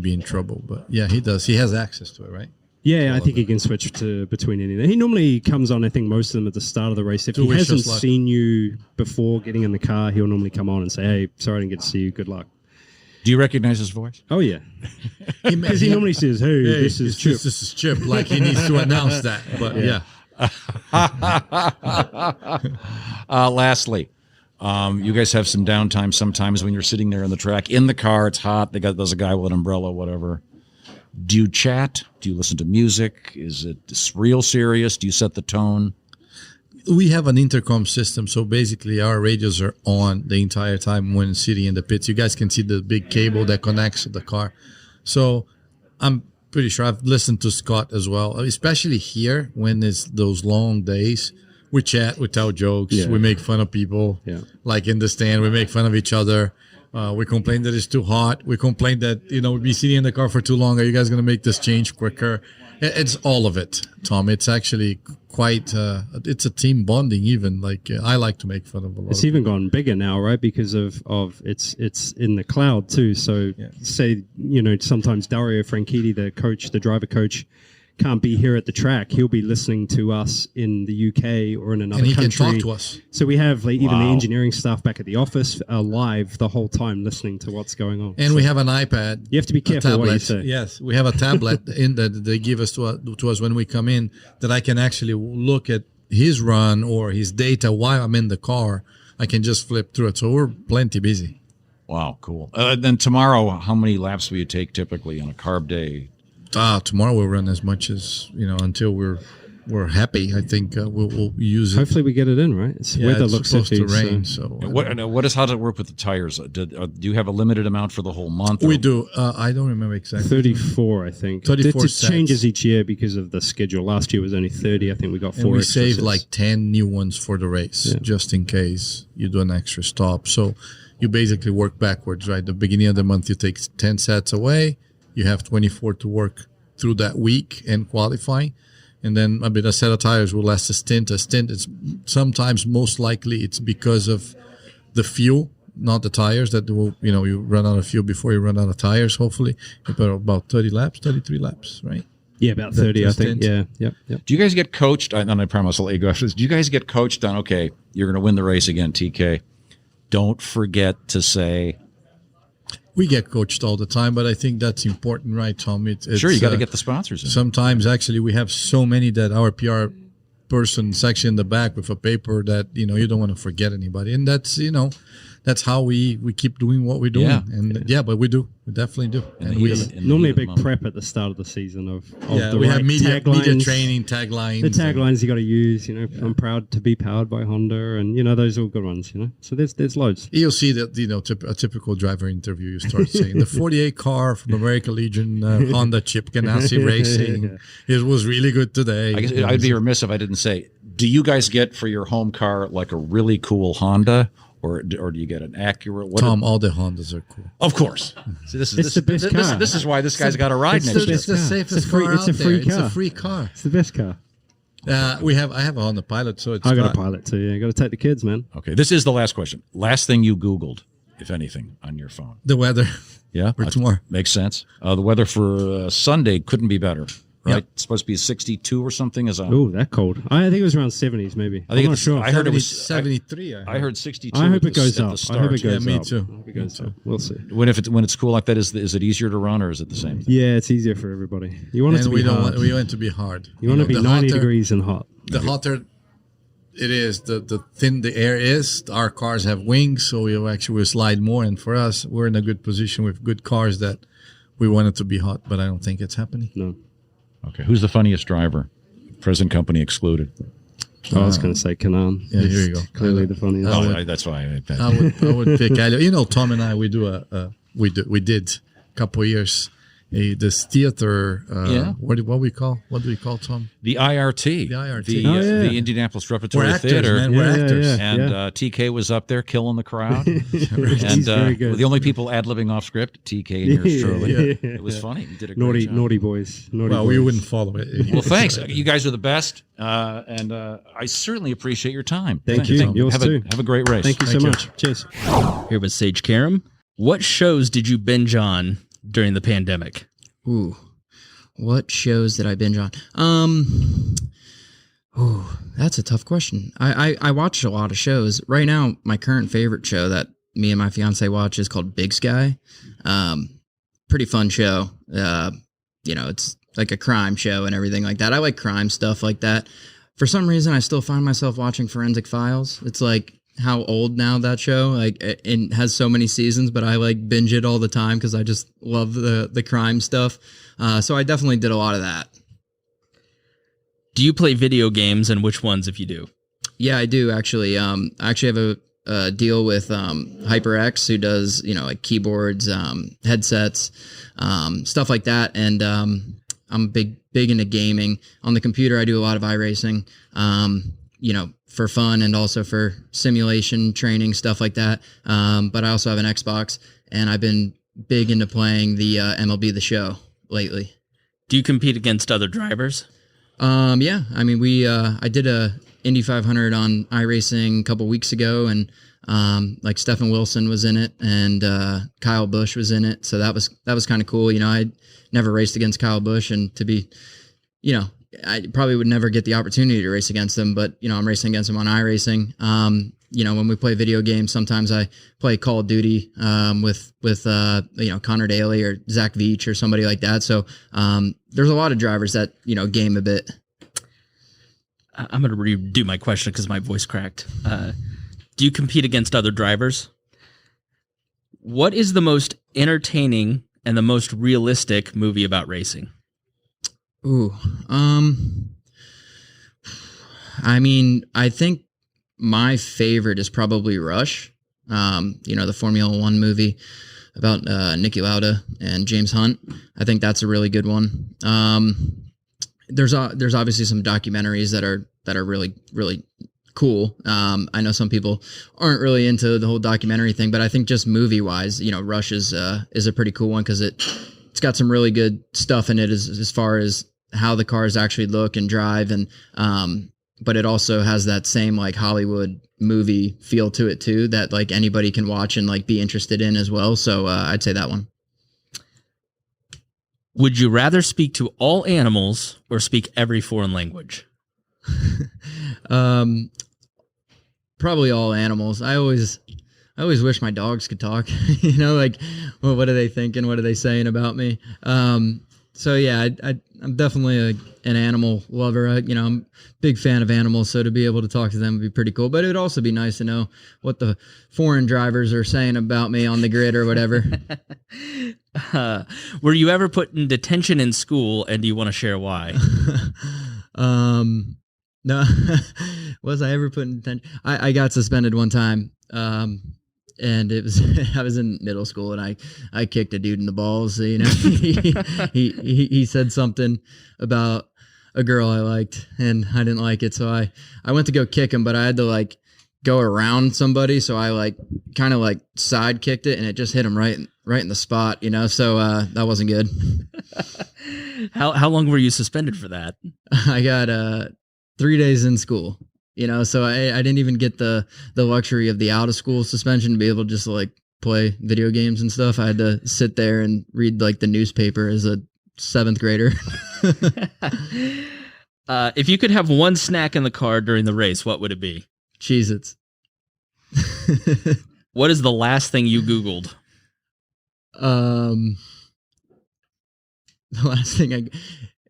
be in trouble. But yeah, he does. He has access to it, right? Yeah, I think he can switch between anything. He normally comes on, I think, most of them at the start of the race. If he hasn't seen you before getting in the car, he'll normally come on and say, "Hey, sorry I didn't get to see you. Good luck." Do you recognize his voice? Oh, yeah. Because he normally says, hey, this is Chip. This is Chip, like he needs to announce that. But yeah. Lastly, you guys have some downtime sometimes when you're sitting there in the track, in the car, it's hot, there's a guy with an umbrella, whatever. Do you chat? Do you listen to music? Is it real serious? Do you set the tone? We have an intercom system, so basically our radios are on the entire time when sitting in the pits. You guys can see the big cable that connects to the car. So I'm pretty sure I've listened to Scott as well, especially here when it's those long days. we chat, we tell jokes, we make fun of people. Yeah. Like in the stand, we make fun of each other. We complain that it's too hot. We complain that, we'll be sitting in the car for too long. Are you guys going to make this change quicker? It's all of it, Tom. It's actually quite, it's a team bonding even. Like, I like to make fun of a lot. It's even gone bigger now, right? Because of it's in the cloud too. So say, sometimes Dario Franchitti, the driver coach, can't be here at the track. He'll be listening to us in the UK or in another country. And he can talk to us. So we have even the engineering staff back at the office are live the whole time listening to what's going on. And we have an iPad. You have to be careful what you say. Yes, we have a tablet that they give us to us when we come in that I can actually look at his run or his data while I'm in the car. I can just flip through it. So we're plenty busy. Wow, cool. Then tomorrow, how many laps will you take typically on a carb day? Tomorrow we'll run as much as until we're happy. I think we'll use it. Hopefully we get it in, right? Weather looks supposed to iffy, rain. so- So How does it work with the tires? Do you have a limited amount for the whole month? we do. I don't remember exactly. 34, I think. 34 It sets. changes each year because of the schedule. Last year was only 30. I think we got 4 And we extra saved sets. like 10 new ones for the race, just in case you do an extra stop. So you basically work backwards, right? The beginning of the month, you take 10 sets away. You have 24 to work through that week and qualify. And then a set of tires will last a stint. A stint is sometimes, most likely, it's because of the fuel, not the tires. That will, you run out of fuel before you run out of tires, hopefully. About 33 laps, right? Yeah, about 30, I think. Yeah, yep. Do you guys get coached? And I promise I'll let you go after this. Do you guys get coached on, okay, you're going to win the race again, TK. Don't forget to say... We get coached all the time, but I think that's important, right, Tom? Sure, you got to get the sponsors in. Sometimes, actually, we have so many that our PR person section in the back with a paper that, you don't want to forget anybody. And that's, that's how we keep doing what we're doing. Yeah. And but we do. We definitely do. And we normally a big prep at the start of the season of the we right have media taglines, training, taglines. The taglines you got to use, I'm proud to be powered by Honda, and those are all good ones, So there's loads. You'll see that a typical driver interview. You start saying the 48 car from American Legion, Honda Chip Ganassi Racing. It was really good today. I guess I'd be remiss if I didn't say, do you guys get for your home car like a really cool Honda? Or do you get an Acura? Tom, all the Hondas are cool. Of course. See, this the best car. This is why this guy's got a ride next year. It's the safest car out there. It's a free car. It's the best car. I have a Honda Pilot, so it's. I got a Pilot too. Yeah, got to take the kids, man. Okay, this is the last question. Last thing you Googled, if anything, on your phone. The weather. Yeah, for tomorrow. Makes sense. The weather for Sunday couldn't be better. Right, Yep. It's supposed to be 62 or something. Oh, that cold. I think it was around 70s, maybe. I think I'm not sure. I heard it was 73. I heard 62. I hope it at goes the up. start. I hope it goes me up. too. I hope it goes up. We'll see. When it's cool like that, is it easier to run or is it the same thing? Yeah, it's easier for everybody. You want it to be hard. We want it to be hard. You want to be the 90 hotter- degrees and hot. The hotter it is, the thin the air is. Our cars have wings, so we'll slide more. And for us, we're in a good position with good cars that we want it to be hot, but I don't think it's happening. No. Okay, who's the funniest driver? Present company excluded. I was going to say Kanaan. Yeah, here you go. Clearly the funniest. That's why I would pick Helio. Tom and I, we did a couple of years this theater. What do we call Tom? The IRT. The IRT. The Indianapolis Repertory We're actors, Theater. man. We're actors. And TK was up there killing the crowd. He's very good. The only people ad-libbing off script, TK and yours truly. It was funny. You did a great job. Naughty boys. Naughty boys. We wouldn't follow it. Well, thanks. You guys are the best. And I certainly appreciate your time. Thank you. Yours too. Have a great race. Thank you so much. Cheers. Here with Sage Karam. What shows did you binge on during the pandemic? Ooh, what shows did I binge on? That's a tough question. I watch a lot of shows. Right now, my current favorite show that me and my fiance watch is called Big Sky. Pretty fun show. It's like a crime show and everything like that. I like crime stuff like that. For some reason, I still find myself watching Forensic Files. It's like how old now that show, it has so many seasons, but I like binge it all the time because I just love the crime stuff. So I definitely did a lot of that. Do you play video games, and which ones if you do? Yeah, I do actually. I actually have a deal with HyperX, who does like keyboards, headsets, stuff like that, and I'm big into gaming. On the computer, I do a lot of iRacing. for fun and also for simulation training, stuff like that. But I also have an Xbox, and I've been big into playing the MLB The Show lately. Do you compete against other drivers? Yeah. I mean, I did a Indy 500 on iRacing a couple weeks ago, and like Stefan Wilson was in it, and Kyle Busch was in it. So that was kind of cool. I never raced against Kyle Busch, and to be, I probably would never get the opportunity to race against him, but I'm racing against him on iRacing. When we play video games, sometimes I play Call of Duty with Connor Daly or Zach Veach or somebody like that. So there's a lot of drivers that game a bit. I'm going to redo my question because my voice cracked. Do you compete against other drivers? What is the most entertaining and the most realistic movie about racing? Ooh, I mean, I think my favorite is probably Rush. The Formula One movie about Niki Lauda and James Hunt. I think that's a really good one. There's obviously some documentaries that are really, really cool. I know some people aren't really into the whole documentary thing, but I think just movie wise, Rush is a pretty cool one because it's got some really good stuff in it as far as how the cars actually look and drive, and but it also has that same like Hollywood movie feel to it too that like anybody can watch and like be interested in as well. So I'd say that one. Would you rather speak to all animals or speak every foreign language? Probably all animals. I always wish my dogs could talk. Like, well, what are they thinking? What are they saying about me? So yeah, I'm definitely an animal lover. I'm a big fan of animals, so to be able to talk to them would be pretty cool. But it would also be nice to know what the foreign drivers are saying about me on the grid or whatever. Were you ever put in detention in school, and do you want to share why? No. Was I ever put in detention? I got suspended one time. And it was I was in middle school, and I kicked a dude in the balls. He said something about a girl I liked, and I didn't like it, so I went to go kick him, but I had to like go around somebody, so I like kind of like side kicked it, and it just hit him right in the spot, So that wasn't good. How long were you suspended for that? I got 3 days in school. So I didn't even get the luxury of the out of school suspension to be able to just like play video games and stuff. I had to sit there and read like the newspaper as a 7th grader. If you could have one snack in the car during the race, what would it be? Cheez-Its. What is the last thing you Googled? The last thing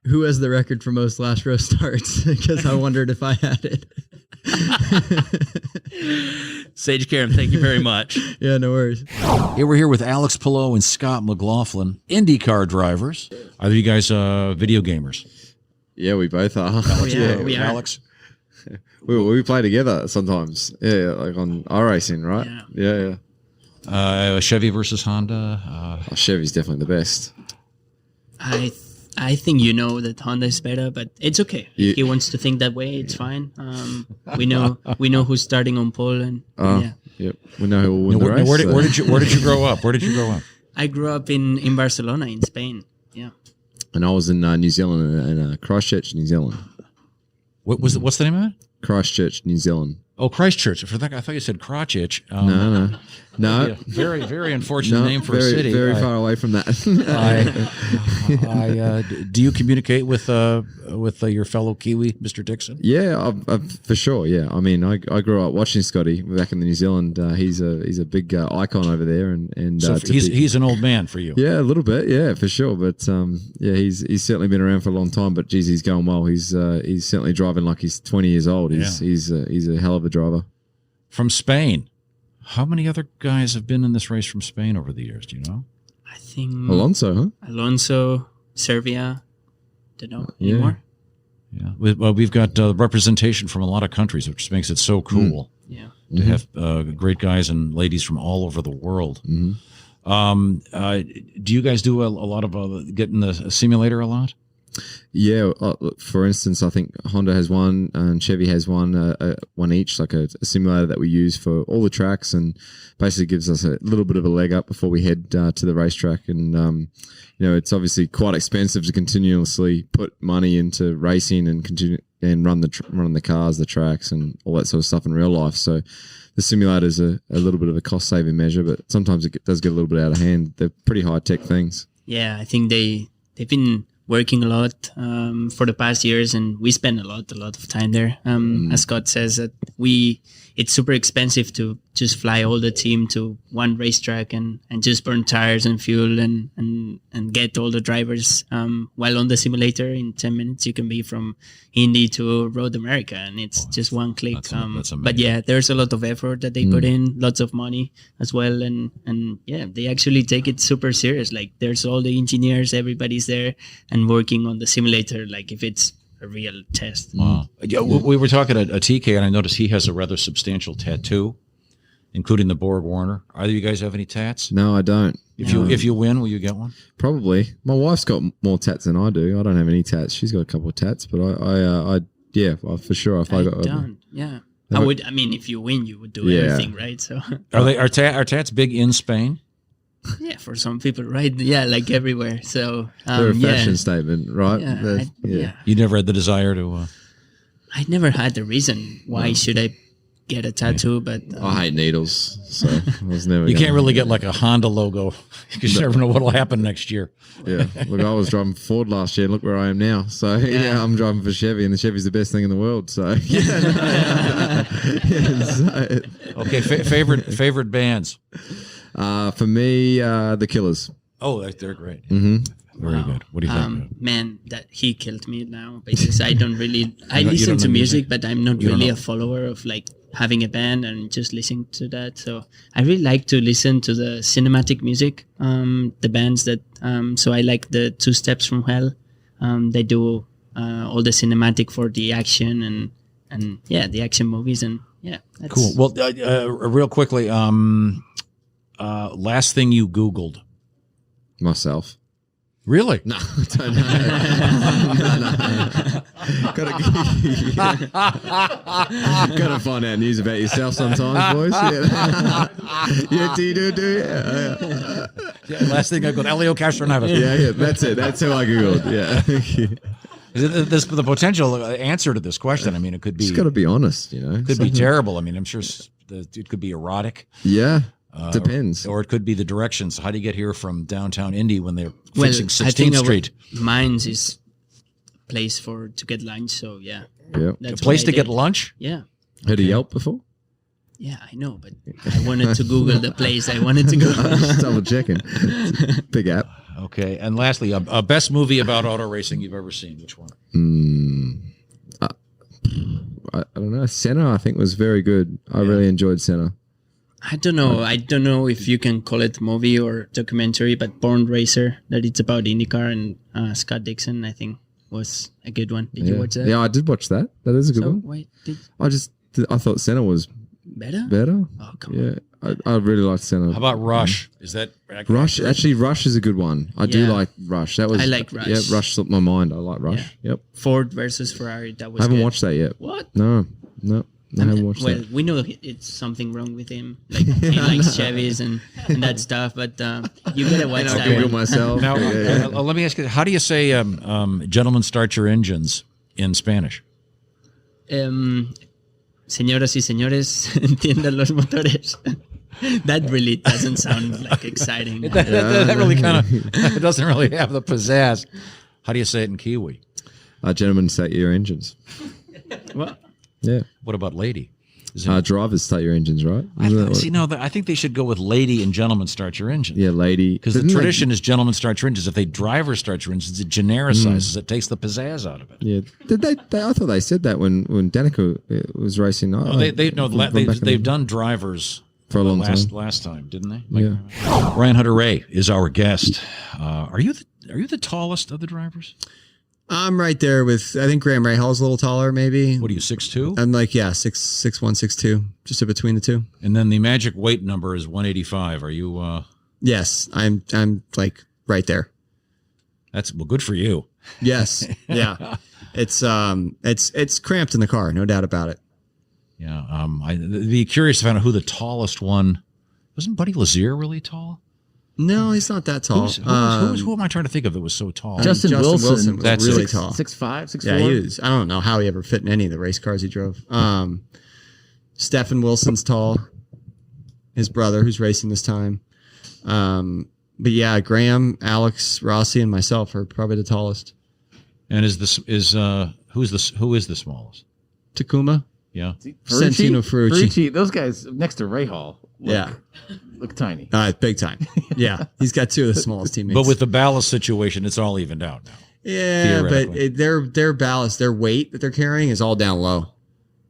who has the record for most last row starts? Because I wondered if I had it. Sage Karam, thank you very much. Yeah, no worries. Here we're here with Alex Palou and Scott McLaughlin, IndyCar drivers. Are you guys video gamers? Yeah, we both are. Alex, we are. Alex? We play together sometimes. Yeah, like on iRacing, right? Yeah. Chevy versus Honda. Chevy's definitely the best. I think that Honda is better, but it's okay. If he wants to think that way, it's fine. We know who's starting on pole, and Yep. We know who will win the race. Where did you grow up? Where did you grow up? I grew up in Barcelona, in Spain. Yeah. And I was in New Zealand, in Christchurch, New Zealand. What's the name of it? Christchurch, New Zealand. Oh, Christchurch. For that, I thought you said Crotchitch. No. Very, very unfortunate name for a city. Very far away from that. Do you communicate with your fellow Kiwi, Mr. Dixon? Yeah, for sure. Yeah, I mean, I grew up watching Scotty back in New Zealand. He's a big icon over there, and so he's an old man for you. Yeah, a little bit. Yeah, for sure. But he's certainly been around for a long time. But geez, he's going well. He's certainly driving like he's 20 years old. He's a hell of a driver. From Spain. How many other guys have been in this race from Spain over the years? Do you know? I think Alonso, huh? Alonso, Serbia. Don't know anymore. Yeah. Well, we've got representation from a lot of countries, which makes it so cool. Yeah. To have great guys and ladies from all over the world. Mm-hmm. Do you guys do a lot of get in the simulator a lot? Yeah, for instance, I think Honda has one and Chevy has one each, like a simulator that we use for all the tracks, and basically gives us a little bit of a leg up before we head to the racetrack. And it's obviously quite expensive to continuously put money into racing and continue and run the cars, the tracks, and all that sort of stuff in real life. So the simulator's a little bit of a cost saving measure, but sometimes it does get a little bit out of hand. They're pretty high tech things. Yeah, I think they've been working a lot for the past years, and we spend a lot of time there. As Scott says, that it's super expensive to just fly all the team to one racetrack and just burn tires and fuel and get all the drivers. While on the simulator, in 10 minutes, you can be from Indy to Road America, and it's just one click. That's amazing. But yeah, there's a lot of effort that they put in, lots of money as well. And yeah, they actually take it super serious. Like, there's all the engineers, everybody's there and working on the simulator, like if it's a real test. Wow. Yeah, we were talking to TK, and I noticed he has a rather substantial tattoo, including the Borg Warner. Either you guys have any tats? No, I don't. If you win, will you get one? Probably. My wife's got more tats than I do. I don't have any tats. She's got a couple of tats, but I for sure. If I got, yeah. I would. I mean, if you win, you would do everything, right? So are tats big in Spain? Yeah, for some people, right? Yeah, like everywhere. So they're a fashion statement, right? Yeah, You never had the desire to. I never had the reason why should I get a tattoo, but I hate needles, so I was never. You can't really get like a Honda logo because you never know what'll happen next year. Yeah, look, I was driving Ford last year, and look where I am now. So yeah, I'm driving for Chevy, and the Chevy's the best thing in the world. So Okay, favorite bands. For me, the Killers. Oh, they're great. Mm-hmm. Very good. What do you think? Man, that he killed me now because I don't really. I listen to music, but I'm not really a follower of like having a band and just listening to that. So I really like to listen to the cinematic music. The bands that. So I like the Two Steps from Hell. They do all the cinematic for the action and the action movies and that's cool. Well, real quickly, last thing you Googled? Myself. Really? No, don't know. Gotta find out news about yourself sometimes, boys. Yeah, do you? Yeah, last thing I Googled, Helio Castroneves. Yeah, that's it. That's who I Googled. Yeah. This the potential answer to this question. I mean, it could be. Just got to be honest, It could be terrible. I mean, I'm sure it could be erotic. Yeah. Depends. Or it could be the directions. How do you get here from downtown Indy when they're fixing 16th Street? Mine's is a place to get lunch, so yeah. Yeah. A place to get lunch? Yeah. Heard of Yelp before? Yeah, I know, but I wanted to Google the place I wanted to go. Just double checking. Big app. Okay. And lastly, a best movie about auto racing you've ever seen. Which one? I don't know. Senna, I think, was very good. I really enjoyed Senna. I don't know. I don't know if you can call it movie or documentary, but Born Racer, that it's about IndyCar and Scott Dixon, I think, was a good one. Did you watch that? Yeah, I did watch that. That is a good one. Wait, I thought Senna was better. Oh, come on. I really liked Senna. How about Rush? Is that Rush? Actually, Rush is a good one. I do like Rush. I like Rush. Yeah, Rush slipped my mind. I like Rush. Yeah. Yep. Ford versus Ferrari. That was. I haven't good. watched that yet. What? No. I haven't watched that. Well, we know it's something wrong with him. Like he likes Chevys and that stuff, but you gotta watch that Google one. myself. Now, let me ask you: how do you say "gentlemen, start your engines" in Spanish? Señoras y señores, enciendan los motores. That really doesn't sound like exciting. that really kind of doesn't really have the pizzazz. How do you say it in Kiwi? Gentlemen, start your engines. What? Yeah. What about lady? Drivers start your engines, right? I think they should go with lady and gentlemen start your engines. Yeah, lady. Because the tradition is gentlemen start your engines. If they driver start your engines, it genericizes. It takes the pizzazz out of it. Yeah. Did they I thought they said that when Danica was racing. They've done drivers for a long time. Last time, didn't they? Yeah. Ryan Hunter-Reay is our guest. Are you the tallest of the drivers? I'm right there with, I think Graham Rahal's a little taller, maybe. What are you, 6'2"? I'm like, 6'1", 6'2", just in between the two. And then the magic weight number is 185. Are you? Yes, I'm like right there. That's good for you. Yes. Yeah. It's cramped in the car, no doubt about it. Yeah. I'd be curious to find out who the tallest one. Wasn't Buddy Lazier really tall? No, he's not that tall. Who am I trying to think of that was so tall? Justin Wilson was That's really it. tall. 6'5", 6'4"? Yeah, he was. I don't know how he ever fit in any of the race cars he drove. Stefan Wilson's tall. His brother, who's racing this time. But yeah, Graham, Alex, Rossi, and myself are probably the tallest. And who is the smallest? Takuma. Yeah. Santino Ferrucci. Those guys next to Ray Hall look tiny. Big time. Yeah, he's got two of the smallest teammates. But with the ballast situation, it's all evened out now. Yeah, but their ballast, their weight that they're carrying is all down low,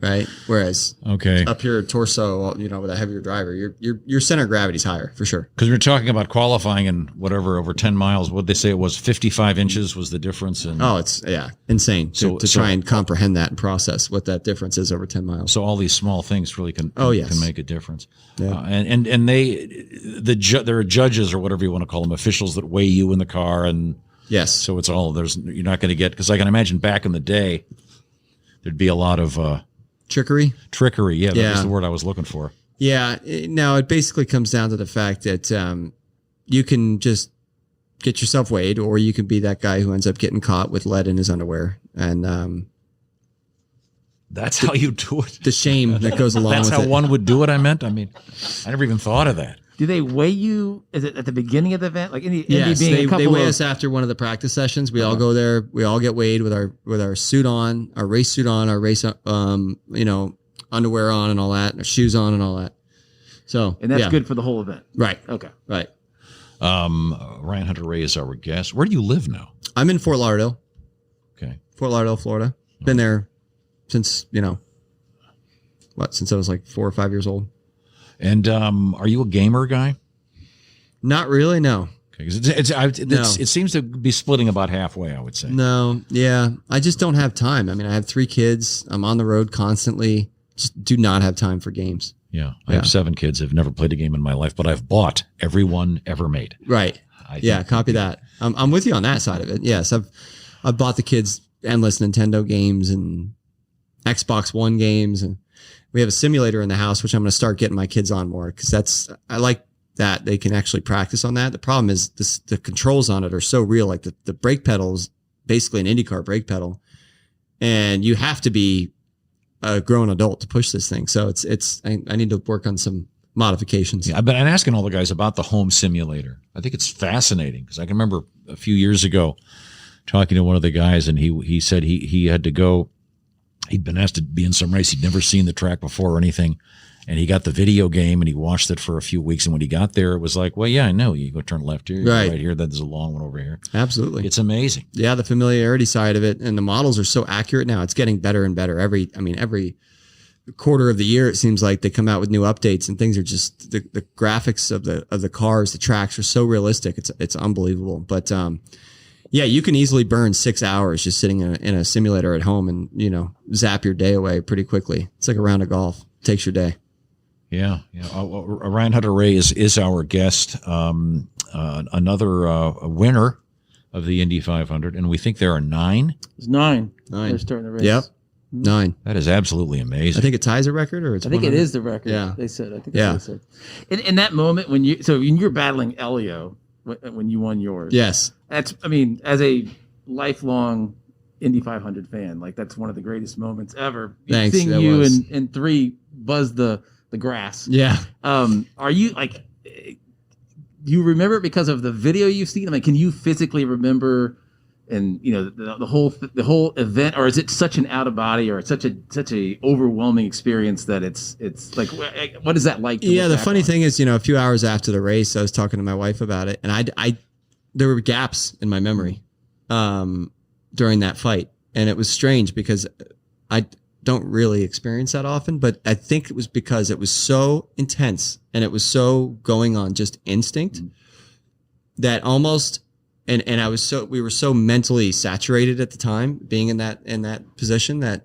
right? Whereas up here, torso, with a heavier driver, your center of gravity's higher for sure. Because we're talking about qualifying and whatever over 10 miles. What they say it was 55 inches was the difference. It's insane to try and comprehend that and process what that difference is over 10 miles. So all these small things really can make a difference. Yeah. And there are judges or whatever you want to call them, officials that weigh you in the car, and yes, so it's all you're not going to get, because I can imagine back in the day there'd be a lot of trickery. Yeah, that was the word I was looking for. Yeah. Now it basically comes down to the fact that you can just get yourself weighed, or you can be that guy who ends up getting caught with lead in his underwear, and that's how you do it. The shame that goes along with it. That's how one would do it, I meant? I mean, I never even thought of that. Do they weigh you? Is it at the beginning of the event? Like Indy yes, being they weigh us after one of the practice sessions. We all go there. We all get weighed with our suit on, our race suit on, our race underwear on, and all that, our shoes on, and all that. So and that's good for the whole event, right? Okay, right. Ryan Hunter-Reay is our guest. Where do you live now? I'm in Fort Lauderdale. Okay, Fort Lauderdale, Florida. Been there since since I was like 4 or 5 years old. And are you a gamer guy? Not really, no. Okay, it seems to be splitting about halfway, I would say. No, yeah, I just don't have time. I mean, I have 3 kids. I'm on the road constantly. Just do not have time for games. Yeah, I have 7 kids. I've never played a game in my life, but I've bought every one ever made. Right. Copy that. I'm with you on that side of it. Yes, I've bought the kids endless Nintendo games and Xbox One games, and we have a simulator in the house, which I'm going to start getting my kids on more, because I like that they can actually practice on that. The problem is the controls on it are so real. Like the brake pedal is basically an IndyCar brake pedal, and you have to be a grown adult to push this thing. So I need to work on some modifications. Yeah, I've been asking all the guys about the home simulator. I think it's fascinating, because I can remember a few years ago talking to one of the guys, and he said he had to go. He'd been asked to be in some race. He'd never seen the track before or anything. And he got the video game and he watched it for a few weeks. And when he got there, it was like, well, yeah, I know. You go turn left here, right here. Then there's a long one over here. Absolutely. It's amazing. Yeah, the familiarity side of it. And the models are so accurate now. It's getting better and better. Every quarter of the year, it seems like they come out with new updates, and things are just the graphics of the cars, the tracks are so realistic. It's unbelievable. But yeah, you can easily burn 6 hours just sitting in a simulator at home and, zap your day away pretty quickly. It's like a round of golf. It takes your day. Yeah. Ryan Hunter-Reay is our guest, another winner of the Indy 500, and we think there are 9. There's 9. They're starting the race. Yep. 9. That is absolutely amazing. I think it ties a record, or it's. I think it is the record. Yeah, they said. I think. Yeah. That's what they said. In that moment when you're battling Helio when you won yours. Yes. As a lifelong Indy 500 fan, like that's one of the greatest moments ever. Thanks. Seeing you in 3 buzz the grass. Yeah. Are you like? You remember it because of the video you've seen? I mean, can you physically remember? And the whole event, or is it such an out of body, or it's such a overwhelming experience that it's like, what is that like? Yeah, the funny thing is, a few hours after the race, I was talking to my wife about it, and I there were gaps in my memory during that fight, and it was strange because I don't really experience that often, but I think it was because it was so intense and it was so going on just instinct that almost. And we were so mentally saturated at the time, being in that position, that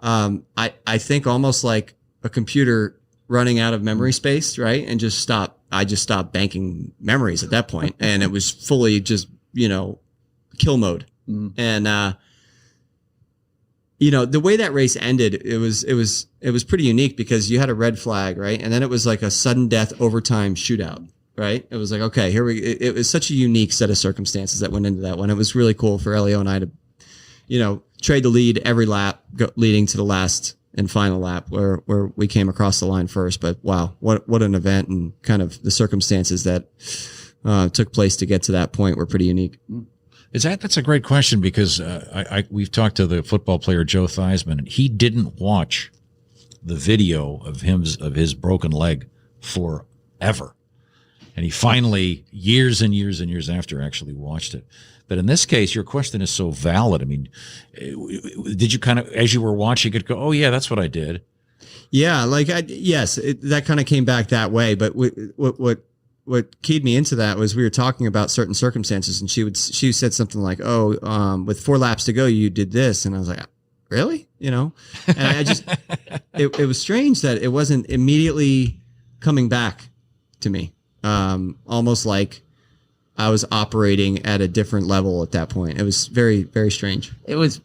I think almost like a computer running out of memory space, right? And I just stopped banking memories at that point, and it was fully just kill mode, And you know, the way that race ended, it was pretty unique because you had a red flag, right? And then it was like a sudden death overtime shootout, right? It was like, okay, it was such a unique set of circumstances that went into that one. It was really cool for Helio and I to, you know, trade the lead every lap leading to the last and final lap where we came across the line first. But wow, what an event, and kind of the circumstances that took place to get to that point were pretty unique. That's a great question because we've talked to the football player Joe Theismann, and he didn't watch the video of his broken leg forever, and he finally years and years and years after actually watched it. But in this case, your question is so valid. I mean, did you kind of, as you were watching it, go, "Oh yeah, that's what I did"? Yeah, like yes, that kind of came back that way. But what keyed me into that was we were talking about certain circumstances, and she said something like, "Oh, with 4 laps to go, you did this," and I was like, "Really?" You know, and I just it was strange that it wasn't immediately coming back to me, almost like I was operating at a different level at that point. It was very, very strange. It was.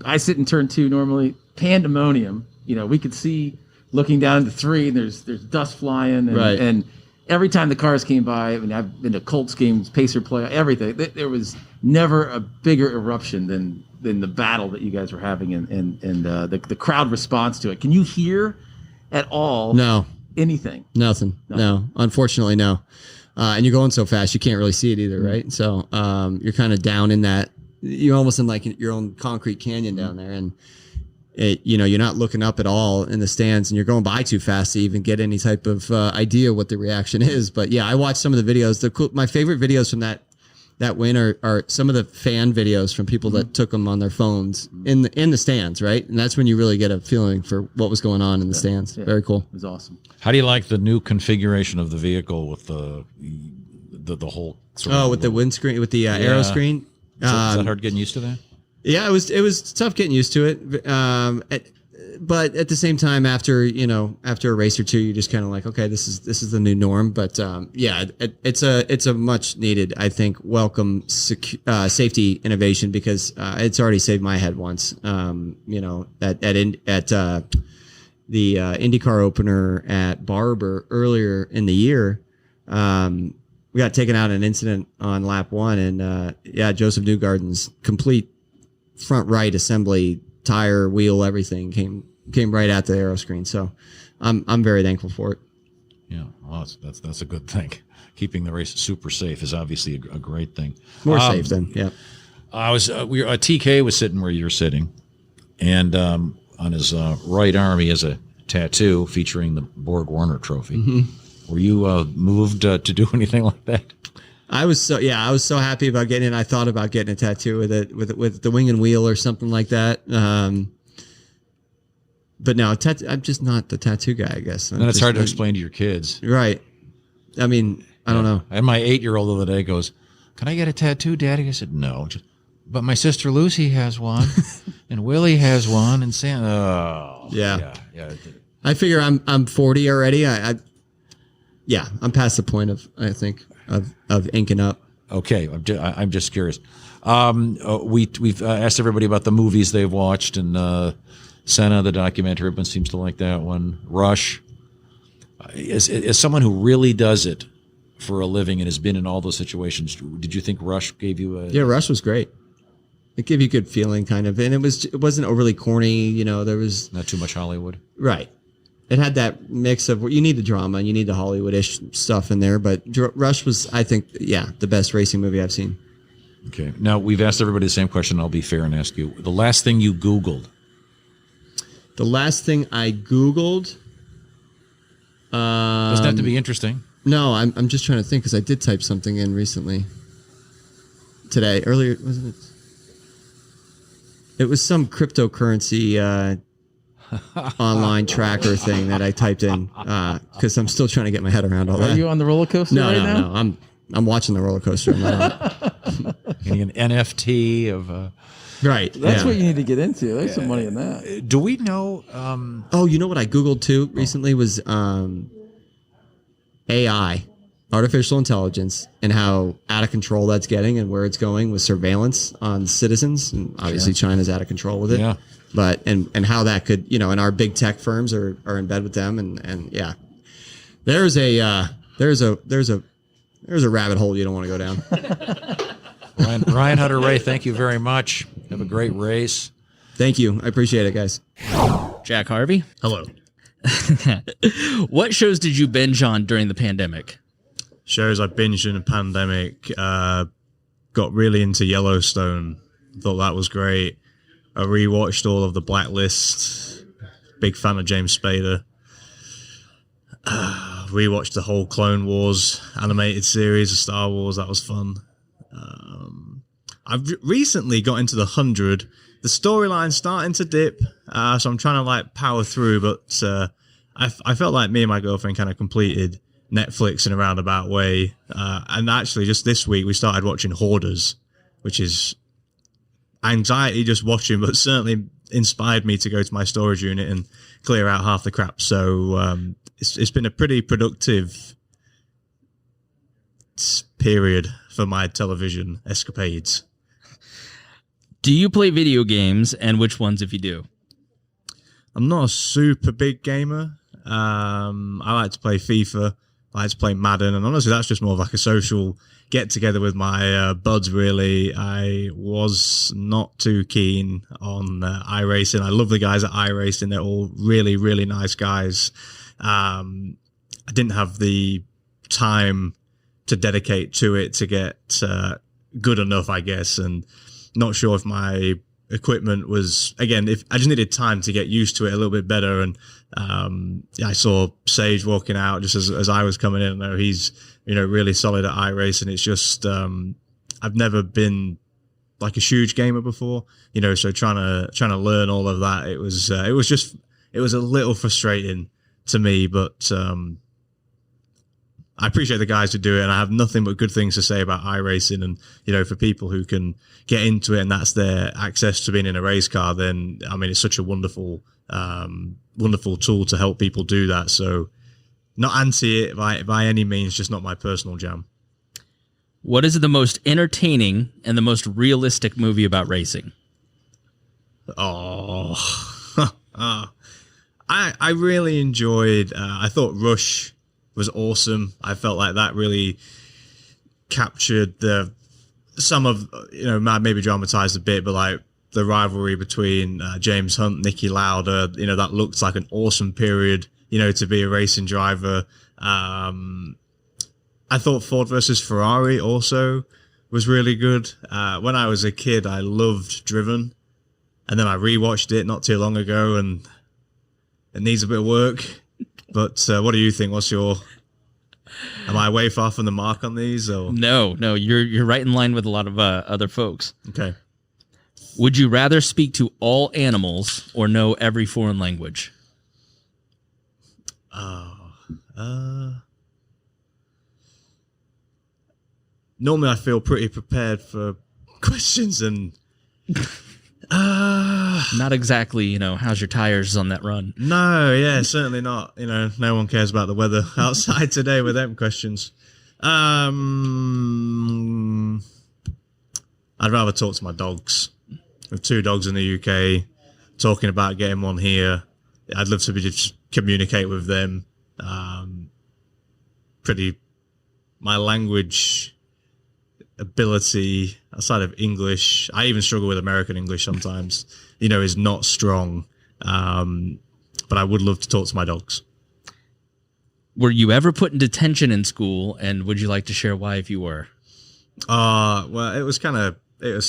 I sit in turn 2 normally, pandemonium. You know, we could see looking down into 3, and there's dust flying, and every time the cars came by, I mean, I've been to Colts games, Pacer play, everything. There was never a bigger eruption than the battle that you guys were having, and the crowd response to it. Can you hear at all? No. Anything? Nothing. No. Unfortunately, no. And you're going so fast, you can't really see it either, right? So you're kind of down in that. You're almost in like your own concrete canyon down there, and you're not looking up at all in the stands, and you're going by too fast to even get any type of idea what the reaction is. But yeah, I watched some of the videos. My favorite videos from that win are some of the fan videos from people that took them on their phones in the stands, right? And that's when you really get a feeling for what was going on in the stands. Yeah. Very cool. It was awesome. How do you like the new configuration of the vehicle with the whole sort of with the windscreen, with the aero screen? Is that hard getting used to that? Yeah, it was tough getting used to it. But at the same time, after a race or two, you're just kind of like, okay, this is the new norm. But yeah, it's a much needed, I think, welcome safety innovation, because it's already saved my head once. At the IndyCar opener at Barber earlier in the year, we got taken out in an incident on lap 1, and Josef Newgarden's complete front right assembly, tire, wheel, everything came right at the aero screen. So I'm very thankful for it. Yeah, well, that's a good thing. Keeping the race super safe is obviously a great thing. More safe than TK was sitting where you're sitting, and on his right arm he has a tattoo featuring the Borg Warner Trophy. Mm-hmm. Were you moved to do anything like that? I was so happy about getting it. I thought about getting a tattoo with it, with the wing and wheel or something like that. But no, I'm just not the tattoo guy, I guess. And it's hard to explain to your kids. Right. I mean, I don't know. And my 8-year-old the other day goes, "Can I get a tattoo, Daddy?" I said, "No. But my sister Lucy has one, and Willie has one, and Sam." Oh, yeah. I figure I'm 40 already. I'm past the point of, I think, of inking up. Okay, I'm just curious. We've asked everybody about the movies they've watched, and Senna, the documentary, everyone seems to like that one. Rush, as someone who really does it for a living and has been in all those situations, did you think Rush gave you a? Yeah, Rush was great. It gave you a good feeling, kind of, and it wasn't overly corny. There was not too much Hollywood. Right. It had that mix of, you need the drama, you need the Hollywood-ish stuff in there, but Rush was, I think, the best racing movie I've seen. Okay. Now, we've asked everybody the same question. I'll be fair and ask you. The last thing you Googled? The last thing I Googled? Doesn't have to be interesting. No, I'm just trying to think, because I did type something in recently. Earlier, wasn't it? It was some cryptocurrency online tracker thing that I typed in, because I'm still trying to get my head around all that. Are you on the roller coaster right now? No. I'm watching the roller coaster. I'm Getting an NFT of right. That's what you need to get into. There's some money in that. Do we know? You know what I Googled too recently was AI. artificial intelligence and how out of control that's getting and where it's going with surveillance on citizens. And obviously China's out of control with it. Yeah. But, and how that could, and our big tech firms are in bed with them. And yeah, there's a rabbit hole you don't want to go down. Ryan Hunter-Reay, thank you very much. Have a great race. Thank you. I appreciate it, guys. Jack Harvey. Hello. What shows did you binge on during the pandemic? Shows I binged in the pandemic. Got really into Yellowstone. Thought that was great. I rewatched all of The Blacklist. Big fan of James Spader. Rewatched the whole Clone Wars animated series of Star Wars. That was fun. I've recently got into the 100. The storyline's starting to dip, so I'm trying to power through. But I felt like me and my girlfriend kind of completed Netflix in a roundabout way. And actually, just this week we started watching Hoarders, which is anxiety just watching, but certainly inspired me to go to my storage unit and clear out half the crap. So it's been a pretty productive period for my television escapades. Do you play video games, and which ones if you do? I'm not a super big gamer. I like to play FIFA. I like to play Madden, and honestly, that's just more of like a social get-together with my buds, really. I was not too keen on iRacing. I love the guys at iRacing. They're all really, really nice guys. I didn't have the time to dedicate to it to get good enough, I guess, and not sure if my equipment was, again, if I just needed time to get used to it a little bit better. And I saw Sage walking out just as I was coming in. I know he's really solid at iRacing. It's just I've never been like a huge gamer before, so trying to learn all of that, it was a little frustrating to me, but I appreciate the guys who do it, and I have nothing but good things to say about iRacing. And, for people who can get into it and that's their access to being in a race car, then, I mean, it's such a wonderful, wonderful tool to help people do that. So not anti it by any means, just not my personal jam. What is the most entertaining and the most realistic movie about racing? Oh, I really enjoyed, I thought Rush was awesome. I felt like that really captured some of, maybe dramatized a bit, but like the rivalry between James Hunt, Niki Lauda, that looked like an awesome period, to be a racing driver. I thought Ford versus Ferrari also was really good. When I was a kid, I loved Driven, and then I rewatched it not too long ago, and it needs a bit of work. But what do you think? Am I way far from the mark on these? Or? No, you're right in line with a lot of other folks. Okay. Would you rather speak to all animals or know every foreign language? Normally I feel pretty prepared for questions and not exactly, how's your tires on that run? No, yeah, certainly not. No one cares about the weather outside today with them questions. I'd rather talk to my dogs. I have 2 dogs in the UK, talking about getting one here. I'd love to just communicate with them. My language ability outside of English, I even struggle with American English sometimes, is not strong. But I would love to talk to my dogs. Were you ever put in detention in school, and would you like to share why if you were? Well, it was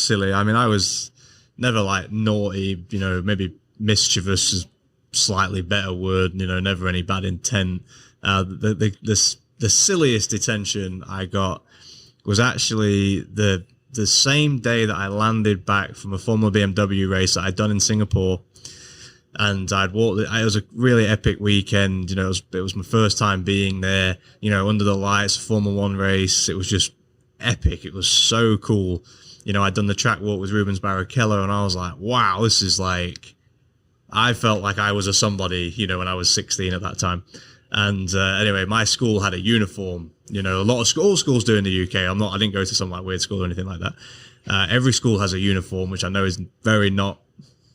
silly. I mean, I was never like naughty, maybe mischievous is slightly better word, never any bad intent. The silliest detention I got was actually the same day that I landed back from a Formula BMW race that I'd done in Singapore. And I'd walked. It was a really epic weekend. It was my first time being there. Under the lights, Formula One race. It was just epic. It was so cool. I'd done the track walk with Rubens Barrichello, and I was like, wow, this is like. I felt like I was a somebody. When I was 16 at that time. And anyway, my school had a uniform. You know, all schools do in the UK. I didn't go to some like weird school or anything like that. Every school has a uniform, which I know is very not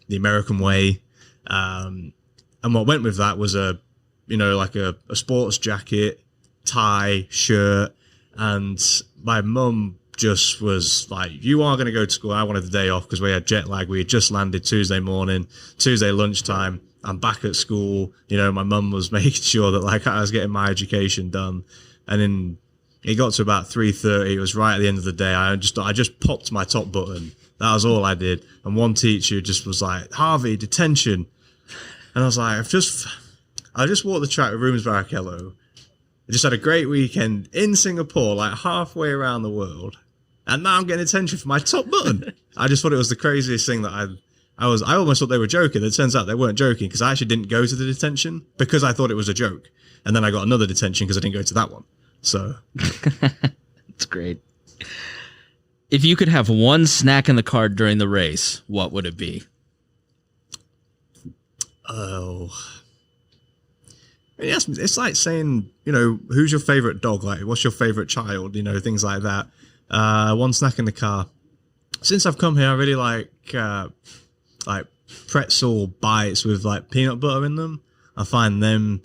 the American way. And what went with that was a sports jacket, tie, shirt, and my mum just was like, you are going to go to school. I wanted the day off because we had jet lag. We had just landed Tuesday morning, Tuesday lunchtime. I'm back at school. You know, my mum was making sure that like I was getting my education done. And then it got to about 3:30. It was right at the end of the day. I just popped my top button. That was all I did. And one teacher just was like, Harvey, detention. And I was like, I just walked the track with Rooms Barrichello. I just had a great weekend in Singapore, like halfway around the world. And now I'm getting attention for my top button. I just thought it was the craziest thing that I almost thought they were joking. It turns out they weren't joking because I actually didn't go to the detention because I thought it was a joke. And then I got another detention because I didn't go to that one. So. That's great. If you could have one snack in the car during the race, what would it be? Oh. Yes, it's like saying, you know, who's your favorite dog? Like, what's your favorite child? You know, things like that. One snack in the car. Since I've come here, I really like pretzel bites with like peanut butter in them. I find them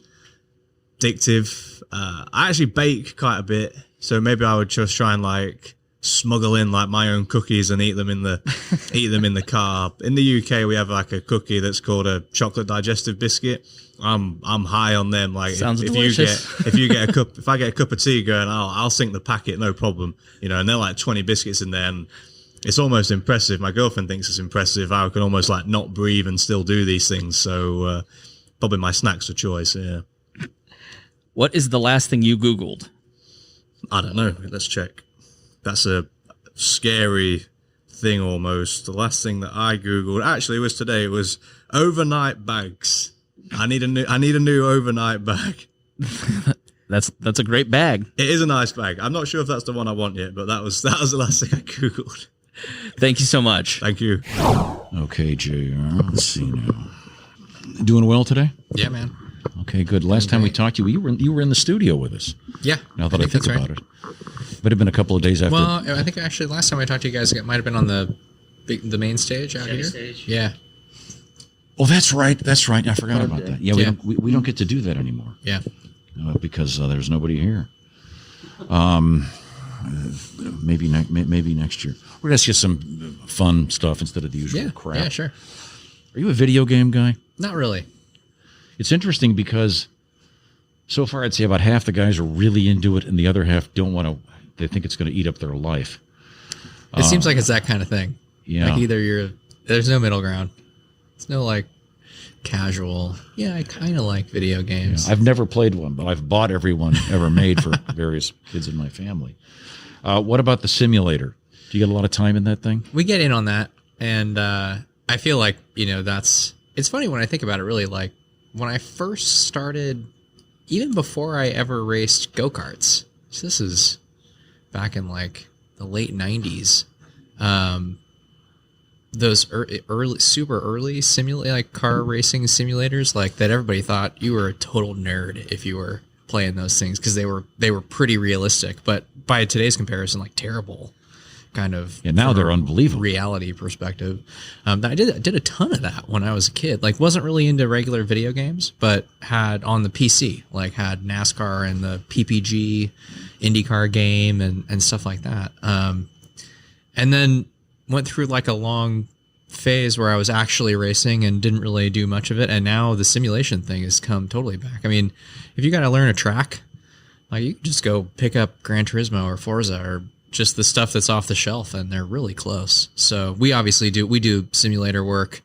addictive. I actually bake quite a bit, so maybe I would just try and like smuggle in like my own cookies and eat them in the car. In the UK, we have like a cookie that's called a chocolate digestive biscuit. I'm high on them. Like sounds delicious. If I get a cup of tea going, I'll sink the packet, no problem. You know, and they're like 20 biscuits in there, and it's almost impressive. My girlfriend thinks it's impressive. I can almost like not breathe and still do these things. So probably my snacks of choice. Yeah. What is the last thing you Googled? I don't know. Let's check. That's a scary thing almost. The last thing that I Googled actually was today. It was overnight bags. I need a new overnight bag. That's a great bag. It is a nice bag. I'm not sure if that's the one I want yet, but that was the last thing I Googled. Thank you so much. Thank you. Okay, JR. Let's see now. Doing well today? Yeah, man. Okay, good. Last time we talked to you, you were in the studio with us. Yeah. Now that I think about it. Might have been a couple of days after. Well, I think actually last time I talked to you guys, it might have been on the main stage out here. Stage. Yeah. Oh, that's right. That's right. I forgot about that. Yeah, we don't get to do that anymore. Yeah. Because there's nobody here. Maybe next year. We're gonna ask you some fun stuff instead of the usual crap. Yeah, sure. Are you a video game guy? Not really. It's interesting because so far I'd say about half the guys are really into it, and the other half don't want to. They think it's going to eat up their life. It seems like it's that kind of thing. Yeah. Like either there's no middle ground. It's no like casual. Yeah, I kind of like video games. Yeah, I've never played one, but I've bought every one ever made for various kids in my family. What about the simulator? Do you get a lot of time in that thing? We get in on that, and I feel like it's funny when I think about it. Really, like when I first started, even before I ever raced go-karts. So this is back in like the late 90s. Those super early car racing simulators, like that everybody thought you were a total nerd if you were playing those things because they were pretty realistic, but by today's comparison, like terrible kind of. Yeah, now they're unbelievable. Reality perspective. I did a ton of that when I was a kid. Like wasn't really into regular video games, but had on the PC, like had NASCAR and the PPG IndyCar game and stuff like that. And then went through like a long phase where I was actually racing and didn't really do much of it. And now the simulation thing has come totally back. I mean, if you got to learn a track, like you can just go pick up Gran Turismo or Forza or just the stuff that's off the shelf, and they're really close. So we obviously do simulator work,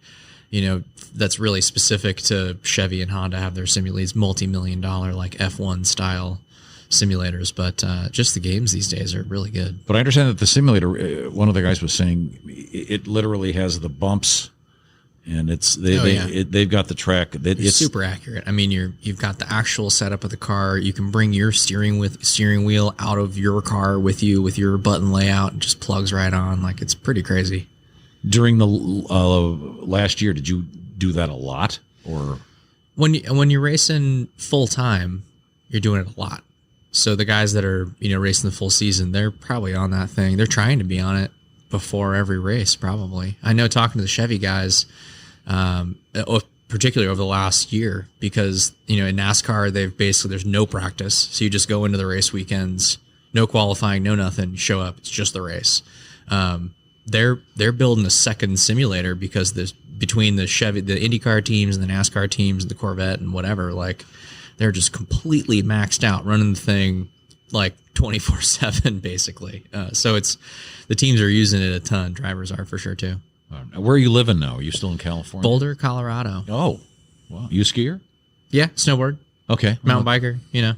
that's really specific to Chevy and Honda have their simulators, multi-million-dollar like F1 style simulators, but just the games these days are really good. But I understand that the simulator, one of the guys was saying, it literally has the bumps, and they've got the track. It's super accurate. I mean, you've got the actual setup of the car. You can bring your steering wheel out of your car with you with your button layout. It just plugs right on. Like it's pretty crazy. During the last year, did you do that a lot, or when you're racing full time? you're doing it a lot. So the guys that are, racing the full season, they're probably on that thing. They're trying to be on it before every race, probably. I know talking to the Chevy guys, particularly over the last year, because, in NASCAR, there's no practice. So you just go into the race weekends, no qualifying, no nothing, you show up, it's just the race. They're building a second simulator because between the Chevy, the IndyCar teams and the NASCAR teams and the Corvette and whatever, like, they're just completely maxed out running the thing like 24/7 basically. So the teams are using it a ton. Drivers are for sure too. Where are you living now? Are you still in California? Boulder, Colorado. Oh, wow. You a skier? Yeah, snowboard. Okay. Mountain biker,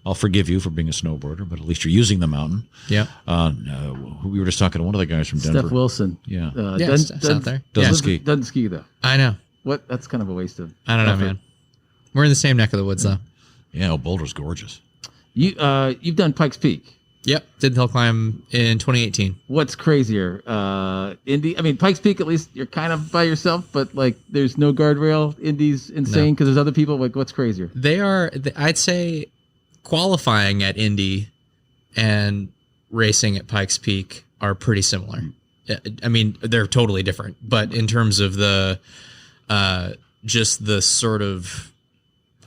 I'll forgive you for being a snowboarder, but at least you're using the mountain. Yeah. We were just talking to one of the guys from Denver. Steph Wilson. Yeah. Steph's out there. Doesn't ski. Doesn't ski, though. I know. What? That's kind of a waste of I don't know, effort. man. We're in the same neck of the woods, though. Yeah, Boulder's gorgeous. You've done Pikes Peak. Yep, did the hill climb in 2018. What's crazier, Indy? I mean, Pikes Peak, at least you're kind of by yourself, but like, there's no guardrail. Indy's insane because there's other people. Like, what's crazier? I'd say, qualifying at Indy and racing at Pikes Peak are pretty similar. I mean, they're totally different, but in terms of the just the sort of,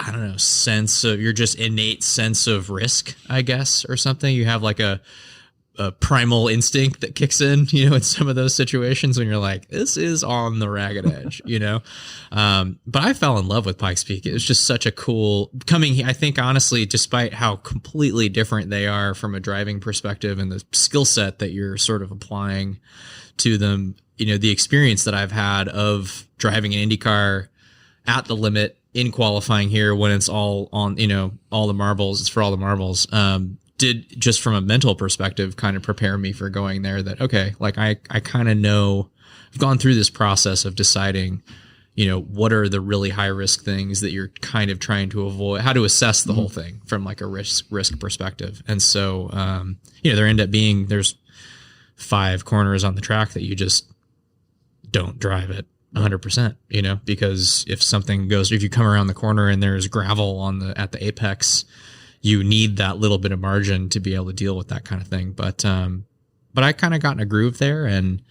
I don't know, sense of your just innate sense of risk, I guess, or something. You have like a primal instinct that kicks in, in some of those situations when you're like, this is on the ragged edge, But I fell in love with Pikes Peak. It was just such a cool coming here. I think, honestly, despite how completely different they are from a driving perspective and the skill set that you're sort of applying to them, the experience that I've had of driving an IndyCar at the limit in qualifying here when it's all on, all the marbles, it's for all the marbles, did just from a mental perspective kind of prepare me for going there that, okay, like I kind of know I've gone through this process of deciding, what are the really high risk things that you're kind of trying to avoid, how to assess the whole thing from like a risk perspective. And so, there end up being, there's 5 corners on the track that you just don't drive it 100%, because if you come around the corner and there's gravel at the apex, you need that little bit of margin to be able to deal with that kind of thing. But I kind of got in a groove there, and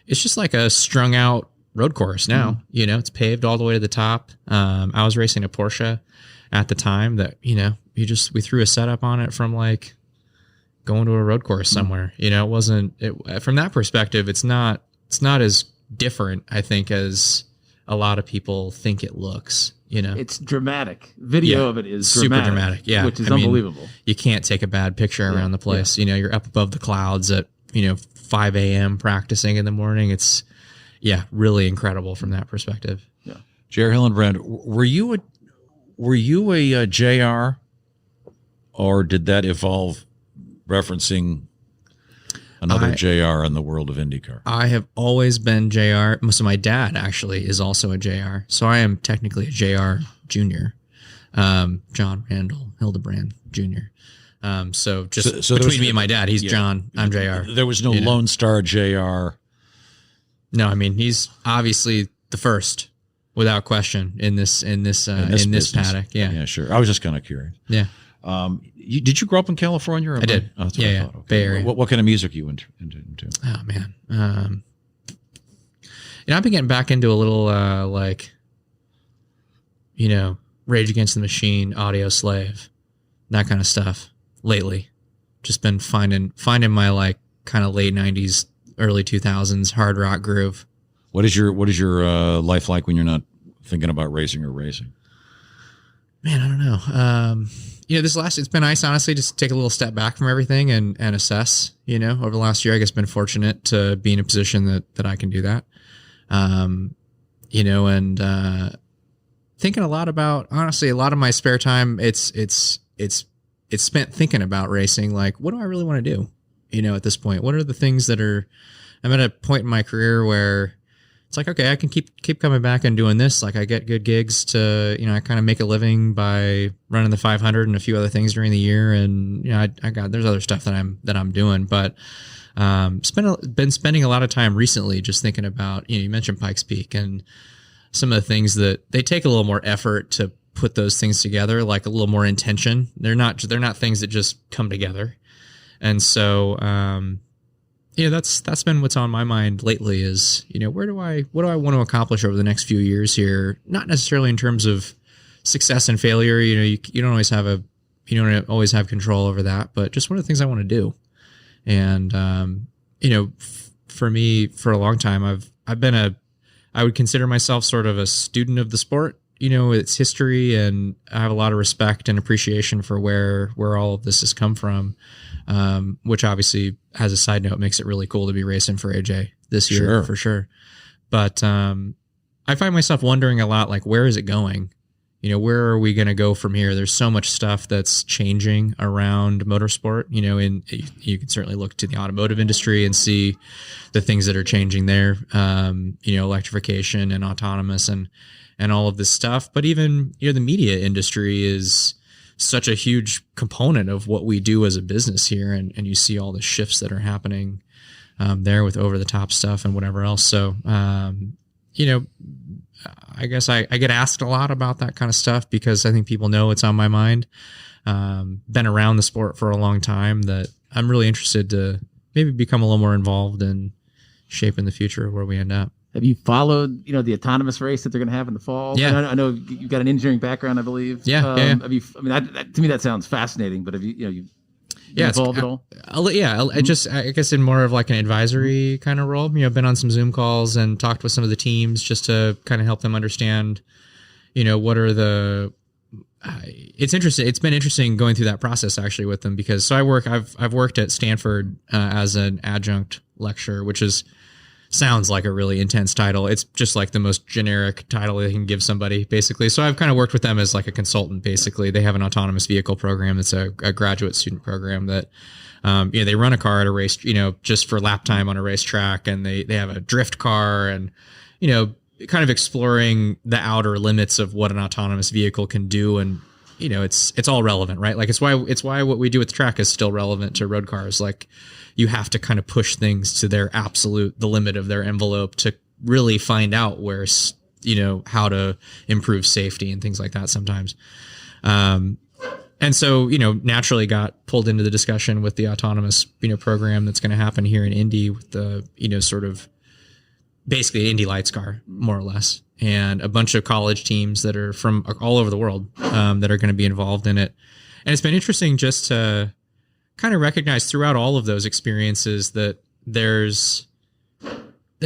it's just like a strung out road course now. It's paved all the way to the top. I was racing a Porsche at the time that, we threw a setup on it from like going to a road course somewhere. From that perspective, it's not as different, I think, as a lot of people think it looks. It's dramatic. Video of it is super dramatic. Yeah, which is unbelievable. You can't take a bad picture around the place. You're up above the clouds at 5 a.m. practicing in the morning. It's really incredible from that perspective. Yeah. J.R. Hildebrand, were you a JR, or did that evolve referencing another JR in the world of IndyCar? I have always been JR. So my dad actually is also a JR. So I am technically a JR Junior, John Randall Hildebrand Jr. So between me and my dad, he's John, I'm JR. There was no Lone Star JR. No, I mean, he's obviously the first, without question, in this paddock. Yeah, sure. I was just kind of curious. Yeah. Did you grow up in California? I did. Oh, that's what I thought. Okay. Bay Area. What kind of music are you into? Oh man, I've been getting back into a little Rage Against the Machine, Audio Slave, that kind of stuff lately. Just been finding my like kind of late '90s, early 2000s hard rock groove. What is your life like when you're not thinking about racing or racing? Man, I don't know. It's been nice, honestly, just to take a little step back from everything and assess, over the last year. I guess been fortunate to be in a position that I can do that. And thinking a lot about, honestly, a lot of my spare time, it's spent thinking about racing. Like, what do I really want to do? At this point, what are the things that I'm at a point in my career where it's like, okay, I can keep coming back and doing this. Like, I get good gigs to, I kind of make a living by running the 500 and a few other things during the year. And, there's other stuff that I'm doing, but, been spending a lot of time recently just thinking about, you mentioned Pikes Peak and some of the things that they take a little more effort to put those things together, like a little more intention. They're not things that just come together. And so, that's been what's on my mind lately is, what do I want to accomplish over the next few years here? Not necessarily in terms of success and failure. You don't always have control over that, but just what are the things I want to do? And, for me, for a long time, I would consider myself sort of a student of the sport, its history, and I have a lot of respect and appreciation for where all of this has come from, which obviously, as a side note, makes it really cool to be racing for AJ this year, for sure. But I find myself wondering a lot, like, where is it going? Where are we going to go from here? There's so much stuff that's changing around motorsport, and you can certainly look to the automotive industry and see the things that are changing there, electrification and autonomous and all of this stuff. But even, the media industry is such a huge component of what we do as a business here. And you see all the shifts that are happening there with over the top stuff and whatever else. So, I guess I get asked a lot about that kind of stuff because I think people know it's on my mind. Been around the sport for a long time, that I'm really interested to maybe become a little more involved in shaping the future of where we end up. Have you followed, the autonomous race that they're going to have in the fall? Yeah. I know you've got an engineering background, I believe. Yeah. Have you? To me that sounds fascinating. But have you involved at all? I guess in more of like an advisory kind of role. Been on some Zoom calls and talked with some of the teams just to kind of help them understand, what are the. It's interesting. It's been interesting going through that process actually with them because I've worked at Stanford as an adjunct lecturer, which sounds like a really intense title. It's just like the most generic title they can give somebody, basically. So I've kind of worked with them as like a consultant, basically. They have an autonomous vehicle program that's a graduate student program that, they run a car at a race, just for lap time on a racetrack, and they have a drift car and, kind of exploring the outer limits of what an autonomous vehicle can do. And, it's all relevant, right? Like it's why what we do at the track is still relevant to road cars. Like, you have to kind of push things to the limit of their envelope to really find out where, how to improve safety and things like that sometimes. And so, naturally got pulled into the discussion with the autonomous, program that's going to happen here in Indy with the, sort of basically Indy Lights car, more or less, and a bunch of college teams that are from all over the world that are going to be involved in it. And it's been interesting just to kind of recognize throughout all of those experiences that there's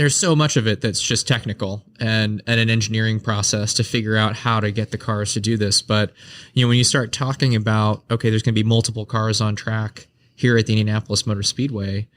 so much of it that's just technical and an engineering process to figure out how to get the cars to do this. But, when you start talking about, okay, there's going to be multiple cars on track here at the Indianapolis Motor Speedway,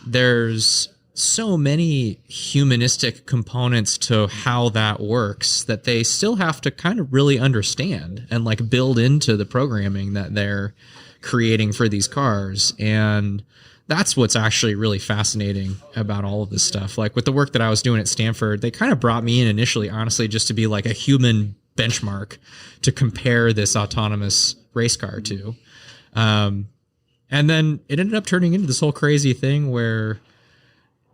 there's so many humanistic components to how that works that they still have to kind of really understand and like build into the programming that they're creating for these cars. And that's what's actually really fascinating about all of this stuff. Like with the work that I was doing at Stanford, they kind of brought me in initially, honestly, just to be like a human benchmark to compare this autonomous race car to. And then it ended up turning into this whole crazy thing where,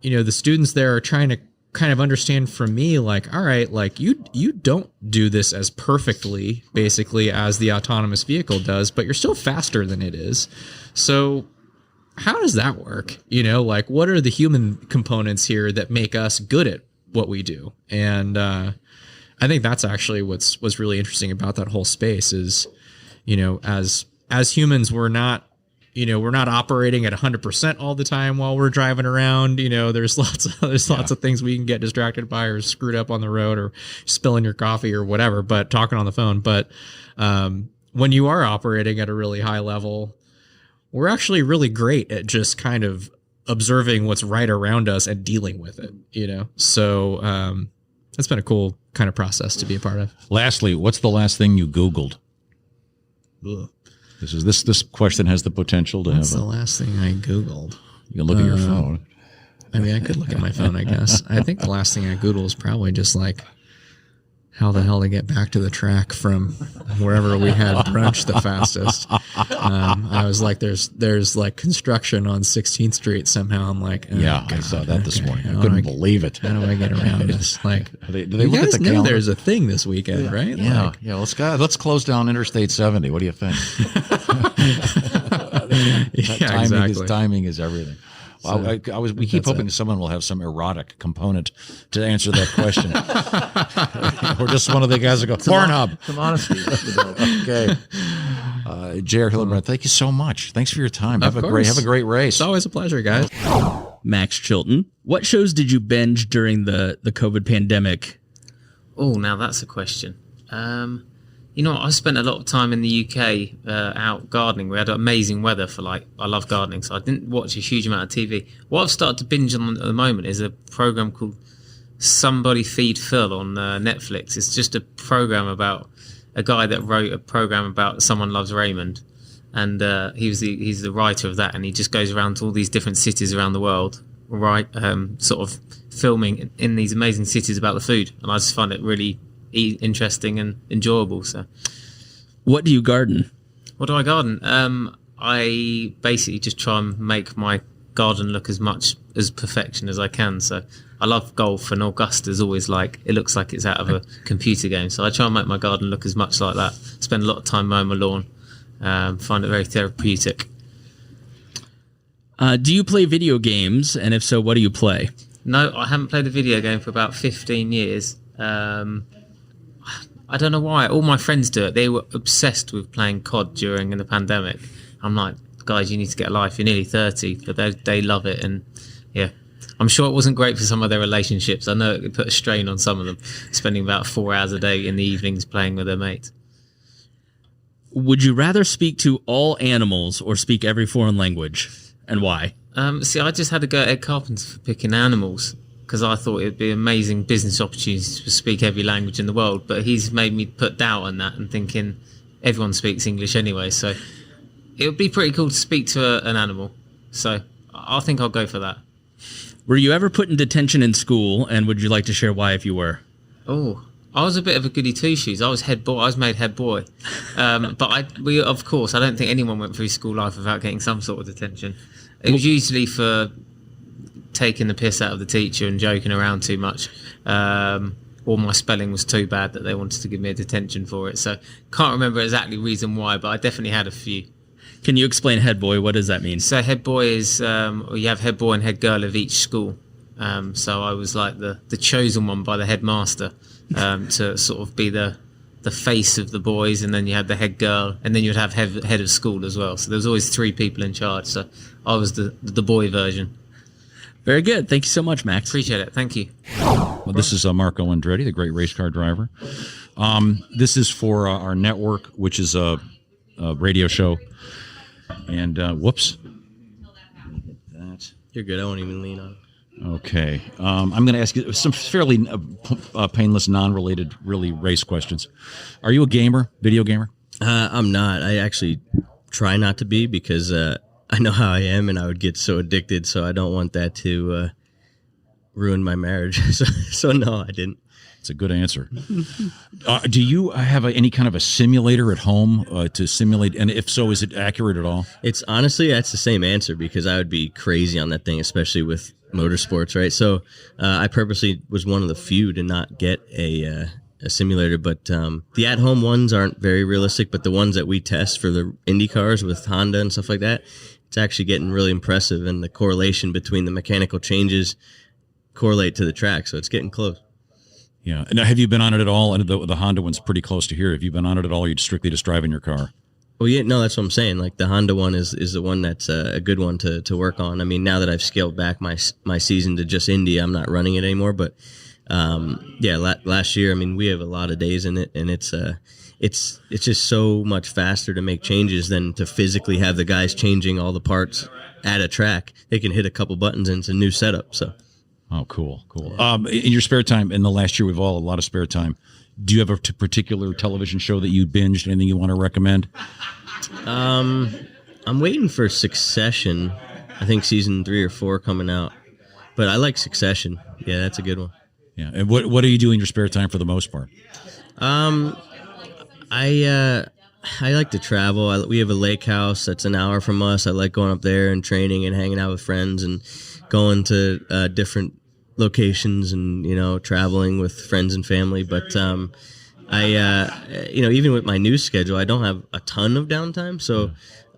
the students there are trying to kind of understand from me, like, all right, like you don't do this as perfectly, basically, as the autonomous vehicle does, but you're still faster than it is. So how does that work? Like, what are the human components here that make us good at what we do? And I think that's actually what's really interesting about that whole space is, as humans, we're not operating at 100% all the time while we're driving around. There's lots of things we can get distracted by or screwed up on the road or spilling your coffee or whatever, but talking on the phone. But when you are operating at a really high level, we're actually really great at just kind of observing what's right around us and dealing with it, So that's been a cool kind of process to be a part of. Lastly, what's the last thing you Googled? Ugh. This question has the potential to What's have the last thing I Googled? You can look at your phone. I mean, I could look at my phone, I guess. I think the last thing I Googled was probably just like how the hell to get back to the track from wherever we had brunch the fastest. I was like, there's like construction on 16th Street somehow. I'm like, oh, yeah, God, I saw that this morning. I couldn't believe it. How do I get around this? Like, do they you look guys at the know calendar? there's a thing this weekend, right? Yeah, Like, yeah. Let's close down Interstate 70. What do you think? Timing is everything. Well, we keep hoping someone will have some erotic component to answer that question. We're just one of the guys that go, Pornhub. Some honesty. Okay. J.R. Hildebrand, thank you so much. Thanks for your time. Have a great race. It's always a pleasure, guys. Max Chilton, what shows did you binge during the COVID pandemic? Oh, now that's a question. You know, I spent a lot of time in the UK out gardening. We had amazing weather for I love gardening, so I didn't watch a huge amount of TV. What I've started to binge on at the moment is a program called Somebody Feed Phil on Netflix. It's just a program about a guy that wrote a program about Someone Loves Raymond, and he's the writer of that, and he just goes around to all these different cities around the world, right? Sort of filming in these amazing cities about the food, and I just find it really interesting and enjoyable. So, what do you garden? What do I garden? I basically just try and make my garden look as much as perfection as I can. So I love golf, and Augusta's always it looks like it's out of a computer game. So I try and make my garden look as much like that. Spend a lot of time mowing my lawn. Find it very therapeutic. Do you play video games? And if so, what do you play? No, I haven't played a video game for about 15 years. I don't know why. All my friends do it. They were obsessed with playing COD during the pandemic. I'm like, guys, you need to get a life. You're nearly 30, but they love it. And yeah, I'm sure it wasn't great for some of their relationships. I know it put a strain on some of them, spending about 4 hours a day in the evenings playing with their mates. Would you rather speak to all animals or speak every foreign language, and why? See, I just had to go at Ed Carpenter for picking animals, because I thought it'd be amazing business opportunities to speak every language in the world. But he's made me put doubt on that and thinking everyone speaks English anyway. So it would be pretty cool to speak to an animal. So I think I'll go for that. Were you ever put in detention in school, and would you like to share why if you were? Oh, I was a bit of a goody two-shoes. I was head boy. I was made head boy. But of course, I don't think anyone went through school life without getting some sort of detention. It was usually for taking the piss out of the teacher and joking around too much, or my spelling was too bad that they wanted to give me a detention for it. So can't remember exactly reason why, but I definitely had a few. Can you explain head boy? What does that mean? So head boy is you have head boy and head girl of each school. So I was like the chosen one by the headmaster to sort of be the face of the boys, and then you had the head girl, and then you'd have head of school as well. So there was always 3 people in charge. So I was the boy version. Very good. Thank you so much, Max. Appreciate it. Thank you. Well, this is Marco Andretti, the great race car driver. This is for our network, which is a radio show. And whoops. That. You're good. I won't even lean on. Okay. I'm going to ask you some fairly painless, non-related, really race questions. Are you a gamer, video gamer? I'm not. I actually try not to be because I know how I am, and I would get so addicted, so I don't want that to ruin my marriage. So no, I didn't. It's a good answer. Do you have any kind of a simulator at home to simulate? And if so, is it accurate at all? It's honestly, that's the same answer, because I would be crazy on that thing, especially with motorsports, right? So I purposely was one of the few to not get a simulator, but the at-home ones aren't very realistic, but the ones that we test for the Indy cars with Honda and stuff like that, it's actually getting really impressive, and the correlation between the mechanical changes correlate to the track, so it's getting close. Yeah. Now, have you been on it at all? And the Honda one's pretty close to here. Have you been on it at all? Or you strictly just driving your car? Well, yeah, no, that's what I'm saying. Like the Honda one is the one that's a good one to work on. I mean, now that I've scaled back my season to just Indy, I'm not running it anymore. But last year, I mean, we have a lot of days in it, and it's just so much faster to make changes than to physically have the guys changing all the parts at a track. They can hit a couple buttons and it's a new setup. So. Oh, cool. In your spare time, in the last year, we've all a lot of spare time. Do you have a particular television show that you binged? Anything you want to recommend? I'm waiting for Succession. I think season 3 or 4 coming out. But I like Succession. Yeah, that's a good one. Yeah. And what do you do in your spare time for the most part? I like to travel. We have a lake house that's an hour from us. I like going up there and training and hanging out with friends and going to different locations and, traveling with friends and family. But even with my new schedule, I don't have a ton of downtime. So,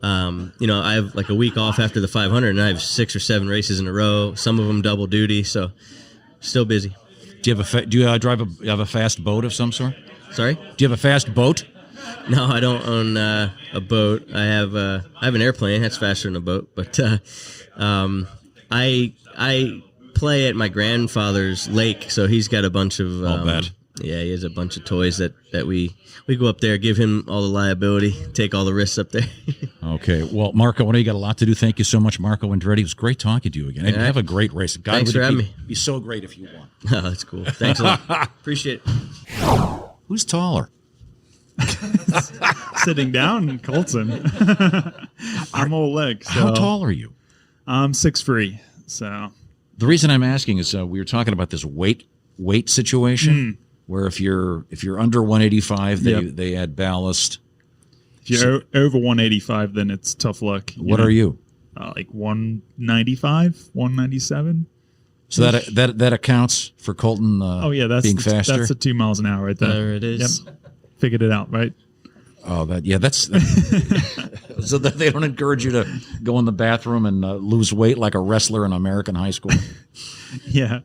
I have like a week off after the 500 and I have 6 or 7 races in a row, some of them double duty. So still busy. Do you have a fast boat of some sort? Sorry? Do you have a fast boat? No, I don't own a boat. I have an airplane. That's faster than a boat. But I play at my grandfather's lake, so he's got a bunch of. I'll bet. Yeah, he has a bunch of toys that we go up there, give him all the liability, take all the risks up there. Okay. Well, Marco, I know you got a lot to do. Thank you so much, Marco Andretti. It was great talking to you again. And All right. have a great race. God, Thanks for having me. It'd be so great if you won. Oh, that's cool. Thanks a lot. Appreciate it. Who's taller? Sitting down, Colton. I'm all leg. So How tall are you? I'm 6'3". So The reason I'm asking is we were talking about this weight situation where if you're under 185, they add ballast. if you're over 185, then it's tough luck. What are you? Like 195, 197. So that accounts for Colton that's being faster? That's the 2 miles an hour right there. There it is. Yep. Figured it out, right? Oh, that's so that they don't encourage you to go in the bathroom and lose weight like a wrestler in American high school. Yeah.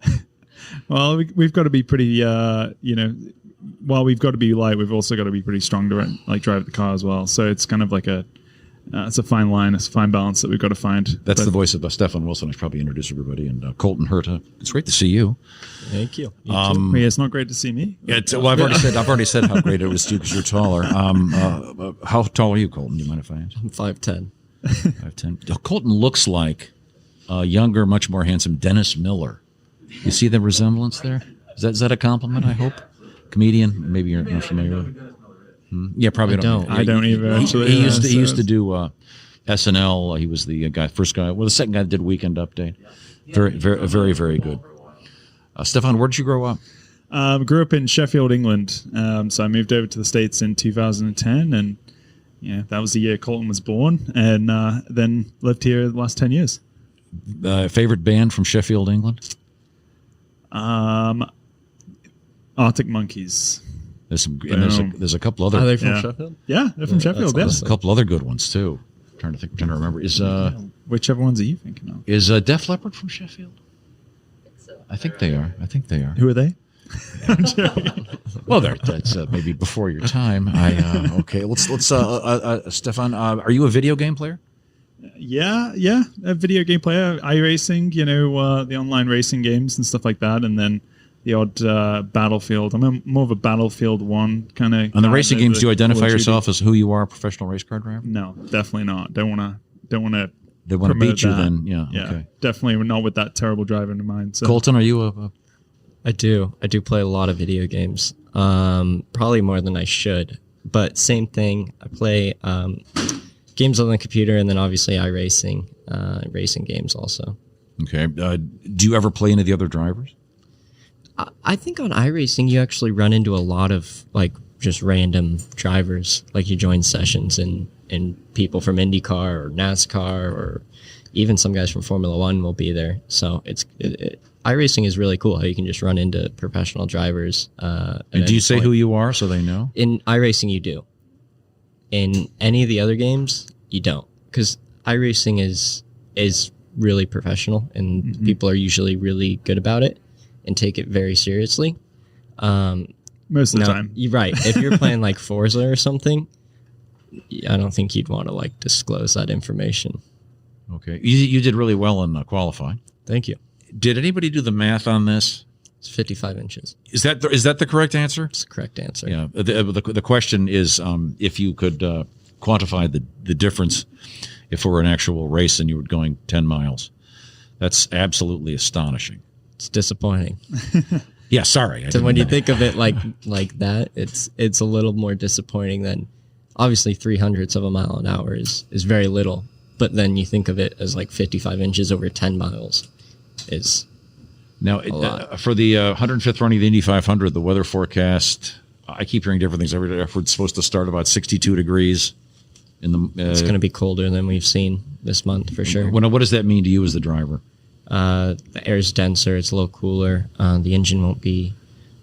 Well, we've got to be pretty, while we've got to be light, we've also got to be pretty strong to drive the car as well. So it's kind of like it's a fine line, it's a fine balance that we've got to find. That's the voice of Stefan Wilson. I should probably introduce everybody. And Colton Herta. It's great to see you. Thank you. It's not great to see me. I've already said how great it was to you because you're taller. How tall are you, Colton? Do you mind if I ask? I'm 5'10". 5'10". Colton looks like a younger, much more handsome Dennis Miller. You see the resemblance there? Is that a compliment? I hope. Comedian. Maybe you're not familiar with it. Yeah, probably don't. I don't either. Actually, he used to do SNL. He was the the second guy that did Weekend Update. Very, very, very, very good. Stefan, where did you grow up? Grew up in Sheffield, England. So I moved over to the States in 2010, and that was the year Colton was born, and then lived here the last 10 years. Favorite band from Sheffield, England? Arctic Monkeys. There's a couple other. Are they from Sheffield? Yeah, they're from Sheffield. There's a couple other good ones too. Trying to remember. Whichever ones are you thinking of? Is Def Leppard from Sheffield? I think they are. Who are they? Well, that's maybe before your time. Okay. Let's. Stefan, are you a video game player? Yeah, a video game player. iRacing, the online racing games and stuff like that, and then the odd Battlefield. I'm more of a Battlefield 1 kind of. On the racing games, do you identify yourself as who you are, a professional race car driver? No, definitely not. Don't want to. They want to beat you, then. Yeah. Okay. Definitely not with that terrible driver in mind. So. Colton, are you I do play a lot of video games. Probably more than I should, but same thing. I play games on the computer, and then obviously iRacing, racing games also. Okay. Do you ever play any of the other drivers? I think on iRacing you actually run into a lot of just random drivers. Like you join sessions and people from IndyCar or NASCAR or even some guys from Formula One will be there. So iRacing is really cool how you can just run into professional drivers. And do you say who you are so they know? In iRacing you do. In any of the other games you don't, because iRacing is really professional and people are usually really good about it and take it very seriously. Most of the time. You're right. If you're playing like Forza or something, I don't think you'd want to disclose that information. Okay. You did really well in qualifying. Thank you. Did anybody do the math on this? It's 55 inches. Is that the correct answer? It's the correct answer. Yeah. The question is if you could quantify the difference if it were an actual race and you were going 10 miles. That's absolutely astonishing. It's disappointing. Yeah, sorry. So when you think of it like that, it's a little more disappointing than obviously 0.03 of a mile an hour is very little, but then you think of it as 55 inches over 10 miles is Now, for the 105th running of the Indy 500, the weather forecast, I keep hearing different things. Every day, it's supposed to start about 62 degrees. It's going to be colder than we've seen this month for sure. What does that mean to you as the driver? The air is denser. It's a little cooler. The engine won't be,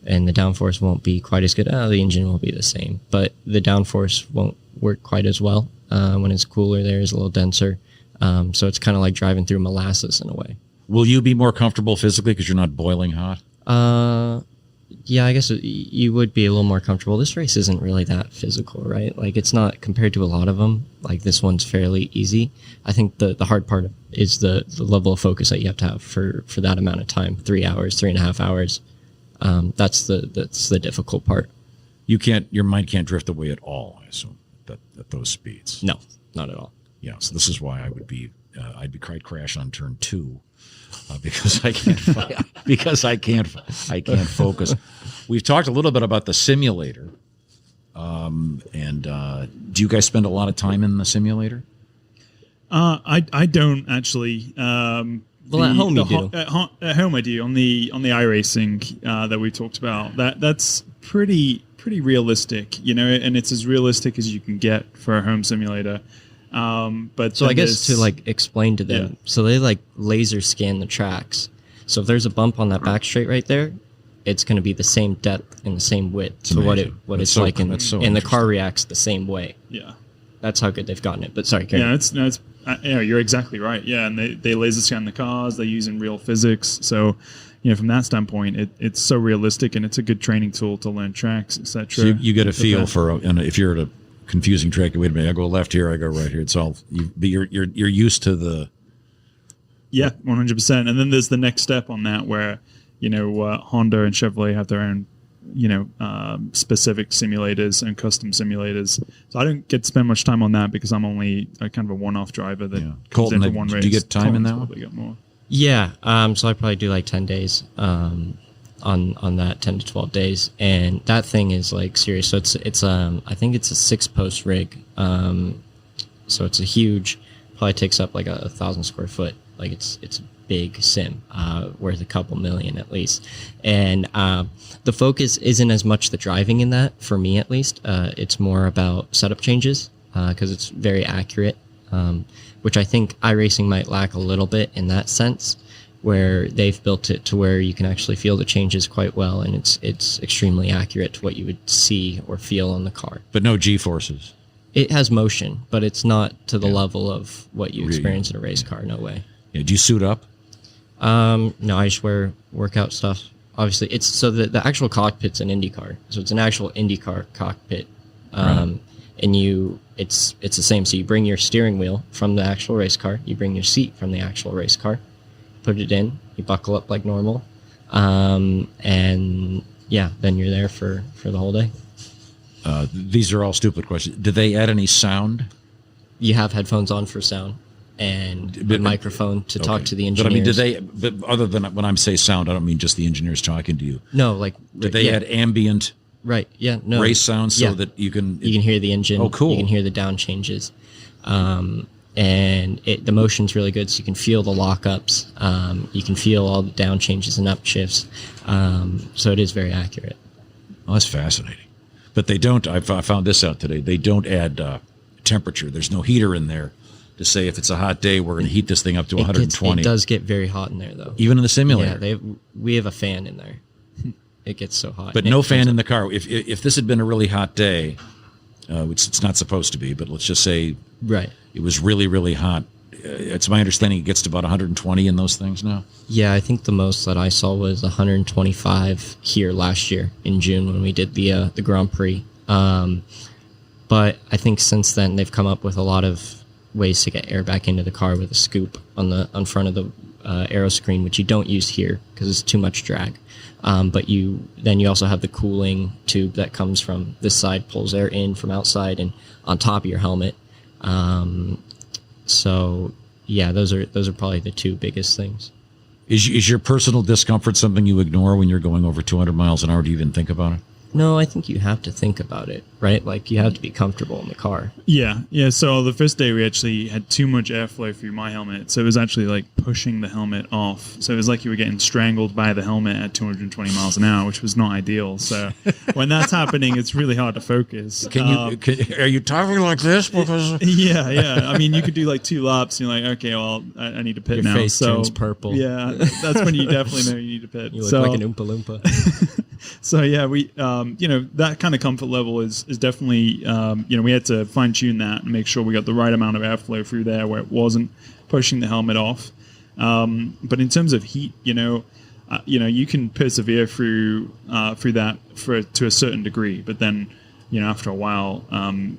and the downforce won't be quite as good. The engine will be the same, but the downforce won't work quite as well when it's cooler. There is a little denser, so it's kind of like driving through molasses in a way. Will you be more comfortable physically because you're not boiling hot? Yeah, I guess you would be a little more comfortable. This race isn't really that physical, right? Like, it's not, compared to a lot of them, like this one's fairly easy. I think the hard part is the level of focus that you have to have for that amount of time, 3 hours, 3.5 hours. That's the difficult part. Your mind can't drift away at all, I assume, at those speeds. No, not at all. Yeah, so this is why I'd be crash on turn 2. Because I can't focus. We've talked a little bit about the simulator, and do you guys spend a lot of time in the simulator? I don't actually. Well, at home you do. At home I do on the iRacing that we talked about. That's pretty realistic, and it's as realistic as you can get for a home simulator. But so I guess to like explain to them, so they like laser scan the tracks. So if there's a bump on that back straight right there, it's going to be the same depth and the same width to what it's so, like, and the car reacts the same way. Yeah, that's how good they've gotten it. But sorry, Karen. You're exactly right. Yeah, and they laser scan the cars. They're using real physics. So, from that standpoint, it's so realistic, and it's a good training tool to learn tracks, etc. So you get a feel for, and if you're at a confusing track, wait a minute, I go left here, I go right here. It's all you're used to the 100%. And then there's the next step on that where Honda and Chevrolet have their own specific simulators and custom simulators. So I don't get to spend much time on that because I'm only a kind of a one-off driver that Colton, into one race. Do you get time in that one? Got more. Yeah, so I probably do like 10 days on that, 10 to 12 days, and that thing is like serious. So it's I think it's a 6-post rig, so it's a huge, probably takes up like 1,000 square foot. Like it's a big sim, worth a couple million at least. And the focus isn't as much the driving in that, for me at least. It's more about setup changes because it's very accurate, which I think iRacing might lack a little bit in that sense, where they've built it to where you can actually feel the changes quite well, and it's extremely accurate to what you would see or feel on the car. But no G-forces. It has motion, but it's not to the level of what you experience in a race car. No way. Yeah. Do you suit up? No, I just wear workout stuff. Obviously, it's so the actual cockpit's an IndyCar, so it's an actual IndyCar cockpit, and it's the same. So you bring your steering wheel from the actual race car, you bring your seat from the actual race car. Put it in, you buckle up like normal, and then you're there for the whole day. These are all stupid questions. Did they add any sound? You have headphones on for sound and a microphone to talk to the engineers. But I mean, but other than when I say sound, I don't mean just the engineers talking to you. No, like did they add ambient race sound so that you can hear the engine? Oh, cool. You can hear the down changes. And the motion's really good, so you can feel the lockups. You can feel all the down changes and up shifts. So it is very accurate. Oh, that's fascinating. But they don't, I found this out today, they don't add temperature. There's no heater in there to say if it's a hot day, we're going to heat this thing up to 120. It does get very hot in there, though. Even in the simulator? Yeah, we have a fan in there. It gets so hot. But no fan in the car. If this had been a really hot day, which it's not supposed to be, but let's just say it was really, really hot. It's my understanding it gets to about 120 in those things now. Yeah, I think the most that I saw was 125 here last year in June when we did the Grand Prix. But I think since then they've come up with a lot of ways to get air back into the car with a scoop on front of the aero screen, which you don't use here because it's too much drag. But you also have the cooling tube that comes from this side, pulls air in from outside and on top of your helmet. So yeah, those are probably the two biggest things. Is your personal discomfort something you ignore when you're going over 200 miles an hour? Do you even think about it? No, I think you have to think about it, right? Like you have to be comfortable in the car. Yeah. So the first day we actually had too much airflow through my helmet, so it was actually like pushing the helmet off. So it was like you were getting strangled by the helmet at 220 miles an hour, which was not ideal. So when that's happening, it's really hard to focus. Are you talking like this? Because yeah. I mean, you could do like 2 laps, and you're like, okay, well, I need to pit Your now. face so turns purple. Yeah, that's when you definitely know you need to pit. You look like an Oompa Loompa. So yeah, we that kind of comfort level is definitely we had to fine tune that and make sure we got the right amount of airflow through there where it wasn't pushing the helmet off. But in terms of heat, you can persevere through that to a certain degree. But then after a while,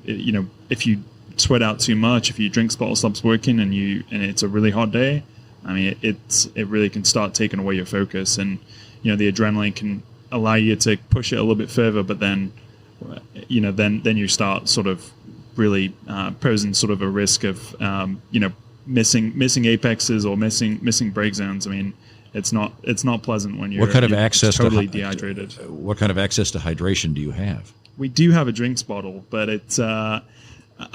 if you sweat out too much, if your drink bottle stops working and it's a really hot day, I mean it really can start taking away your focus, and the adrenaline can allow you to push it a little bit further, but then then you start sort of really posing sort of a risk of missing apexes or missing brake zones. I mean, it's not pleasant when you're totally dehydrated. What kind of access to hydration do you have? We do have a drinks bottle, but it's I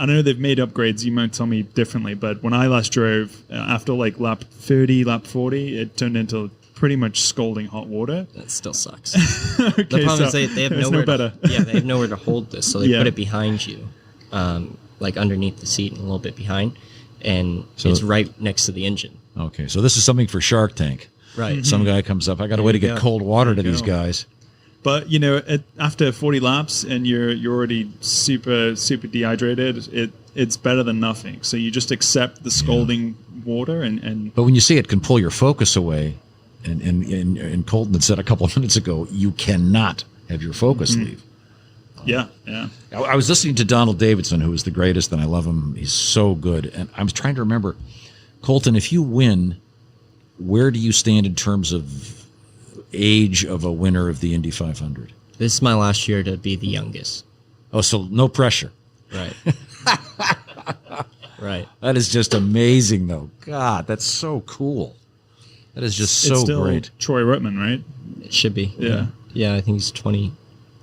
know they've made upgrades. You might tell me differently, but when I last drove, after like lap 30, lap 40, it turned into pretty much scalding hot water. That still sucks. Okay, the problem is they have nowhere they have nowhere to hold this, so they put it behind you, like underneath the seat and a little bit behind, and it's right next to the engine. Okay, so this is something for Shark Tank. Right. Some guy comes up, I got a way to get cold water to these guys. But after 40 laps and you're already super dehydrated, it's better than nothing. So you just accept the scalding water and. But when you see it can pull your focus away, and Colton had said a couple of minutes ago, you cannot have your focus leave. Yeah. I was listening to Donald Davidson, who is the greatest, and I love him. He's so good. And I was trying to remember, Colton, if you win, where do you stand in terms of age of a winner of the Indy 500? This is my last year to be the youngest. Oh, so no pressure. Right. Right. That is just amazing, though. God, that's so cool. That is just so great. Troy Ruttman, right? It should be. Yeah. Yeah, I think he's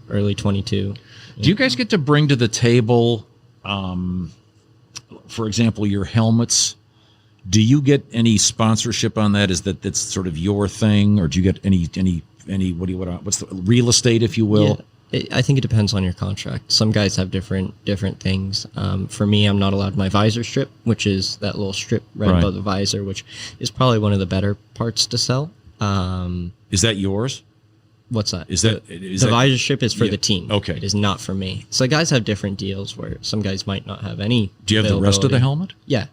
early 22. Do you guys get to bring to the table, for example, your helmets? Do you get any sponsorship on that? That's sort of your thing, or do you get any what's the real estate, if you will? Yeah, I think it depends on your contract. Some guys have different things. For me, I'm not allowed my visor strip, which is that little strip right above the visor, which is probably one of the better parts to sell. Is that yours? What's that? The visor strip is for the team. Okay. It is not for me. So guys have different deals where some guys might not have any. Do you have the rest of the helmet? Yeah.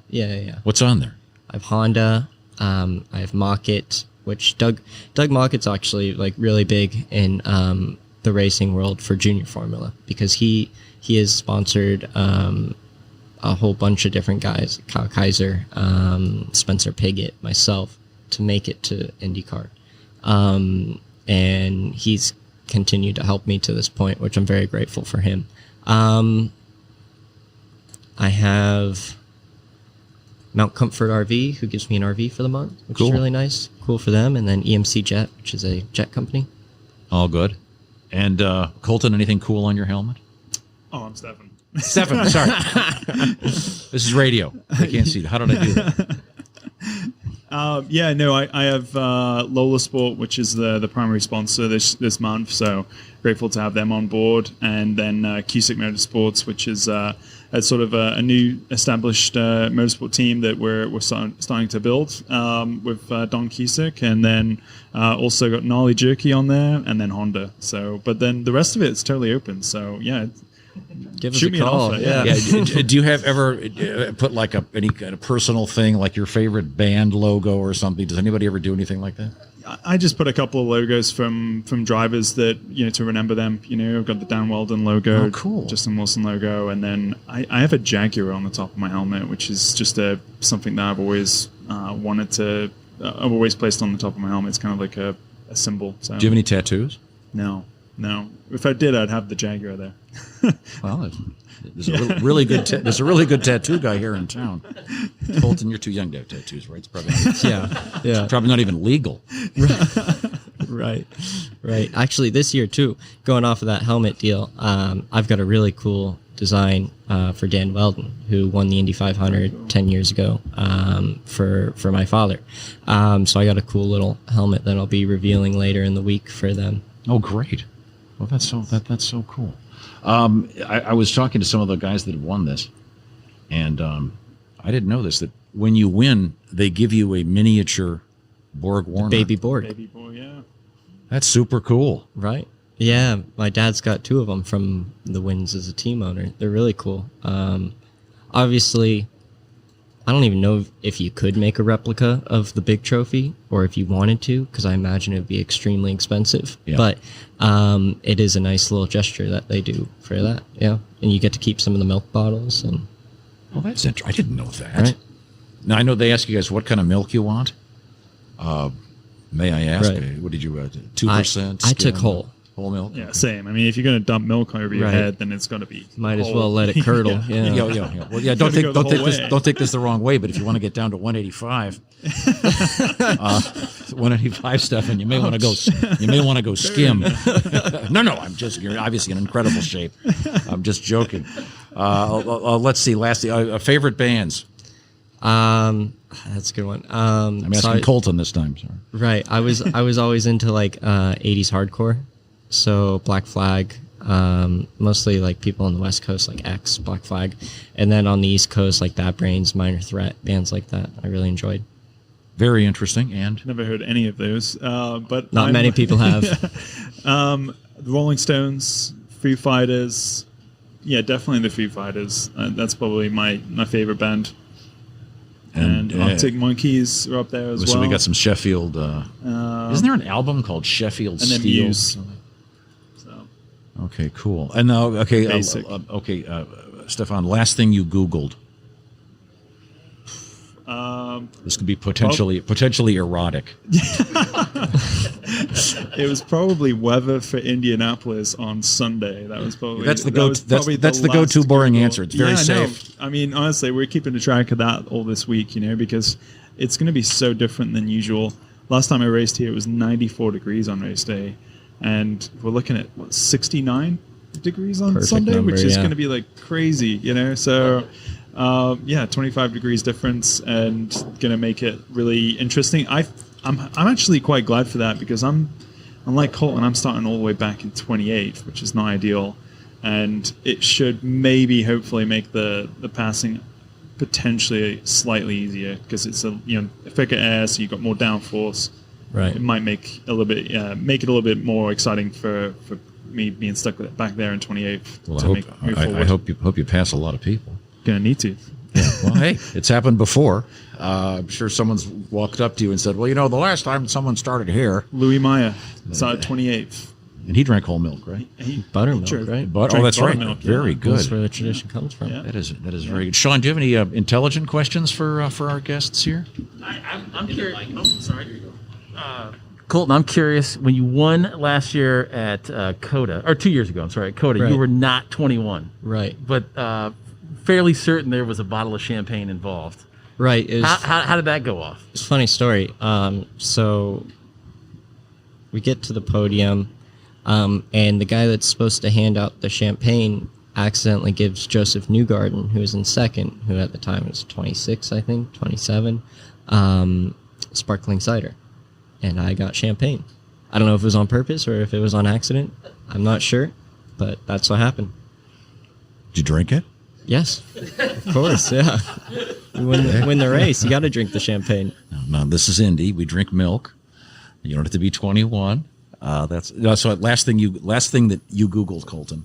What's on there? I have Honda. I have Mockett, which Doug Mockett's actually like really big in the racing world for junior formula, because he has sponsored a whole bunch of different guys, Kyle Kaiser, Spencer Piggott, myself, to make it to IndyCar. And he's continued to help me to this point, which I'm very grateful for him. I have Mount Comfort RV, who gives me an RV for the month, which is really nice. Cool for them. And then EMC Jet, which is a jet company. All good. And Colton, anything cool on your helmet? Oh, I'm Stefan. Stefan, sorry. This is radio. I can't see. How did I do that? I have Lola Sport, which is the primary sponsor this month. So grateful to have them on board. And then Cusick Motorsports, which is a sort of a new established motorsport team that we're starting to build with Don Cusick. And then also got Gnarly Jerky on there, and then Honda. So, but then the rest of it is totally open. So yeah. Give us a call. Do you have ever put like any kind of personal thing, like your favorite band logo or something? Does anybody ever do anything like that? I just put a couple of logos from drivers that, to remember them. I've got the Dan Weldon logo, Justin Wilson logo, and then I have a Jaguar on the top of my helmet, which is just something that I've always wanted to. I've always placed on the top of my helmet. It's kind of like a symbol. So. Do you have any tattoos? No. If I did, I'd have the Jaguar there. Well, there's a really good tattoo guy here in town. Colton, you're too young to have tattoos, right? It's probably yeah. It's probably not even legal. Right. Right. Actually, this year too, going off of that helmet deal, I've got a really cool design for Dan Weldon, who won the Indy 500 10 years ago for my father. So I got a cool little helmet that I'll be revealing later in the week for them. Oh, great. Well, that's so cool. I was talking to some of the guys that have won this, and I didn't know this, that when you win, they give you a miniature Borg Warner. Baby Borg. Baby boy, yeah. That's super cool. Right. Yeah, my dad's got 2 of them from the wins as a team owner. They're really cool. Obviously, I don't even know if you could make a replica of the big trophy or if you wanted to, because I imagine it would be extremely expensive. Yeah. But it is a nice little gesture that they do for that. Yeah, and you get to keep some of the milk bottles. And well, that's interesting. I didn't know that. Right. Now, I know they ask you guys what kind of milk you want. May I ask? Right. What did you 2%? I took whole. Whole milk? Yeah, same. I mean, if you're going to dump milk over your Right. head, then it's got to be Might as whole. well let it curdle. Yeah. Yeah. Well, yeah. Don't Gotta take go the whole way. this the wrong way. But if you want to get down to 185, 185, Stefan, you may want to go. You may want to go skim. No. You're obviously in incredible shape. I'm just joking. Let's see. Lastly, favorite bands. That's a good one. I'm asking Colton this time. Sorry. Right. I was always into like 80s hardcore. So Black Flag, mostly like people on the West Coast like X, Black Flag, and then on the East Coast like Bad Brains, Minor Threat, bands like that. I really enjoyed. Very interesting. And never heard any of those, but not many people have. The Rolling Stones, Foo Fighters, yeah, definitely the Foo Fighters. That's probably my favorite band. And Arctic Monkeys are up there as well. So we got some Sheffield. Isn't there an album called Sheffield and then Steel? Muse. Okay, cool. And now, Stefan, last thing you Googled. This could be potentially erotic. It was probably weather for Indianapolis on Sunday. That was probably that's the go-to boring answer. It's very safe. No, I mean, honestly, we're keeping track of that all this week, because it's going to be so different than usual. Last time I raced here, it was 94 degrees on race day, and we're looking at 69 degrees on Sunday, number, which is going to be like crazy, So. 25 degrees difference, and gonna make it really interesting. I'm actually quite glad for that, because unlike Colton, I'm starting all the way back in 28th, which is not ideal, and it should hopefully make the passing potentially slightly easier, because it's a thicker air, so you've got more downforce. Right. It might make it a little bit more exciting for me being stuck back there in 28th. Well, I hope you pass a lot of people. Gonna need to. Yeah. Well, hey, it's happened before. I'm sure someone's walked up to you and said, "Well, the last time someone started here, Louis Meyer started 28th, and he drank whole milk, right? Buttermilk, right? That's right. Very good. That's where the tradition comes from. Yeah. That is very good. Shaun, do you have any intelligent questions for our guests here? I'm curious. Oh, sorry. Colton, I'm curious. When you won last year at COTA, or 2 years ago, I'm sorry, at COTA, Right. you were not 21, Right. but fairly certain there was a bottle of champagne involved. Right. How did that go off? It's a funny story. So we get to the podium, and the guy that's supposed to hand out the champagne accidentally gives Josef Newgarden, who was in second, who at the time was 26, I think, 27, sparkling cider. And I got champagne. I don't know if it was on purpose or if it was on accident. I'm not sure, but that's what happened. Did you drink it? Yes, of course, yeah. You win the race, you got to drink the champagne. No, this is Indy. We drink milk. You don't have to be 21. So last thing that you Googled, Colton.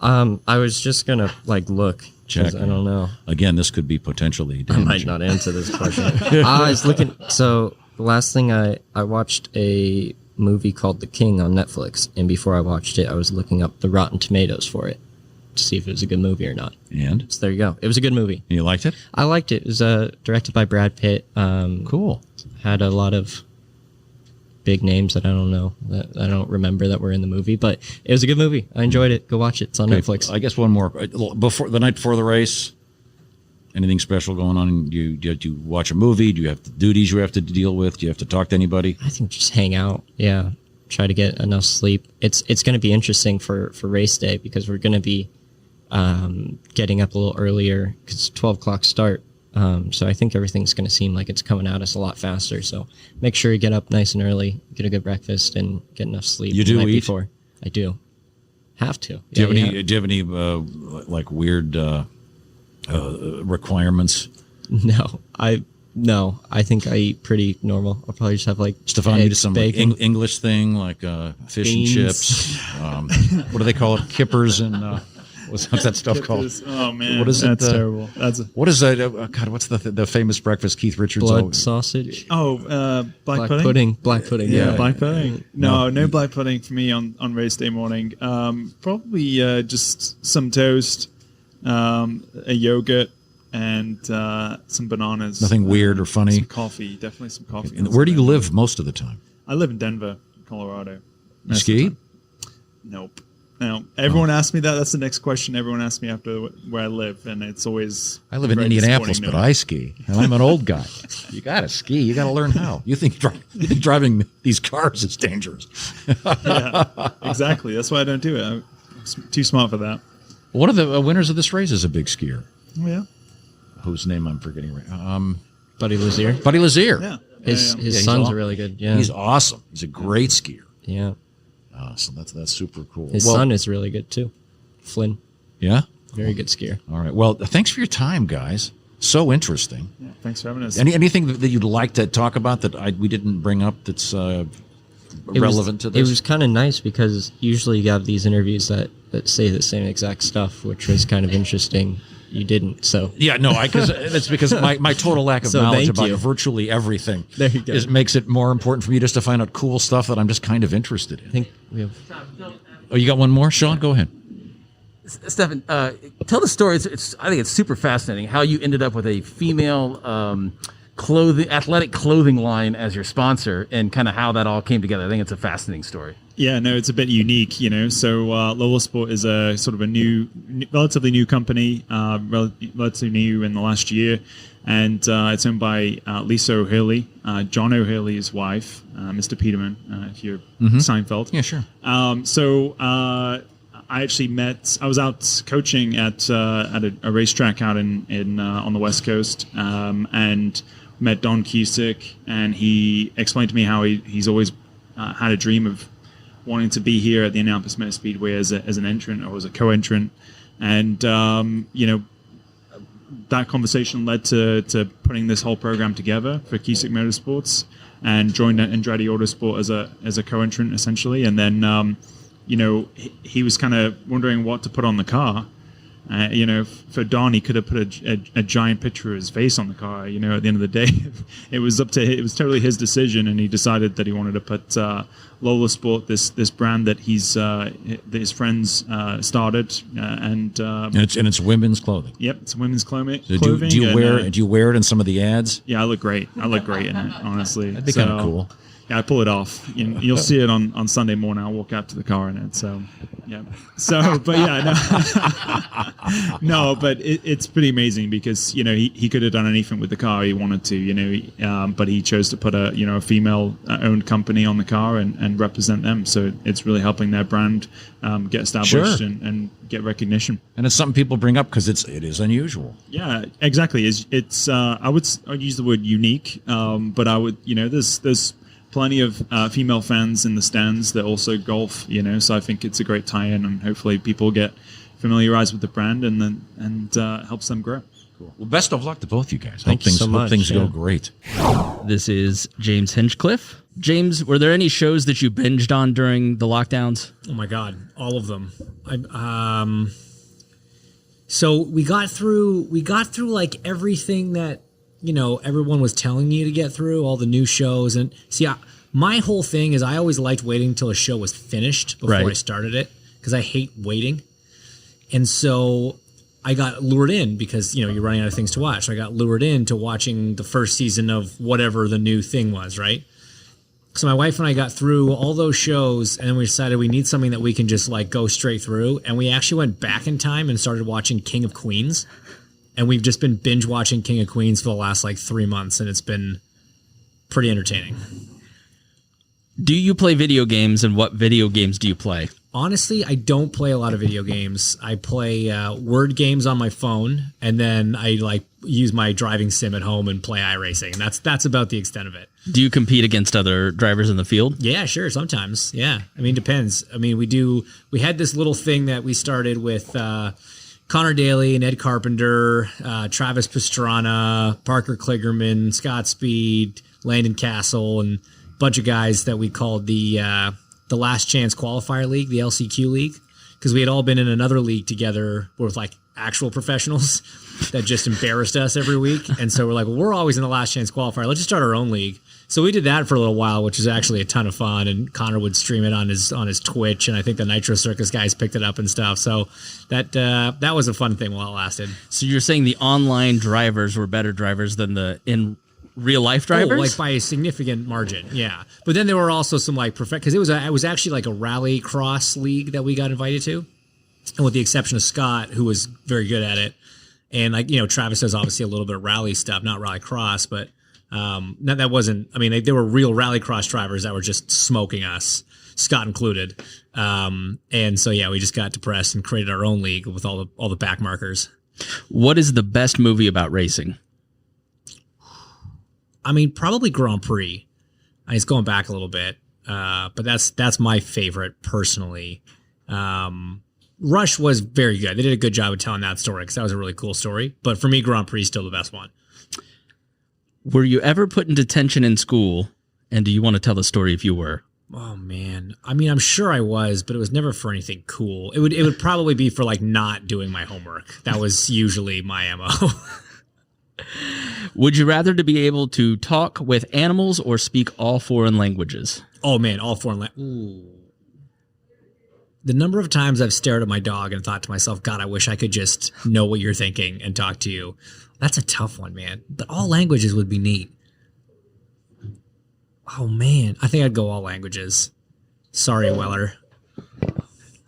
I was just gonna look. Check. I don't know. Again, this could be potentially damaging. I might not answer this question. I was looking. So the last thing I watched a movie called The King on Netflix, and before I watched it, I was looking up the Rotten Tomatoes for it to see if it was a good movie or not. And so there you go. It was a good movie. You liked it? I liked it. It was directed by Brad Pitt. Cool. Had a lot of big names that I don't know, that I don't remember that were in the movie, but it was a good movie. I enjoyed it. Go watch it. It's on Netflix. I guess one more. Before the night before the race, anything special going on? Do you watch a movie? Do you have duties you have to deal with? Do you have to talk to anybody? I think just hang out. Yeah. try to get enough sleep. It's going to be interesting for race day because we're going to be getting up a little earlier because it's 12 o'clock start. So I think everything's going to seem like it's coming at us a lot faster. So make sure you get up nice and early, get a good breakfast, and get enough sleep. You do the night eat? before. I do. Have to. Do you have any like weird requirements? No, I think I eat pretty normal. I'll probably just have like Stefan, you do some like English thing like fish Beans. and chips. What do they call it? Kippers and what's that stuff called? Oh man, what is that's it? terrible. What is that? God, what's the famous breakfast Keith Richards? Blood sausage. Oh, black pudding. Black pudding. Yeah, Yeah, black pudding. No black pudding for me on race day morning. Probably just some toast, a yogurt, and some bananas. Nothing weird or funny. Some coffee, definitely some coffee. And where do you live most of the time? I live in Denver, Colorado. You ski? Nope. Now, everyone asks me that. That's the next question. Everyone asks me after where I live, and it's always. I live in Indianapolis, but I ski, and I'm an old guy. You got to ski. You got to learn how. You think driving these cars is dangerous? Yeah, exactly. That's why I don't do it. I'm too smart for that. One of the winners of this race is a big skier. Oh, yeah. Whose name I'm forgetting right. Buddy Lazier. Buddy Lazier. Yeah. His son's really good. Yeah. He's awesome. He's a great skier. Yeah. So that's super cool. His son is really good too. Flynn. Yeah? Very good skier. All right. Well, thanks for your time, guys. So interesting. Yeah, thanks for having us. Anything that you'd like to talk about that we didn't bring up that's relevant to this? It was kind of nice because usually you have these interviews that say the same exact stuff, which was kind of interesting. You didn't, so yeah, no, that's because my total lack of knowledge about virtually everything there you go. Makes it more important for me just to find out cool stuff that I'm just kind of interested in. I think we have. Oh, you got one more, Shaun? Go ahead. Stefan, tell the story. I think it's super fascinating how you ended up with a female athletic clothing line as your sponsor, and kind of how that all came together. I think it's a fascinating story. Yeah, no, it's a bit unique, So Lola Sport is a sort of a relatively new company, relatively new in the last year, and it's owned by Lisa O'Hurley, John O'Hurley's wife, Mr. Peterman, if you're Seinfeld. Yeah, sure. I actually I was out coaching at a racetrack out in on the West Coast, and met Don Cusick, and he explained to me how he's always had a dream of wanting to be here at the Indianapolis Motor Speedway as an entrant or as a co-entrant, and that conversation led to putting this whole program together for Cusick Motorsports, and joined Andretti Autosport as a co-entrant essentially, and then he was kind of wondering what to put on the car. For Don, he could have put a giant picture of his face on the car. At the end of the day, it was totally his decision, and he decided that he wanted to put Lola Sport, this brand that that his friends started, and it's women's clothing. Yep, it's women's clothing. So do you wear it in some of the ads? Yeah, I look great. I look great in it, honestly. That'd be kind of cool. Yeah, I pull it off. You'll see it on Sunday morning. I'll walk out to the car in it. So, yeah. But yeah, no, but it's pretty amazing because he could have done anything with the car he wanted to. But he chose to put a female owned company on the car and represent them. So it's really helping their brand get established and get recognition. And it's something people bring up because it is unusual. Yeah, exactly. It's I'd use the word unique, but I would there's plenty of female fans in the stands that also golf, so I think it's a great tie-in, and hopefully people get familiarized with the brand and helps them grow. Cool. Well, best of luck to both you guys. Thank you so much. Hope things go great. This is James Hinchcliffe. James, were there any shows that you binged on during the lockdowns? Oh my God, all of them. So we got through like everything that everyone was telling you to get through, all the new shows. And see, my whole thing is I always liked waiting until a show was finished before I started it, because I hate waiting. And so I got lured in because, you're running out of things to watch. So I got lured into watching the first season of whatever the new thing was, right? So my wife and I got through all those shows, and then we decided we need something that we can just like go straight through. And we actually went back in time and started watching King of Queens. And we've just been binge watching King of Queens for the last 3 months, and it's been pretty entertaining. Do you play video games, and what video games do you play? Honestly, I don't play a lot of video games. I play word games on my phone, and then I use my driving sim at home and play iRacing. And that's about the extent of it. Do you compete against other drivers in the field? Yeah, sure. Sometimes. Yeah. I mean, depends. I mean, we had this little thing that we started with Connor Daly and Ed Carpenter, Travis Pastrana, Parker Kligerman, Scott Speed, Landon Castle, and a bunch of guys that we called the Last Chance Qualifier League, the LCQ League, because we had all been in another league together with like actual professionals that just embarrassed us every week. And so we're like, well, we're always in the Last Chance Qualifier. Let's just start our own league. So we did that for a little while, which is actually a ton of fun. And Connor would stream it on his Twitch, and I think the Nitro Circus guys picked it up and stuff. So that was a fun thing while it lasted. So you're saying the online drivers were better drivers than the in real life drivers? Oh, like by a significant margin, yeah. But then there were also some like because it was actually like a rally cross league that we got invited to, and with the exception of Scott, who was very good at it, and like Travis does obviously a little bit of rally stuff, not rally cross, but that wasn't. I mean, there were real rally cross drivers that were just smoking us, Scott included, and so yeah, we just got depressed and created our own league with all the back markers. What is the best movie about racing? I mean, probably Grand Prix. It's going back a little bit, but that's my favorite personally. Rush was very good. They did a good job of telling that story because that was a really cool story. But for me, Grand Prix is still the best one. Were you ever put in detention in school? And do you want to tell the story if you were? Oh man, I mean, I'm sure I was, but it was never for anything cool. It would probably be for like not doing my homework. That was usually my MO. Would you rather to be able to talk with animals or speak all foreign languages? Oh man, all foreign languages. The number of times I've stared at my dog and thought to myself, God, I wish I could just know what you're thinking and talk to you. That's a tough one, man. But all languages would be neat. Oh man, I think I'd go all languages. Sorry, Weller.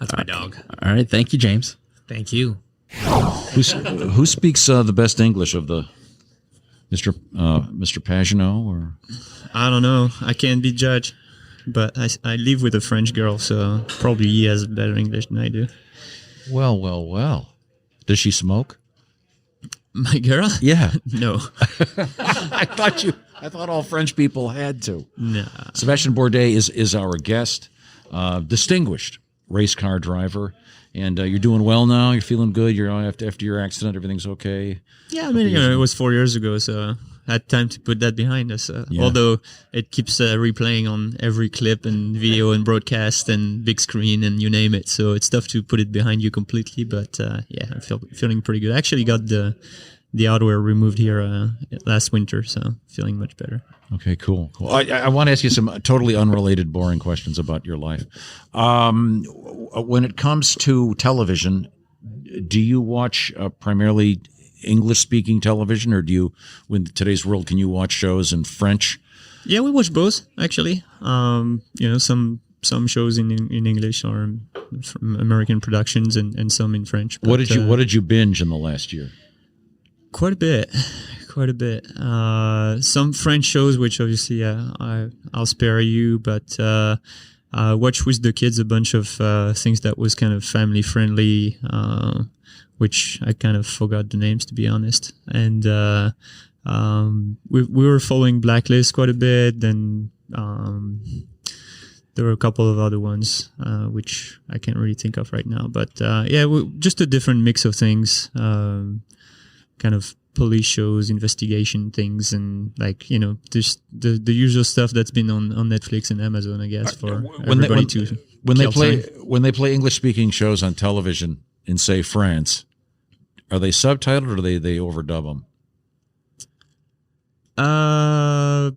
That's my dog. All right, thank you, James. Thank you. Who speaks the best English of the Mr. Pagenaud or? I don't know. I can't be judged, but I live with a French girl, so probably he has better English than I do. Well. Does she smoke? My girl? Yeah. No. I thought all French people had to. No. Sebastian Bourdais is our guest, distinguished race car driver. And you're doing well now. You're feeling good. You're after your accident. Everything's okay. Yeah, I mean, it was 4 years ago, so I had time to put that behind us. Yeah. Although it keeps replaying on every clip and video and broadcast and big screen and you name it. So it's tough to put it behind you completely. But yeah, I'm feeling pretty good. I actually got the hardware removed here last winter, so feeling much better. Okay, cool. I want to ask you some totally unrelated, boring questions about your life. When it comes to television, do you watch primarily English-speaking television, or do you, in today's world, can you watch shows in French? Yeah, we watch both, actually. Some shows in English or from American productions and some in French. What did you binge in the last year? Quite a bit. Some French shows, which obviously I'll spare you, but watch with the kids a bunch of things that was kind of family friendly, which I kind of forgot the names, to be honest. And we were following Blacklist quite a bit, and there were a couple of other ones which I can't really think of right now. But just a different mix of things. Kind of police shows, investigation things, and just the usual stuff that's been on Netflix and Amazon, I guess, for everybody to when they play English speaking shows on television in, say, France, are they subtitled or do they overdub them?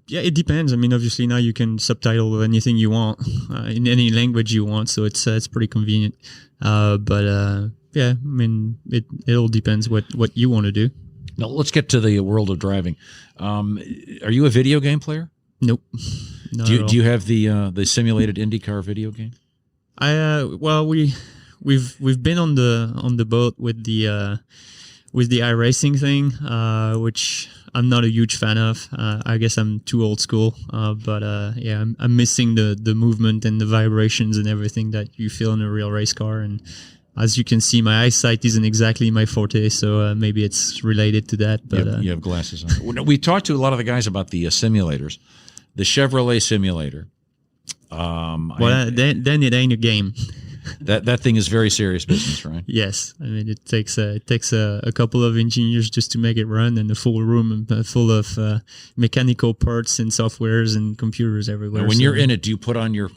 Yeah, it depends. I mean, obviously now you can subtitle anything you want in any language you want, so it's pretty convenient. Yeah, I mean, it all depends what you want to do. Now, let's get to the world of driving. Are you a video game player? Nope. Do you have the simulated IndyCar video game? We've been on the boat with the with the iRacing thing, which I'm not a huge fan of. I guess I'm too old school, but yeah, I'm missing the movement and the vibrations and everything that you feel in a real race car. And as you can see, my eyesight isn't exactly my forte, so maybe it's related to that. But you have glasses on. We talked to a lot of the guys about the simulators, the Chevrolet simulator. Then it ain't a game. That thing is very serious business, right? Yes, I mean it takes a couple of engineers just to make it run, and a full room full of mechanical parts and softwares and computers everywhere. Now, when you're in it, do you put on your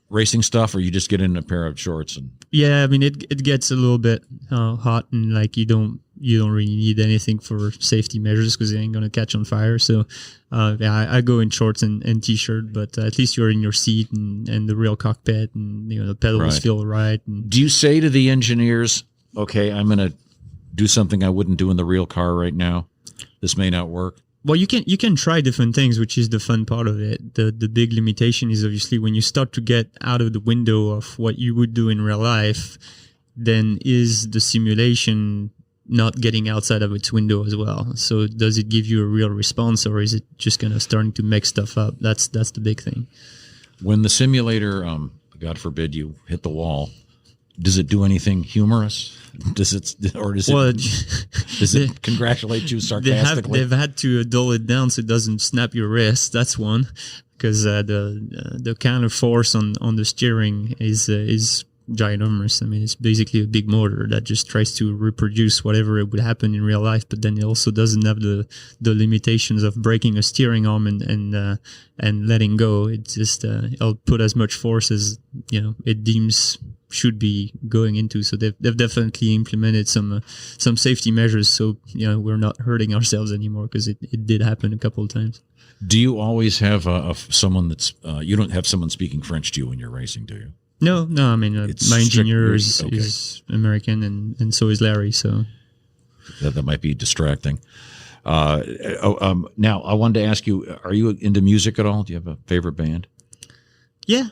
racing stuff, or you just get in a pair of shorts? And yeah, I mean it gets a little bit hot, and like you don't really need anything for safety measures because it ain't gonna catch on fire. So yeah, I go in shorts and t-shirt, but at least you're in your seat and the real cockpit, and the pedals feel right. And do you say to the engineers, okay, I'm gonna do something I wouldn't do in the real car right now? This may not work. Well, you can try different things, which is the fun part of it. The big limitation is obviously when you start to get out of the window of what you would do in real life, then is the simulation not getting outside of its window as well? So does it give you a real response, or is it just kind of starting to make stuff up? That's the big thing. When the simulator, God forbid you hit the wall, does it do anything humorous? Does it congratulate you sarcastically? They've had to dull it down so it doesn't snap your wrist. That's one, because the kind of force on the steering is ginormous. I mean, it's basically a big motor that just tries to reproduce whatever it would happen in real life, but then it also doesn't have the limitations of breaking a steering arm and letting go. It just it'll put as much force as it deems should be going into. So they've definitely implemented some safety measures, so we're not hurting ourselves anymore, because it did happen a couple of times. Do you always have someone that's you don't have someone speaking French to you when you're racing, do you? No. I mean, my engineer is American, and so is Larry. So that might be distracting. Now, I wanted to ask you: are you into music at all? Do you have a favorite band? Yeah.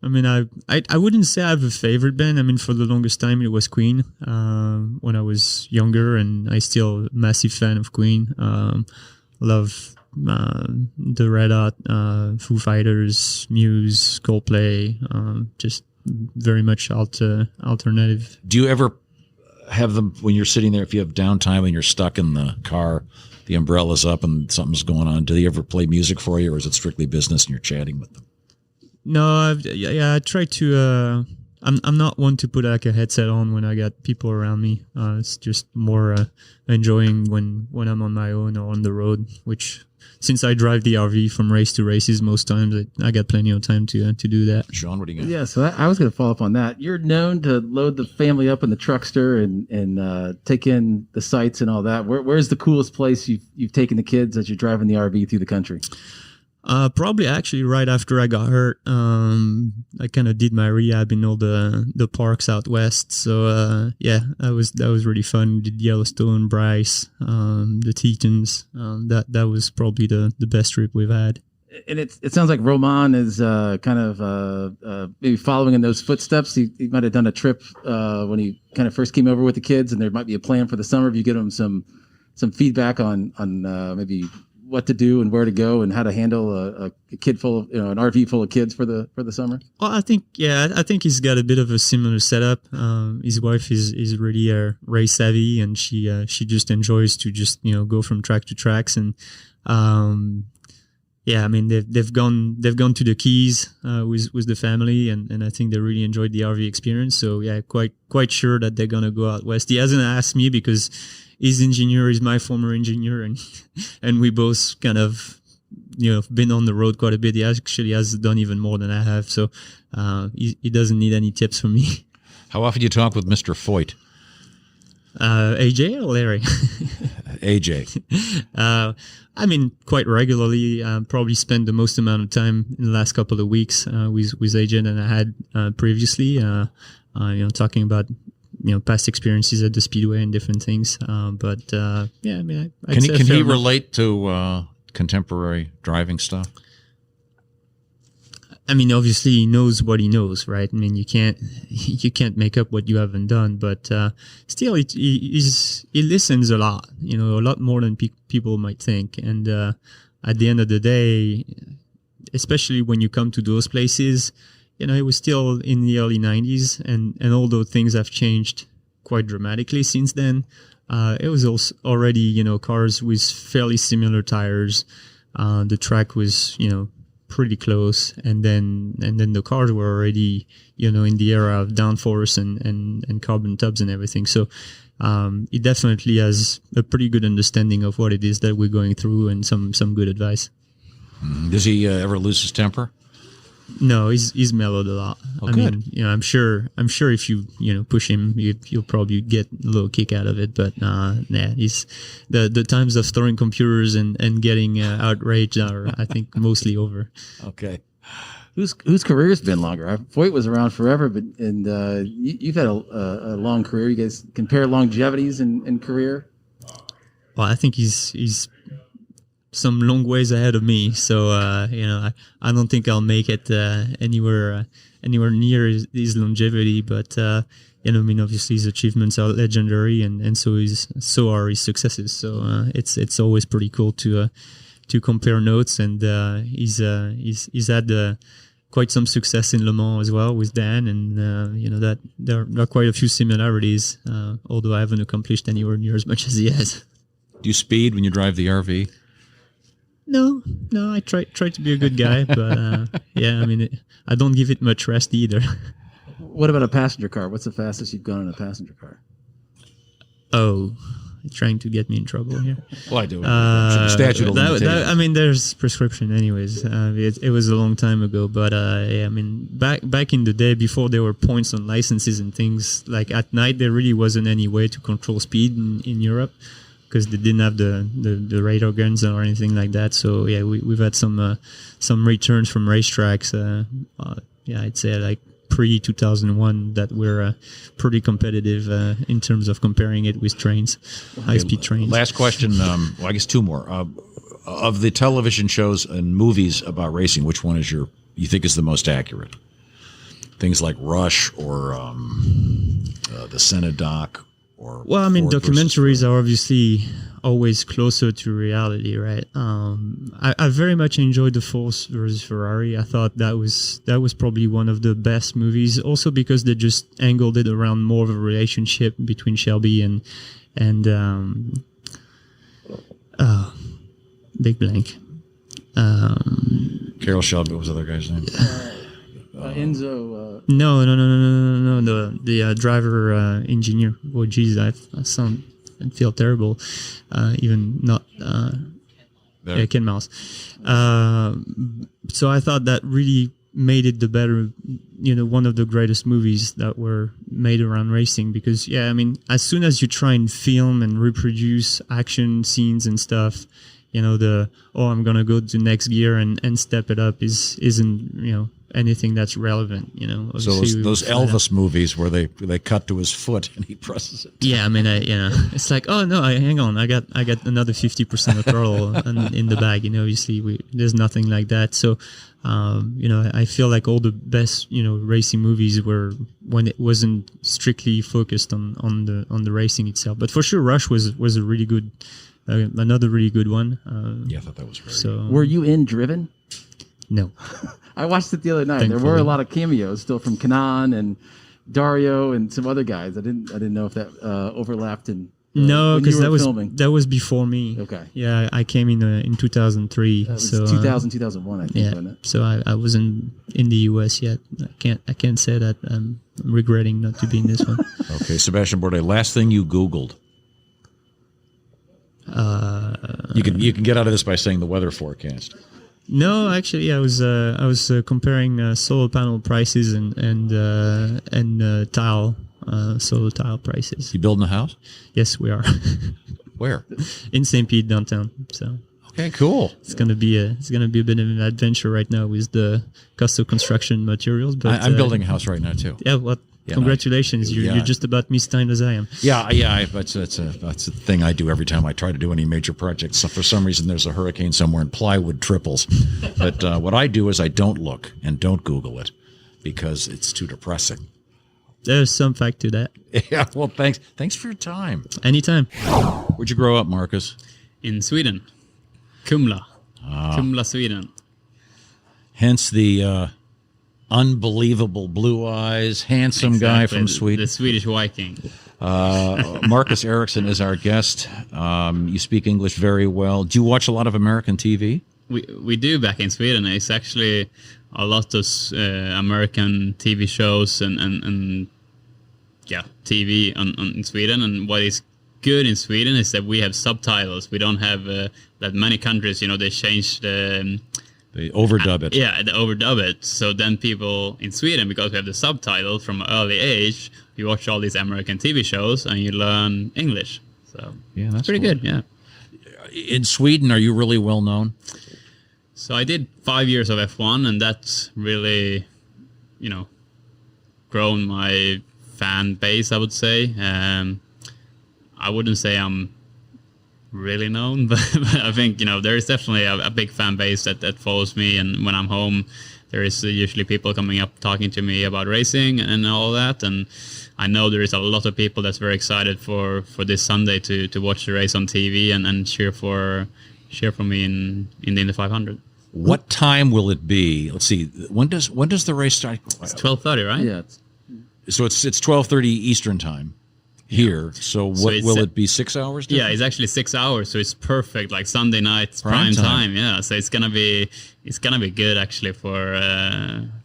I mean, I wouldn't say I have a favorite band. I mean, for the longest time, it was Queen when I was younger, and I still a massive fan of Queen. Love the Red Hot, Foo Fighters, Muse, Coldplay, just very much alternative. Do you ever have them when you're sitting there, if you have downtime and you're stuck in the car, the umbrella's up and something's going on, do they ever play music for you, or is it strictly business and you're chatting with them? No, I try to. I'm not one to put like a headset on when I got people around me. It's just more enjoying when I'm on my own or on the road. Which, since I drive the RV from race to races most times, I got plenty of time to do that. Shaun, what do you got? Yeah, so I was going to follow up on that. You're known to load the family up in the truckster and take in the sights and all that. Where's the coolest place you've taken the kids as you're driving the RV through the country? Probably actually right after I got hurt. I kind of did my rehab in all the parks out west. So yeah, that was really fun. Did Yellowstone, Bryce, the Tetons. That was probably the best trip we've had. And it sounds like Roman is kind of maybe following in those footsteps. He might have done a trip when he kind of first came over with the kids, and there might be a plan for the summer. If you give him some feedback on maybe what to do and where to go and how to handle a kid full of an RV full of kids for the summer? Well, I think he's got a bit of a similar setup. His wife is really race savvy, and she just enjoys to just go from track to tracks. And yeah, I mean they've gone to the Keys with the family, and I think they really enjoyed the RV experience. So yeah, quite sure that they're gonna go out west. He hasn't asked me because his engineer is my former engineer, and we both kind of been on the road quite a bit. He actually has done even more than I have, so he doesn't need any tips from me. How often do you talk with Mr. Foyt? AJ or Larry? AJ. I mean, quite regularly. Probably spend the most amount of time in the last couple of weeks with AJ than I had previously. Talking about past experiences at the Speedway and different things. But yeah, I mean, can he relate to contemporary driving stuff? I mean, obviously he knows what he knows, right? I mean, you can't make up what you haven't done, but still, he listens a lot, a lot more than people might think. And at the end of the day, especially when you come to those places, it was still in the early 90s, and although things have changed quite dramatically since then, it was also already, cars with fairly similar tires. The track was, pretty close, and then the cars were already, in the era of downforce and carbon tubs and everything. So he definitely has a pretty good understanding of what it is that we're going through, and some good advice. Does he ever lose his temper? No, he's mellowed a lot. Oh, I good. mean, I'm sure if you push him, you'll probably get a little kick out of it. But he's the times of throwing computers and getting outraged are, I think, mostly over. Okay. Whose career's been longer? Voigt was around forever, but you've had a long career. You guys compare longevities in career? Well, I think he's some long ways ahead of me, so I don't think I'll make it anywhere near his longevity. But obviously his achievements are legendary, and so are his successes. So it's always pretty cool to compare notes, and he's had quite some success in Le Mans as well with Dan, and that there are quite a few similarities, although I haven't accomplished anywhere near as much as he has. Do you speed when you drive the RV? No, I try to be a good guy, but I don't give it much rest either. What about a passenger car? What's the fastest you've gone in a passenger car? Oh, trying to get me in trouble here. Well, I do. Statute of limitations. There's prescription anyways. It was a long time ago, but back in the day, before there were points on licenses and things, like at night, there really wasn't any way to control speed in Europe, because they didn't have the radar guns or anything like that. So yeah, we've had some returns from racetracks. I'd say like pre-2001 that were pretty competitive in terms of comparing it with trains, high-speed trains. Last question. I guess two more. Of the television shows and movies about racing, which one is you think is the most accurate? Things like Rush or the Senna doc. Well, I mean, documentaries are obviously always closer to reality, right? I very much enjoyed the Force versus Ferrari. I thought that was probably one of the best movies, also because they just angled it around more of a relationship between Shelby and big blank. Carroll Shelby, what was the other guy's name? Enzo. No. The driver engineer. Oh, geez, I feel terrible. Even not. Ken Mouse. So I thought that really made it the better, one of the greatest movies that were made around racing. Because as soon as you try and film and reproduce action scenes and stuff, I'm gonna go to next gear and step it up isn't anything that's relevant. So those Elvis movies where they cut to his foot and he presses it. Yeah, it's like, oh no, hang on, I got another 50% of throttle in the bag. Obviously there's nothing like that. So I feel like all the best racing movies were when it wasn't strictly focused on the racing itself. But for sure, Rush was a really good. Another really good one. I thought that was very good. Were you in Driven? No. I watched it the other night. Thankfully. There were a lot of cameos still from Kanaan and Dario and some other guys. I didn't know if that overlapped in. No, because filming. that was before me. Okay. Yeah, I came in 2003. That was so 2001, I think. Yeah. Wasn't it? So I wasn't in the US yet. I can't say that. I'm regretting not to be in this one. Okay, Sebastian Bourdais. Last thing you Googled. You can get out of this by saying the weather forecast. No, actually, I was comparing solar panel prices and tile solar tile prices. You building a house? Yes, we are. Where? In St. Pete downtown. So. Okay, cool. It's gonna be a bit of an adventure right now with the cost of construction materials. But I'm building a house right now too. Yeah, well, Yeah, Congratulations, you're just about mistime as I am. Yeah. That's a thing I do every time I try to do any major project. So for some reason, there's a hurricane somewhere and plywood triples. But what I do is I don't look and don't Google it because it's too depressing. There's some fact to that. Yeah. Well, thanks for your time. Anytime. Where'd you grow up, Marcus? In Sweden, Kumla, Sweden. Hence the unbelievable blue eyes, handsome guy from Sweden. The Swedish Viking. Marcus Ericsson is our guest. You speak English very well. Do you watch a lot of American TV? We do back in Sweden. It's actually a lot of American TV shows and TV in Sweden. And what is good in Sweden is that we have subtitles. We don't have that many countries. They changed They overdub it. Yeah, they overdub it. So then people in Sweden, because we have the subtitles from an early age, you watch all these American TV shows and you learn English. So yeah, that's pretty cool. good. Yeah. In Sweden, are you really well known? So I did 5 years of F1, and that's really, grown my fan base, I would say. I wouldn't say I'm really known, but I think there is definitely a big fan base that follows me, and when I'm home there is usually people coming up talking to me about racing and all that, and I know there is a lot of people that's very excited for this Sunday to watch the race on TV and cheer for me in the Indy 500. What time will it be? Let's see. When does the race start? It's 12:30, right? Yeah. So it's 12:30 Eastern time here. So will it be 6 hours? Yeah, it's actually 6 hours, so it's perfect. Like Sunday night prime time. Yeah, so it's gonna be good actually for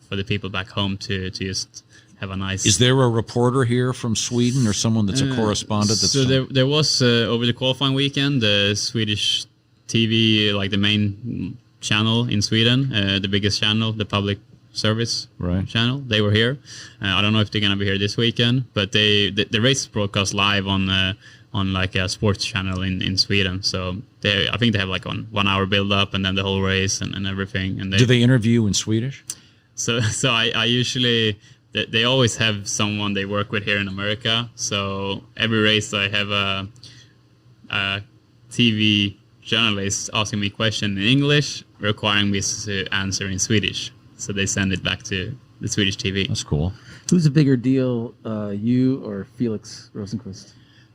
the people back home to just have a nice. Is there a reporter here from Sweden or someone that's a correspondent? So there was over the qualifying weekend the Swedish TV, like the main channel in Sweden, the biggest channel, the public service channel. They were here. I don't know if they're gonna be here this weekend, but the race is broadcast live on like a sports channel in Sweden. So I think they have like 1 hour build up and then the whole race and everything. And do they interview in Swedish? So I usually they always have someone they work with here in America. So every race I have a TV journalist asking me a question in English, requiring me to answer in Swedish. So they send it back to the Swedish TV. That's cool. Who's a bigger deal, you or Felix Rosenqvist?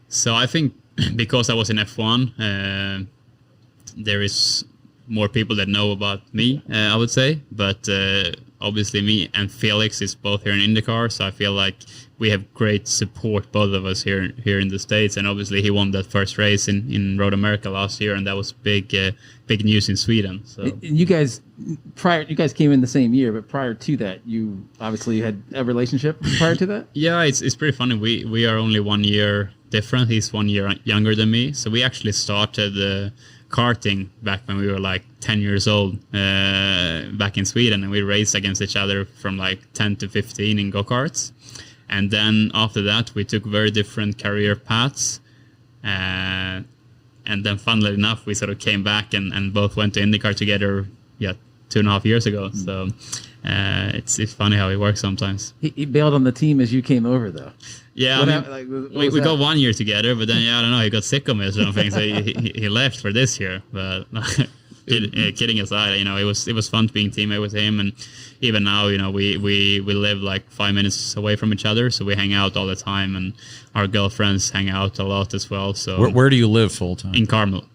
So I think because I was in F1, there is more people that know about me, I would say. But obviously me and Felix is both here in IndyCar, so I feel like we have great support, both of us here in the States. And obviously he won that first race in Road America last year, and that was big news in Sweden. So you guys came in the same year, but prior to that, you obviously had a relationship prior to that? Yeah, it's pretty funny. We are only 1 year different. He's 1 year younger than me. So we actually started karting back when we were like 10 years old back in Sweden, and we raced against each other from like 10 to 15 in go-karts. And then after that, we took very different career paths. And then funnily enough, we sort of came back and both went to IndyCar together 2.5 years ago. So it's funny how it works sometimes. He bailed on the team as you came over, though. Yeah, we got 1 year together, but then I don't know, he got sick of me or something, so he left for this year. But kidding aside, it was fun being teammate with him, and even now, we live like 5 minutes away from each other, so we hang out all the time, and our girlfriends hang out a lot as well. So where do you live full time? In Carmel.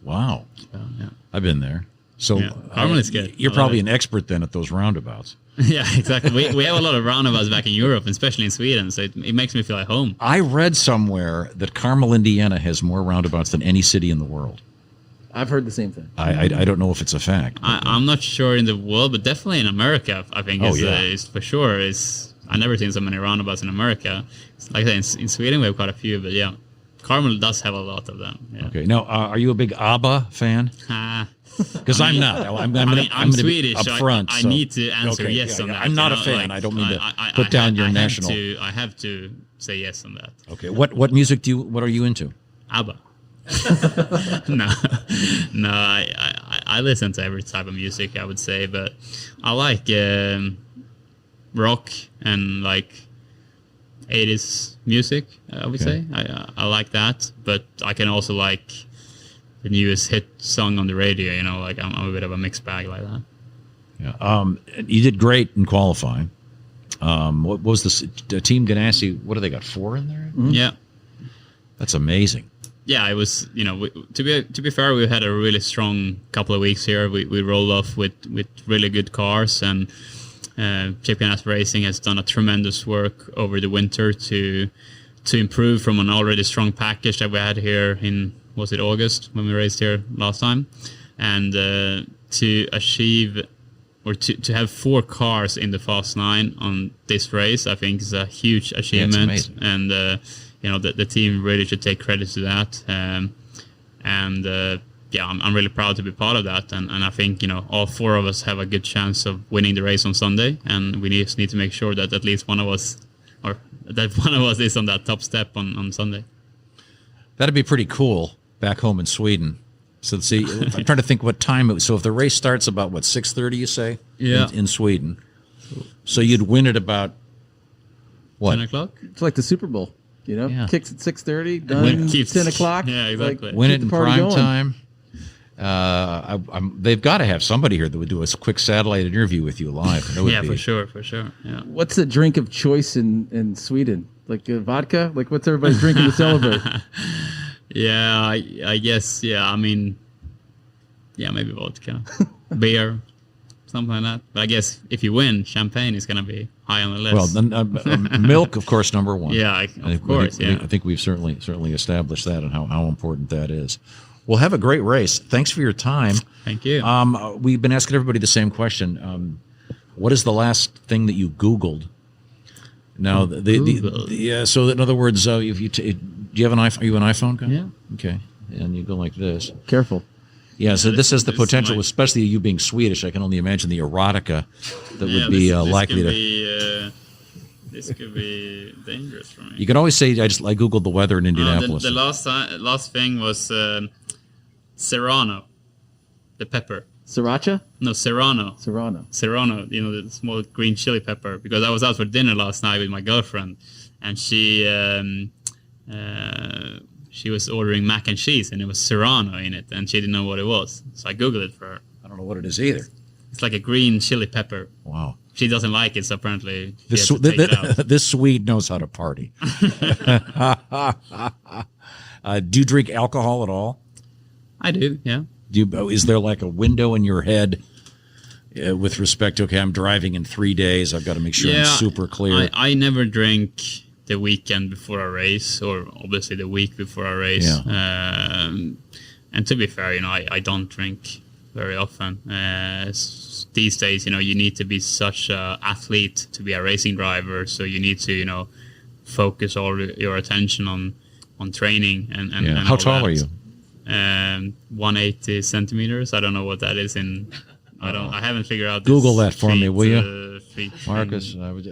Wow. Yeah. I've been there. So Carmel is good. You're probably an expert then at those roundabouts. Yeah, exactly. We have a lot of roundabouts back in Europe, especially in Sweden, so it makes me feel at home. I read somewhere that Carmel, Indiana has more roundabouts than any city in the world. I've heard the same thing. I don't know if it's a fact. I'm not sure in the world, but definitely in America, I think is for sure. I've never seen so many roundabouts in America. Like I said, in Sweden we have quite a few, but yeah, Carmel does have a lot of them. Yeah. Okay. Now, are you a big ABBA fan? Because I'm not. I'm Swedish. Up front, I need to answer yes on that. I'm not a fan. I don't mean to put down your national. I have to say yes on that. Okay. What music what are you into? ABBA. No. I listen to every type of music, I would say, but I like rock and like 80s music, I would say. I like that, but I can also like the newest hit song on the radio, you know, like I'm a bit of a mixed bag like that. Yeah. You did great in qualifying. What was the Team Ganassi? What do they got? 4 in there? Yeah. That's amazing. Yeah, it was, you know, to be fair, we had a really strong couple of weeks here. We rolled off with really good cars, and Chip Ganassi Racing has done a tremendous work over the winter to improve from an already strong package that we had here in, was it August when we raced here last time, and to achieve or to have 4 cars in the Fast 9 on this race, I think is a huge achievement, and you know, the team really should take credit to that. Yeah, I'm really proud to be part of that. And I think, you know, all 4 of us have a good chance of winning the race on Sunday. And we just need to make sure that at least one of us, or that one of us is on that top step on Sunday. That'd be pretty cool back home in Sweden. So see, I'm trying to think what time it was. So if the race starts about, 6:30, you say? Yeah. In Sweden. So you'd win at about, what? 10 o'clock? It's like the Super Bowl. You know, Yeah. kicks at 6:30, done 10 o'clock. Yeah, exactly. Like, Win keep it the in party prime going. time. They've got to have somebody here that would do a quick satellite interview with you live. It would Yeah, be- for sure. Yeah. What's the drink of choice in Sweden? Like vodka? Like what's everybody drinking to celebrate? Yeah, I guess. Yeah, I mean, yeah, maybe vodka, beer, something like that. But I guess if you win, champagne is going to be high on the list. Well, then, milk, of course, number one. Yeah, of course. I think we've certainly established that and how important that is. Well, have a great race. Thanks for your time. Thank you. We've been asking everybody the same question. What is the last thing that you Googled? Now, so in other words, if you do you have an iPhone? Are you an iPhone guy? Yeah. Okay, and you go like this. Careful. Yeah, so this has the This potential, might- especially you being Swedish. I can only imagine the erotica that would be this likely could to. Be, this could be dangerous for me. You can always say, I Googled the weather in Indianapolis. The last thing was Serrano, the pepper. Sriracha? No, Serrano. Serrano. You know, the small green chili pepper. Because I was out for dinner last night with my girlfriend, and she was ordering mac and cheese, and it was Serrano in it, and she didn't know what it was. So I Googled it for her. I don't know what it is either. It's like a green chili pepper. Wow. She doesn't like it, so apparently she This, had to take it out. this Swede knows how to party. Do you drink alcohol at all? I do, yeah. Is there like a window in your head with respect to, okay, I'm driving in 3 days, I've got to make sure I'm super clear? I never drink the weekend before a race, or obviously the week before a race. Yeah. And to be fair, you know, I don't drink very often. These days, you know, you need to be such an athlete to be a racing driver, so you need to, you know, focus all your attention on training and How all tall that. are you? 180 centimeters. I don't know what that is in. I haven't figured out. Google this that for me, will you, feet Marcus? thing. I would,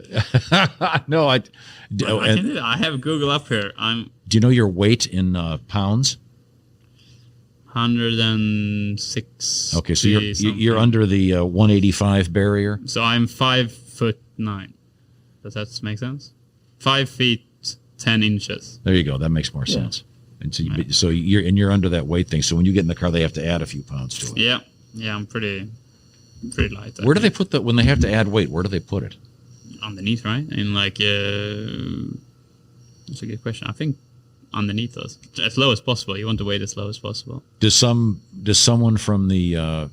No, I can do that. I have Google up here. I'm do you know your weight in pounds? 106. Okay, so you're under the 185 barrier. So I'm 5'9". Does that make sense? 5 feet 10 inches. There you go. That makes more sense. And so you're under that weight thing. So when you get in the car, they have to add a few pounds to it. Yeah, I'm pretty light. Where do they put that when they have to add weight? Where do they put it? Underneath, right? In like that's a good question. I think underneath us, as low as possible. You want to weight as low as possible. Does someone from the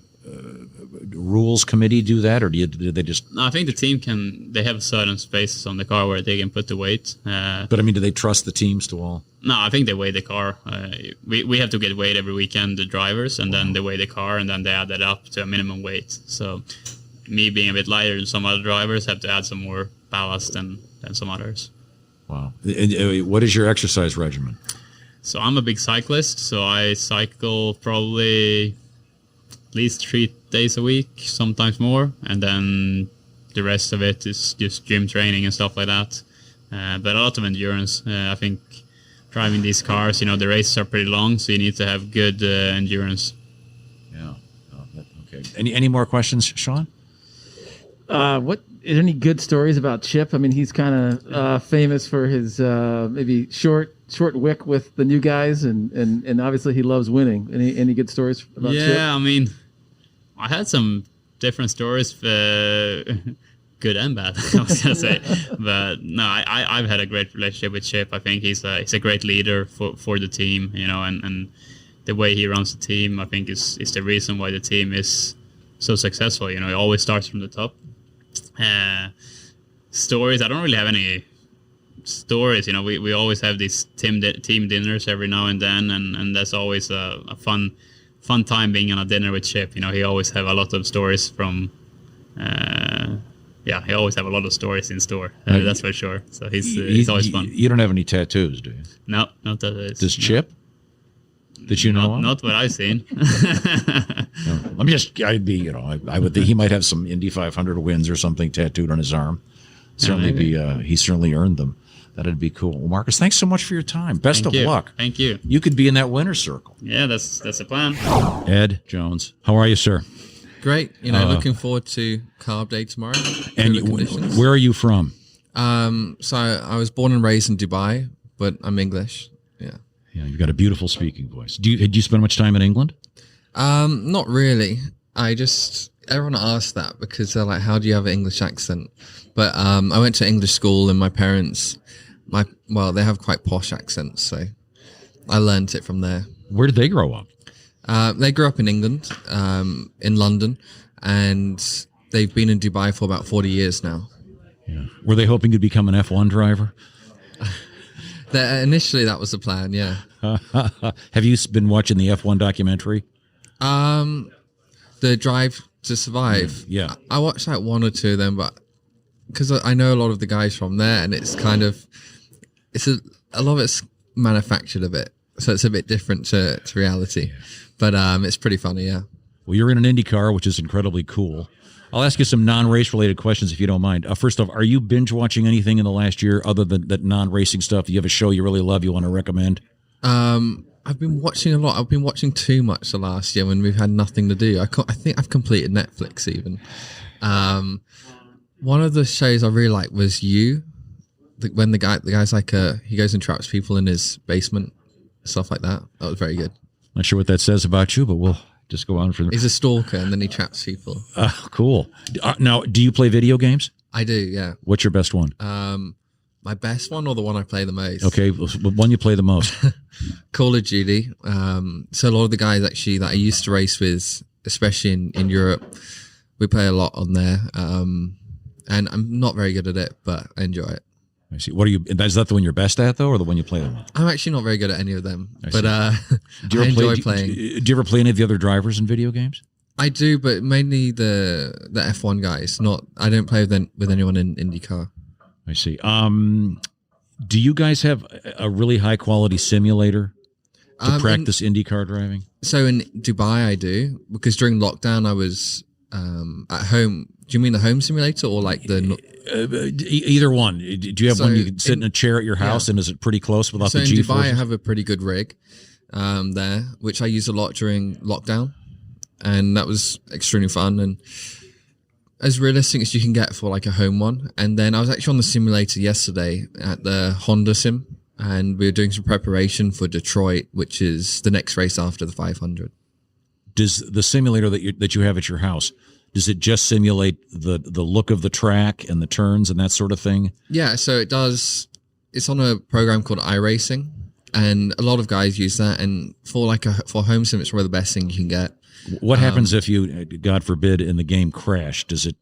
rules committee do that, or do they just? No, I think the team can. They have certain spaces on the car where they can put the weight. But I mean, do they trust the teams to all? No, I think they weigh the car. We have to get weighed every weekend, the drivers, and then they weigh the car, and then they add that up to a minimum weight. So me being a bit lighter than some other drivers have to add some more ballast than some others. Wow. What is your exercise regimen? So I'm a big cyclist, so I cycle probably at least 3 days a week, sometimes more, and then the rest of it is just gym training and stuff like that. But a lot of endurance. I think driving these cars, you know, the races are pretty long, so you need to have good endurance. Yeah. Okay. Any more questions, Shaun? What there any good stories about Chip? I mean, he's kind of famous for his maybe short wick with the new guys, and obviously he loves winning. Any good stories about Chip? Yeah, I mean, I had some different stories, good and bad, I was gonna say. But no, I've had a great relationship with Chip. I think he's a great leader for the team, and the way he runs the team, I think is the reason why the team is so successful. He always starts from the top. Stories, I don't really have any stories. We always have these team dinners every now and then, and that's always a fun time being on a dinner with Chip. He always have a lot of stories from he always have a lot of stories in store. That's for sure. So he's always fun. You don't have any tattoos, do you? No, not that. Does Chip? That you know of? Not what I've seen. No. I would think he might have some Indy 500 wins or something tattooed on his arm. He certainly earned them. That'd be cool. Well, Marcus, thanks so much for your time. Best of luck. Thank you. You could be in that winner's circle. Yeah, that's the plan. Ed Jones, how are you, sir? Great. Looking forward to Carb Day tomorrow. And where are you from? So I was born and raised in Dubai, but I'm English. Yeah. Yeah, you've got a beautiful speaking voice. Did you spend much time in England? Not really. Everyone asks that because they're like, how do you have an English accent? But I went to English school and my parents, they have quite posh accents, so I learned it from there. Where did they grow up? They grew up in England, in London, and they've been in Dubai for about 40 years now. Yeah. Were they hoping to become an F1 driver? Initially, that was the plan, yeah. Have you been watching the F1 documentary? The Drive to Survive. Yeah. I watched like one or two of them, but because I know a lot of the guys from there, and it's kind of, a lot of it's manufactured a bit, so it's a bit different to reality. But it's pretty funny, yeah. Well, you're in an IndyCar, which is incredibly cool. I'll ask you some non-race related questions if you don't mind. First off, are you binge watching anything in the last year other than that non-racing stuff? You have a show you really love you want to recommend? I've been watching a lot. I've been watching too much the last year when we've had nothing to do. I think I've completed Netflix even. One of the shows I really liked was You. When the guy's like he goes and traps people in his basement, stuff like that. That was very good. Not sure what that says about you, but we'll just go on from there. He's a stalker and then he traps people. Cool. Now, do you play video games? I do, yeah. What's your best one? My best one or the one I play the most? Okay, the one you play the most. Call of Duty. So a lot of the guys actually that I used to race with, especially in Europe, we play a lot on there. And I'm not very good at it, but I enjoy it. I see. Is that the one you're best at, though, or the one you play the most? I'm actually not very good at any of them, but I enjoy playing. Do you ever play any of the other drivers in video games? I do, but mainly the F1 guys. I don't play with anyone in IndyCar. I see. Do you guys have a really high quality simulator to practice IndyCar driving? So in Dubai, I do, because during lockdown I was at home. Do you mean the home simulator or like the? Either one. Do you have one you can sit in a chair at your house, and is it pretty close without the G-forces? So in Dubai, I have a pretty good rig there, which I used a lot during lockdown, and that was extremely fun and as realistic as you can get for like a home one. And then I was actually on the simulator yesterday at the Honda Sim, and we were doing some preparation for Detroit, which is the next race after the 500. Does the simulator that you have at your house, does it just simulate the look of the track and the turns and that sort of thing? Yeah, so it does. It's on a program called iRacing, and a lot of guys use that. And for home sim, it's probably the best thing you can get. What happens if you, God forbid, in the game crash? Does it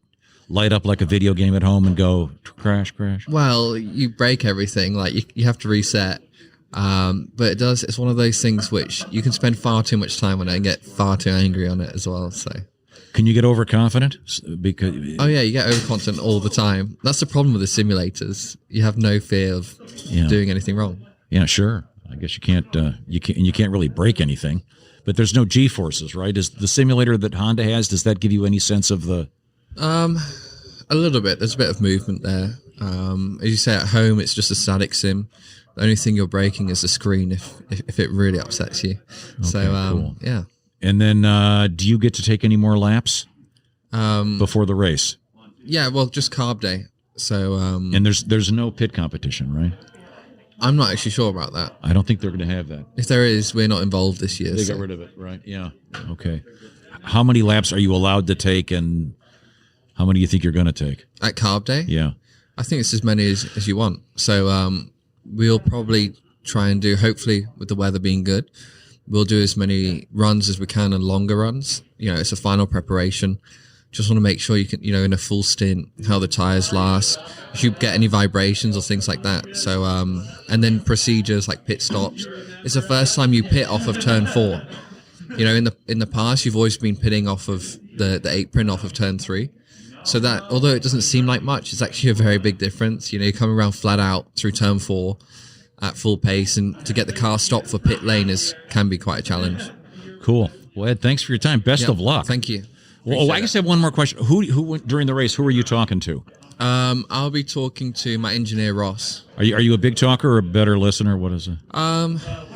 light up like a video game at home and go crash? Well, you break everything. Like you have to reset. But it does. It's one of those things which you can spend far too much time on it and get far too angry on it as well. So. Can you get overconfident? Because you get overconfident all the time. That's the problem with the simulators. You have no fear of doing anything wrong. Yeah, sure. I guess you can't really break anything. But there's no G-forces, right? Is the simulator that Honda has, does that give you any sense of the? A little bit. There's a bit of movement there. As you say, at home, it's just a static sim. The only thing you're breaking is the screen if it really upsets you. Okay, so cool. Yeah. And then, do you get to take any more laps before the race? Yeah, well, just carb day. So and there's no pit competition, right? I'm not actually sure about that. I don't think they're going to have that. If there is, we're not involved this year. They got rid of it, right? Yeah. Okay. How many laps are you allowed to take, and how many do you think you're going to take? At carb day? Yeah. I think it's as many as you want. So we'll probably try and do, hopefully with the weather being good, we'll do as many runs as we can and longer runs. You know, it's a final preparation. Just want to make sure you can, in a full stint, how the tires last, if you get any vibrations or things like that. So, and then procedures like pit stops. It's the first time you pit off of turn 4. In the past, you've always been pitting off of the apron off of turn 3. So that, although it doesn't seem like much, it's actually a very big difference. You're coming around flat out through turn 4 at full pace, and to get the car stopped for pit lane can be quite a challenge. Cool. Well, Ed, thanks for your time. Best of luck. Thank you. Well, I guess I have one more question. Who went during the race? Who are you talking to? I'll be talking to my engineer, Ross. Are you a big talker or a better listener? What is it?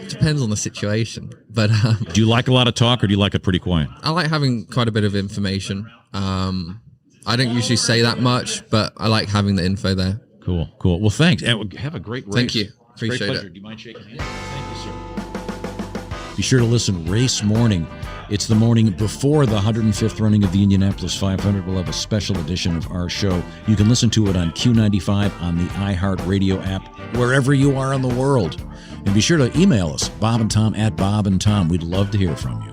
Depends on the situation. But do you like a lot of talk, or do you like it pretty quiet? I like having quite a bit of information. I don't usually say that much, but I like having the info there. Cool. Well, thanks. And have a great race. Thank you. Appreciate great pleasure. it. Do you mind shaking hands? Thank you, sir. Be sure to listen race morning. It's the morning before the 105th running of the Indianapolis 500. We'll have a special edition of our show. You can listen to it on Q95 on the iHeart Radio app, wherever you are in the world. And be sure to email us, Bob and Tom at Bob and Tom. We'd love to hear from you.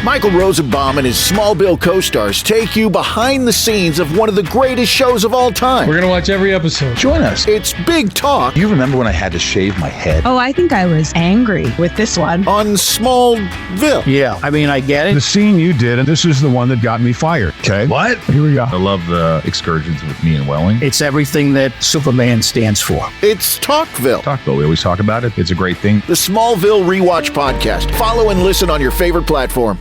Michael Rosenbaum and his Small Bill co-stars take you behind the scenes of one of the greatest shows of all time. We're going to watch every episode. Join us. It's Big Talk. You remember when I had to shave my head? Oh, I think I was angry with this one. On Smallville. Yeah, I mean, I get it. The scene you did, and this is the one that got me fired. Okay. What? Here we go. I love the excursions with me and Welling. It's everything that Superman stands for. It's Talkville. Talkville, we always talk about it. It's a great thing. The Smallville Rewatch Podcast. Follow and listen on your favorite platform.